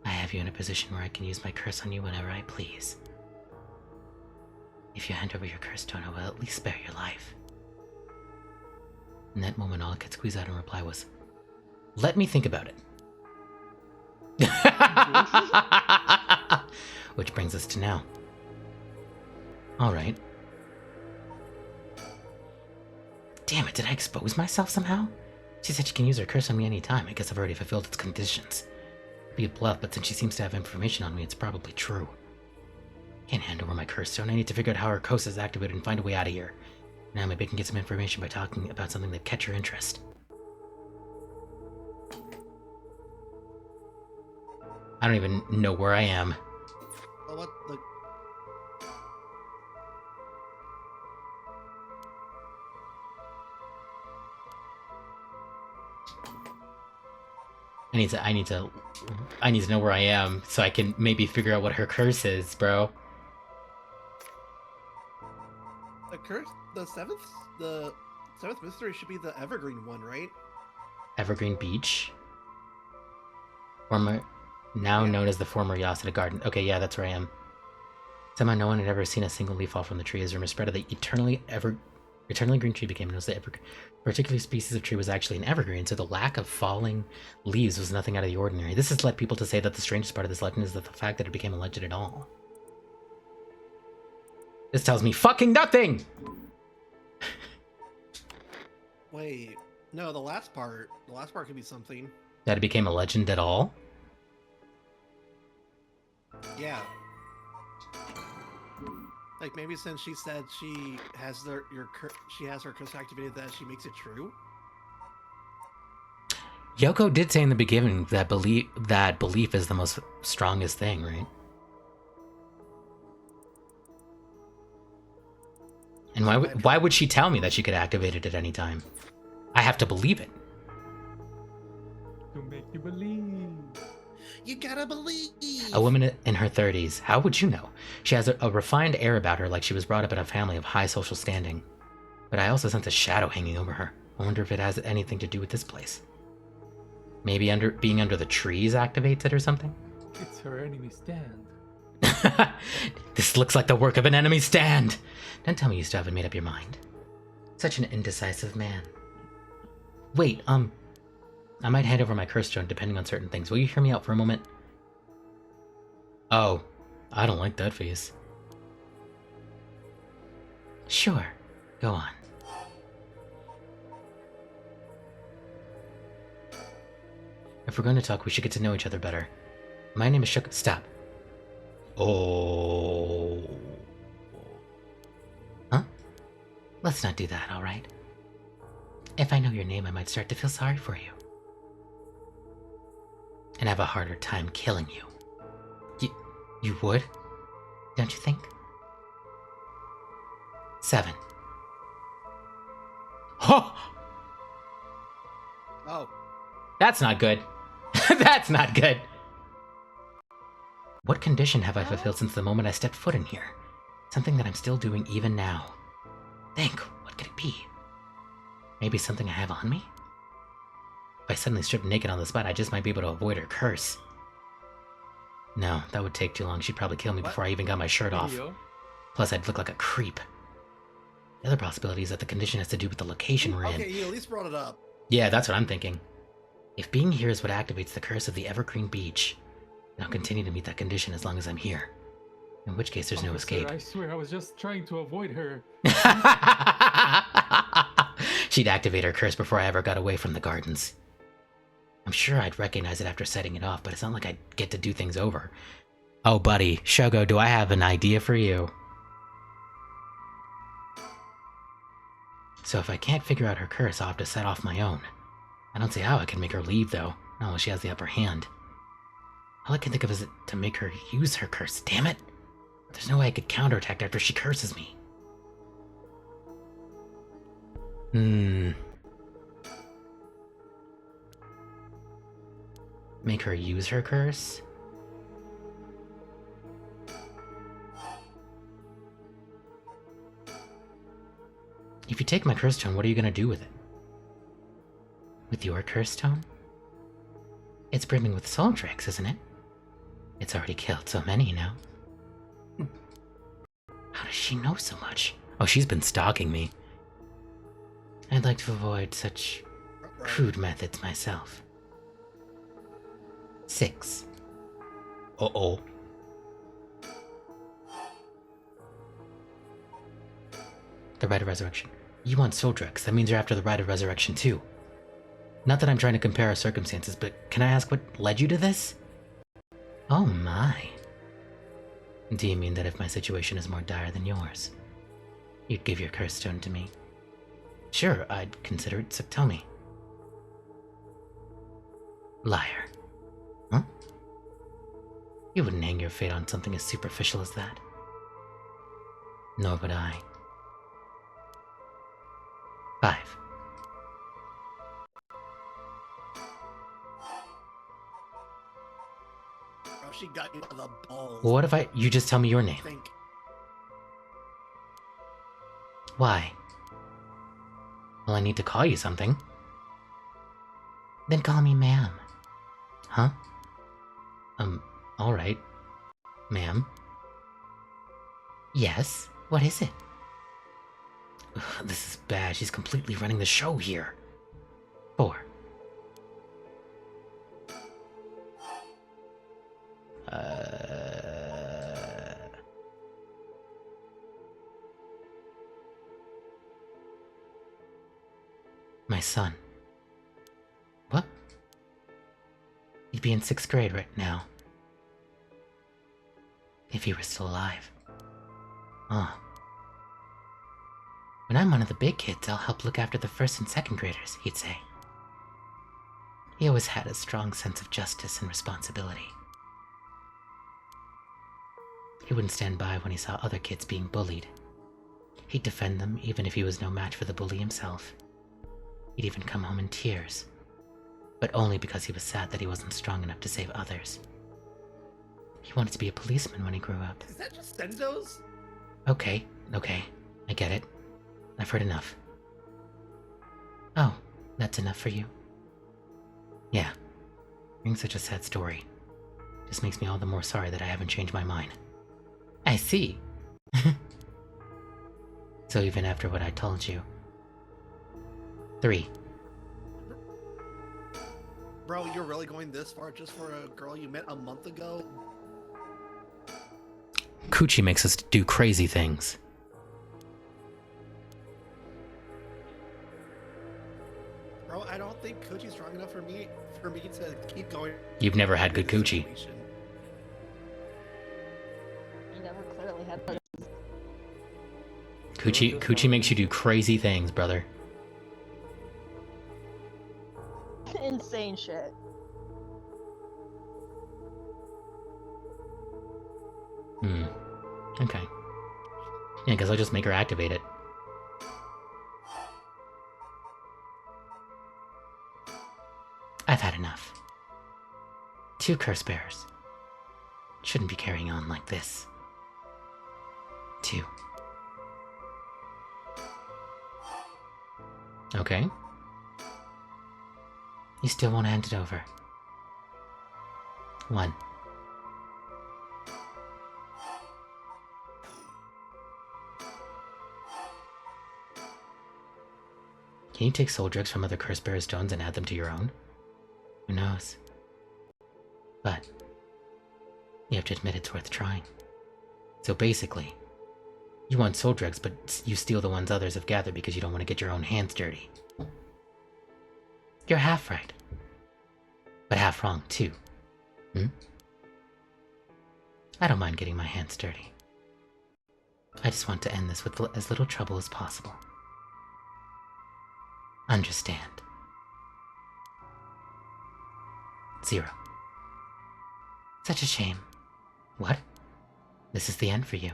S1: I have you in a position where I can use my curse on you whenever I please. If you hand over your curse stone, I will at least spare your life. In that moment, all I could squeeze out in reply was, let me think about it. Which brings us to now. Alright. Damn it, did I expose myself somehow? She said she can use her curse on me anytime. I guess I've already fulfilled its conditions. Be a bluff, but since she seems to have information on me, it's probably true. Can't hand over my curse stone. I need to figure out how her curse is activated and find a way out of here. Now maybe I can get some information by talking about something that catch her interest. I don't even know where I am.
S2: Oh, what the?
S1: I need to know where I am so I can maybe figure out what her curse is, bro.
S2: The curse, the seventh mystery should be the evergreen one, right?
S1: Evergreen Beach. Now known as the former Yasuda Garden. Okay, yeah, that's where I am. Somehow no one had ever seen a single leaf fall from the tree. As rumors spread of the eternally green tree became known as the particular species of tree was actually an evergreen, so the lack of falling leaves was nothing out of the ordinary. This has led people to say that the strangest part of this legend is that the fact that it became a legend at all. This tells me fucking nothing!
S2: Wait, no, the last part could be something.
S1: That it became a legend at all?
S2: Yeah. Like maybe since she said she has her curse activated, that she makes it true.
S1: Yoko did say in the beginning that belief is the most strongest thing, right? And why would she tell me that she could activate it at any time? I have to believe it.
S4: To make you believe.
S2: You gotta believe.
S1: A woman in her 30s. How would you know? She has a refined air about her, like she was brought up in a family of high social standing. But I also sense a shadow hanging over her. I wonder if it has anything to do with this place. Maybe being under the trees activates it or something?
S4: It's her enemy stand.
S1: This looks like the work of an enemy stand! Don't tell me you still haven't made up your mind. Such an indecisive man. Wait, I might hand over my curse stone depending on certain things. Will you hear me out for a moment? Oh, I don't like that face. Sure, go on. If we're going to talk, we should get to know each other better. My name is Stop. Oh. Huh? Let's not do that, alright? If I know your name, I might start to feel sorry for you. And have a harder time killing you. You would? Don't you think? 7. Oh!
S2: Oh.
S1: That's not good. That's not good. What condition have I fulfilled since the moment I stepped foot in here? Something that I'm still doing even now. Think, what could it be? Maybe something I have on me? If I suddenly stripped naked on the spot, I just might be able to avoid her curse. No, that would take too long. She'd probably kill me before I even got my shirt off. Plus, I'd look like a creep. The other possibility is that the condition has to do with the location we're in.
S2: Okay, you at least brought it up.
S1: Yeah, that's what I'm thinking. If being here is what activates the curse of the Evergreen Beach, then I'll continue to meet that condition as long as I'm here. In which case, there's no escape.
S4: I swear I was just trying to avoid her.
S1: She'd activate her curse before I ever got away from the gardens. I'm sure I'd recognize it after setting it off, but it's not like I'd get to do things over. Oh, buddy, Shogo, do I have an idea for you? So if I can't figure out her curse, I'll have to set off my own. I don't see how I can make her leave, though. Not unless she has the upper hand. All I can think of is to make her use her curse, damn it! There's no way I could counterattack after she curses me. Make her use her curse? If you take my curse stone, what are you gonna do with it? With your curse stone? It's brimming with soul tricks, isn't it? It's already killed so many, you know. How does she know so much? Oh, she's been stalking me. I'd like to avoid such crude methods myself. 6. Uh-oh. The Rite of Resurrection. You want soul drugs. That means you're after the Rite of Resurrection too. Not that I'm trying to compare our circumstances, but can I ask what led you to this? Oh my. Do you mean that if my situation is more dire than yours, you'd give your curse stone to me? Sure, I'd consider it, so tell me. Liar. Huh? You wouldn't hang your fate on something as superficial as that. Nor would I. 5.
S2: Bro, she got you by the balls.
S1: What if you just tell me your name?
S2: Think.
S1: Why? Well, I need to call you something. Then call me ma'am. Huh? Alright. Ma'am? Yes? What is it? Ugh, this is bad. She's completely running the show here. 4. My son. What? He'd be in 6th grade right now. If he were still alive. Oh. When I'm one of the big kids, I'll help look after the 1st and 2nd graders, he'd say. He always had a strong sense of justice and responsibility. He wouldn't stand by when he saw other kids being bullied. He'd defend them even if he was no match for the bully himself. He'd even come home in tears, but only because he was sad that he wasn't strong enough to save others. He wanted to be a policeman when he grew up.
S2: Is that just Senzo's?
S1: Okay, I get it. I've heard enough. Oh, that's enough for you? Yeah. Hearing such a sad story just makes me all the more sorry that I haven't changed my mind. I see. So even after what I told you. 3.
S2: Bro, you're really going this far just for a girl you met a month ago?
S1: Coochie makes us do crazy things.
S2: Bro, I don't think Coochie's strong enough for me to keep going.
S1: You've never had good coochie.
S3: You never clearly had that.
S1: Coochie makes you do crazy things, brother.
S3: Insane shit.
S1: Okay. Yeah, because I'll just make her activate it. I've had enough. 2 curse bearers. Shouldn't be carrying on like this. 2. Okay. You still won't hand it over. 1. Can you take soul drugs from other curse bearer stones and add them to your own? Who knows? But you have to admit it's worth trying. So basically, you want soul drugs, but you steal the ones others have gathered because you don't want to get your own hands dirty. You're half right. But half wrong, too. I don't mind getting my hands dirty. I just want to end this with as little trouble as possible. understand. 0. Such a shame. What? This is the end for you.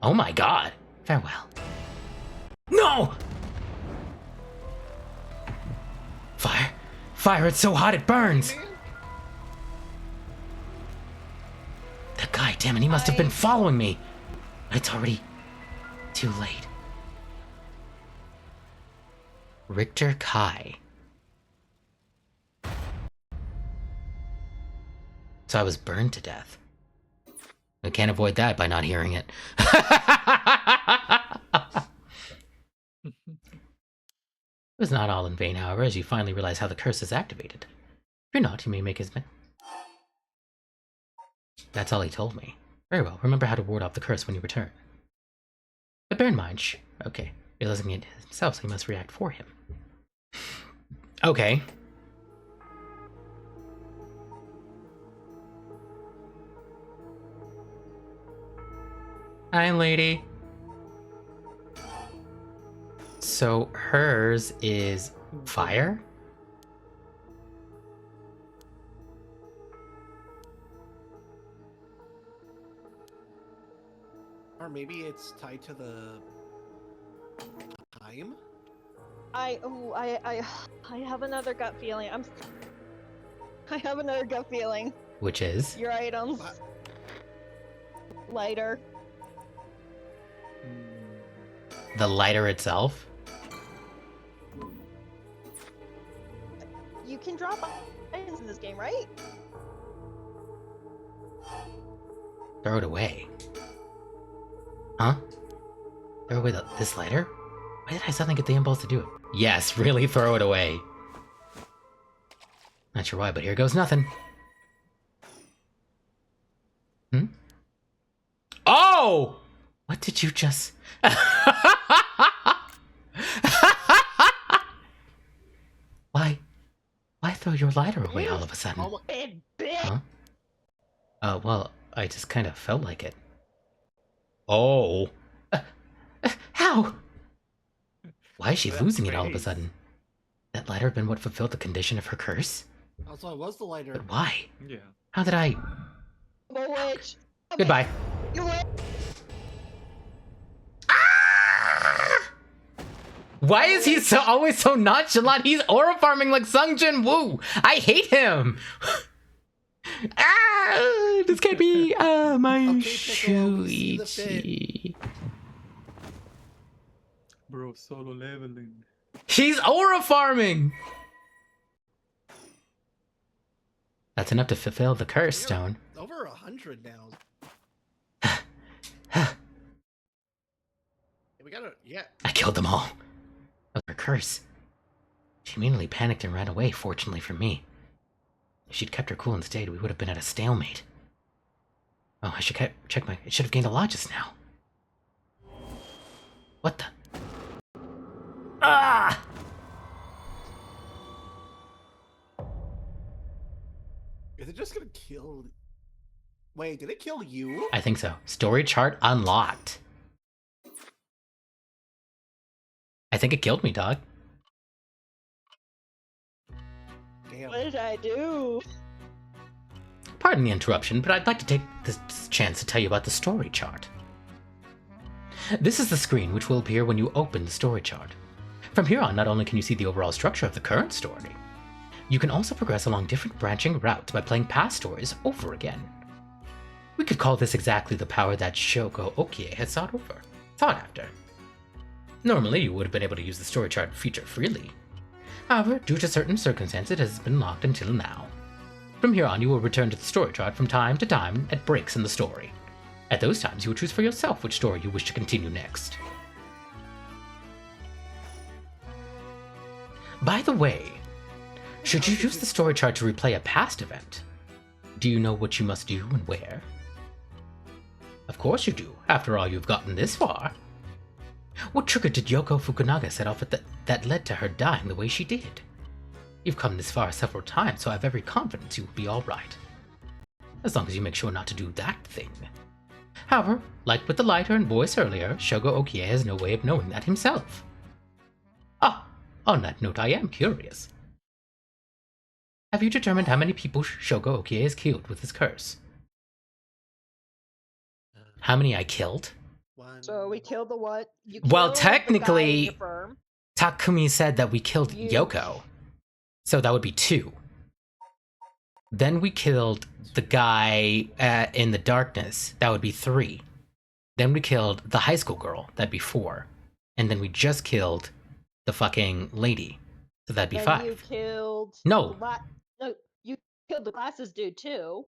S1: Oh my god! Farewell. No! Fire! Fire, it's so hot it burns! That guy, damn it, he must have been following me! But it's already too late. Richter Kai. So I was burned to death. I can't avoid that by not hearing it. It was not all in vain, however, as you finally realize how the curse is activated. If you're not, you may make his... That's all he told me. Very well, remember how to ward off the curse when you return. But bear in mind, okay, realizing it himself, so he must react for him. Okay. Hi, lady. So hers is fire?
S2: Or maybe it's tied to the time?
S3: I have another gut feeling. I have another gut feeling.
S1: Which is?
S3: Your items.
S2: What?
S3: Lighter.
S1: The lighter itself?
S3: You can drop items in this game, right?
S1: Throw it away. Huh? Throw away this lighter? Why did I suddenly get the impulse to do it? Yes, really throw it away. Not sure why, but here goes nothing. Hmm? Oh! What did you just... Why throw your lighter away all of a sudden? Huh? Well, I just kind of felt like it. Oh. How? Why is she losing it all of a sudden? That lighter been what fulfilled the condition of her curse?
S2: Also, it was the lighter.
S1: But why?
S4: Yeah.
S1: How did I...
S3: The witch.
S1: Goodbye.
S3: You win.
S1: Why is he always so nonchalant? He's aura farming like Sung Jin Woo. I hate him. This can't be my
S2: Okay, Piccolo, we see the
S1: Shuichi.
S4: Bro, solo leveling.
S1: He's aura farming. That's enough to fulfill the curse stone.
S2: Over 100 now. We gotta, yeah.
S1: I killed them all. That was her curse. She immediately panicked and ran away, fortunately for me. If she'd kept her cool and stayed, we would have been at a stalemate. Oh, I should check my... It should have gained a lot just now. What the... Ah!
S2: Is it just gonna kill... Wait, did it kill you?
S1: I think so. Story chart unlocked. I think it killed me, dog.
S2: Damn.
S3: What did I do?
S1: Pardon the interruption, but I'd like to take this chance to tell you about the story chart. This is the screen which will appear when you open the story chart. From here on, not only can you see the overall structure of the current story, you can also progress along different branching routes by playing past stories over again. We could call this exactly the power that Shoko Okie had sought after. Normally, you would have been able to use the story chart feature freely. However, due to certain circumstances, it has been locked until now. From here on, you will return to the story chart from time to time at breaks in the story. At those times, you will choose for yourself which story you wish to continue next. By the way, should you use the story chart to replay a past event, do you know what you must do and where? Of course you do. After all, you've gotten this far. What trigger did Yoko Fukunaga set off that led to her dying the way she did? You've come this far several times, so I have every confidence you will be alright. As long as you make sure not to do that thing. However, like with the lighter and voice earlier, Shogo Okie has no way of knowing that himself. Ah, on that note, I am curious. Have you determined how many people Shogo Okie has killed with his curse? How many I killed?
S2: One.
S3: So we killed the what? You
S1: Well,
S3: killed the guy in
S1: technically,
S3: your firm.
S1: Takumi said that we killed
S3: You-
S1: Yoko. So that would be 2. Then we killed the guy in the darkness. That would be 3. Then we killed the high school girl. That'd be 4. And then we just killed the fucking lady. So that'd be
S3: Then
S1: 5.
S3: you killed.
S1: No.
S3: No, you killed the glasses dude too.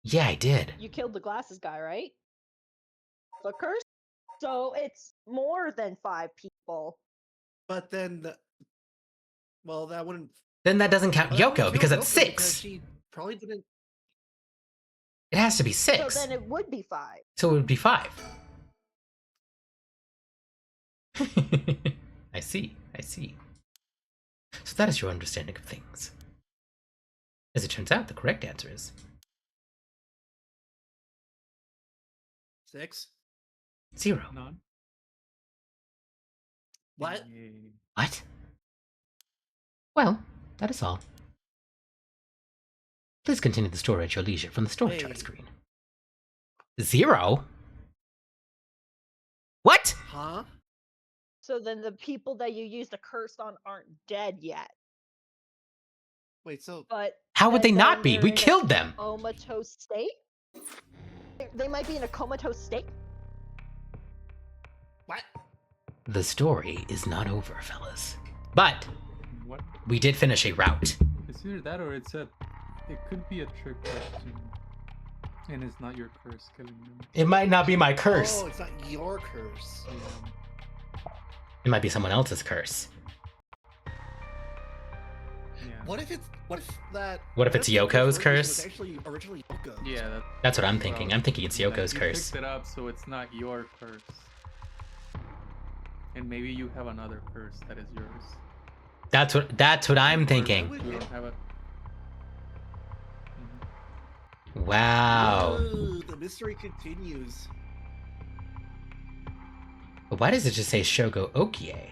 S1: Yeah, I did.
S3: You killed the glasses guy, right? The curse. So it's more than 5 people.
S2: But then, well, that wouldn't.
S1: Then that doesn't count
S2: Well, that wouldn't
S1: Yoko because
S2: kill
S1: that's
S2: Yoko because
S1: 6.
S2: she probably didn't.
S1: It has to be
S3: So
S1: 6.
S3: then it would be 5.
S1: So it would be 5. I see. So that is your understanding of things. As it turns out, the correct answer is
S2: 6.
S1: 0.
S4: None.
S2: What?
S4: Yay.
S1: What? Well, that is all. Please continue the story at your leisure from the story chart
S2: Wait.
S1: screen. 0? What?
S2: Huh?
S3: So then the people that you used the curse on aren't dead yet.
S2: Wait, so
S3: But
S1: How would they
S3: then
S1: not be?
S3: they're
S1: We
S3: in a
S1: killed them.
S3: comatose state? They might be in a comatose state.
S2: what?
S1: The story is not over, fellas. But
S4: What?
S1: we did finish a route.
S4: It's either that or it could be a trick question. And it's not your curse killing them.
S1: It might not be my curse.
S2: Oh, it's not your curse.
S4: Yeah.
S1: It might be someone else's curse.
S4: Yeah.
S2: What if it's what
S1: What if it's
S2: the
S1: Yoko's
S2: version
S1: curse?
S2: Was actually originally Yoko's.
S4: Yeah.
S1: That's what I'm thinking. I'm thinking it's Yoko's
S4: you
S1: curse.
S4: picked it up, so it's not your curse. And maybe you have another curse that is yours.
S1: That's what I'm thinking.
S2: Would-
S4: You don't have a. Mhm.
S1: Wow.
S2: Ooh, the mystery continues.
S1: But why does it just say Shogo Okie?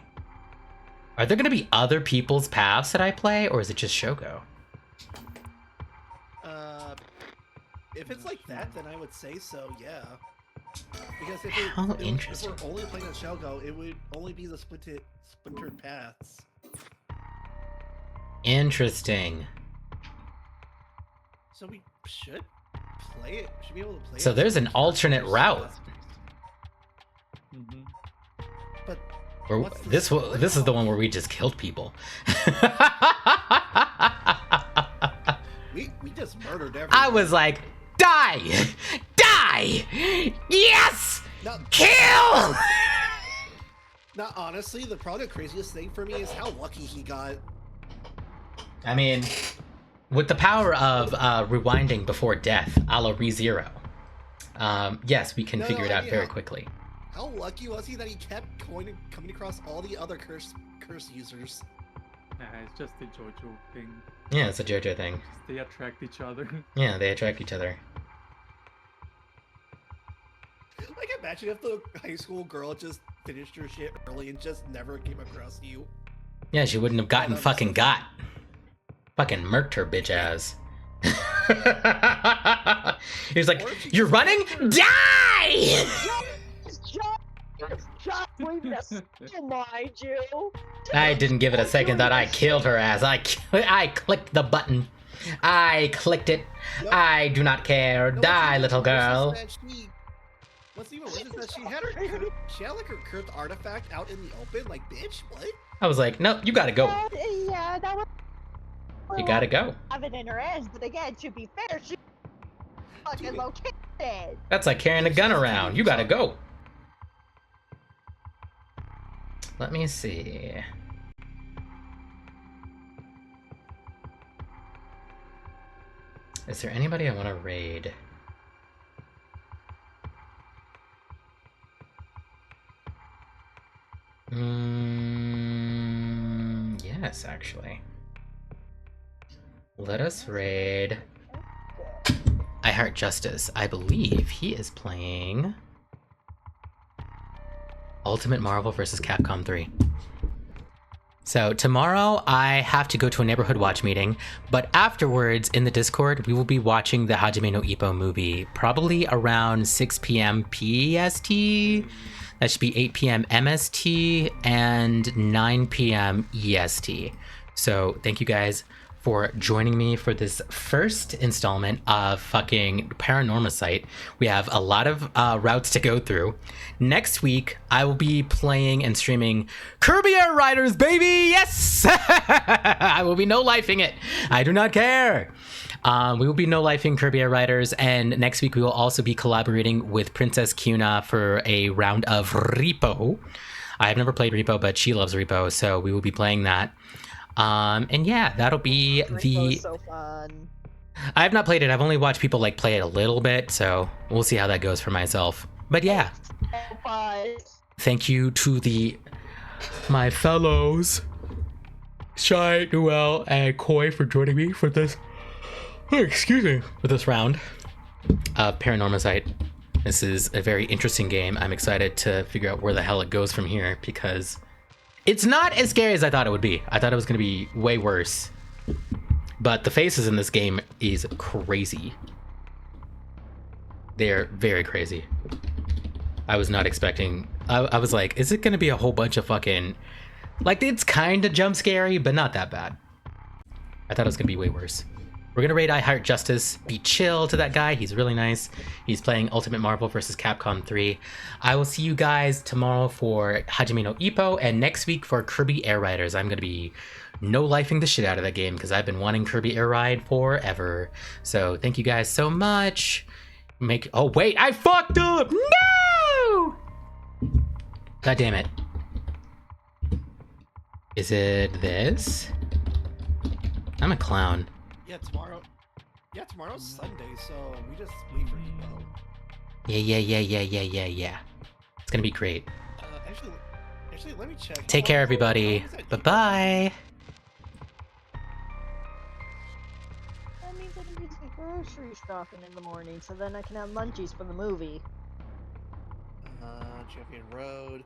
S1: Are there going to be other people's paths that I play, or is it just Shogo?
S2: If it's like that, then I would say so. Yeah. Because
S1: How
S2: if
S1: interesting.
S2: we're only playing on Shogo, it would only be the splintered paths.
S1: Interesting.
S2: So we should play it. Should be able to play it.
S1: So there's an
S2: as
S1: alternate
S2: characters.
S1: route.
S4: Mhm.
S2: But
S1: Or
S2: What's the
S1: this
S2: split
S1: is the
S2: called?
S1: one where we just killed people.
S2: we just murdered everyone.
S1: I was like, die! Die! Yes!
S2: Now,
S1: Kill!
S2: now, honestly, probably the craziest thing for me is how lucky he got.
S1: I mean, with the power of rewinding before death, a la ReZero, yes, we can
S2: No,
S1: figure it
S2: I
S1: out
S2: mean,
S1: very
S2: how-
S1: quickly.
S2: How lucky was he that he kept coming across all the other curse users?
S4: Nah, it's just a JoJo thing.
S1: Yeah, it's a JoJo thing.
S4: They attract each other.
S1: Yeah, they attract each other.
S2: Like, imagine if the high school girl just finished her shit early and just never came across you.
S1: Yeah, she wouldn't have gotten
S2: that'd be
S1: fucking
S2: so
S1: got. Fucking murked her bitch ass. He was like,
S2: Or if she
S1: "You're
S2: just
S1: running?
S2: left her-
S1: Die!"
S3: Just leave this, mind you.
S1: I didn't give it a second thought. I killed her ass. I clicked the button. I clicked it.
S2: Nope.
S1: I do not care.
S2: No,
S1: Die,
S2: what's
S1: little
S2: even worse
S1: girl.
S2: is that what's even worse is that she had like her cursed artifact out in the open. Like, bitch, what?
S1: I was like, nope, you gotta go.
S3: Yeah, that was.
S1: You gotta go.
S3: Have it in her hands, but again, to be fair, she fucking located.
S1: That's like carrying a gun around. You gotta go. Let me see. Is there anybody I want to raid? Yes, actually. Let us raid I Heart Justice. I believe he is playing Ultimate Marvel vs. Capcom 3. So tomorrow I have to go to a neighborhood watch meeting, but afterwards in the Discord we will be watching the Hajime no Ippo movie, probably around 6 p.m. PST. That should be 8 p.m. MST and 9 p.m. EST. So thank you guys for joining me for this first installment of fucking Paranormasight. We have a lot of routes to go through. Next week, I will be playing and streaming Kirby Air Riders, baby! Yes! I will be no-lifing it. I do not care. We will be no-lifing Kirby Air Riders, and next week we will also be collaborating with Princess Cuna for a round of Repo. I have never played Repo, but she loves Repo, so we will be playing that. And yeah, that'll be the...
S3: so fun.
S1: I have not played it. I've only watched people like play it a little bit, so we'll see how that goes for myself. But yeah, thank you to my fellows Shy, Noel, and Koi for joining me for this. Excuse me, for this round of Paranormasight. This is a very interesting game. I'm excited to figure out where the hell it goes from here because it's not as scary as I thought it would be. I thought it was going to be way worse. But the faces in this game is crazy. They're very crazy. I was not expecting... I was like, is it going to be a whole bunch of fucking... Like, it's kind of jump scary, but not that bad. I thought it was going to be way worse. We're going to raid I Heart Justice. Be chill to that guy. He's really nice. He's playing Ultimate Marvel vs. Capcom 3. I will see you guys tomorrow for Hajime no Ippo and next week for Kirby Air Riders. I'm going to be no-lifing the shit out of that game because I've been wanting Kirby Air Ride forever. So thank you guys so much. Oh, wait. I fucked up. No! God damn it. Is it this? I'm a clown.
S2: Yeah, tomorrow's Sunday, so we just wait for Ippo.
S1: Yeah. It's gonna be great.
S2: Actually, let me check.
S1: Take care, everybody. Bye-bye.
S3: That means I can do some grocery shopping in the morning, so then I can have munchies for the movie.
S2: Champion Road.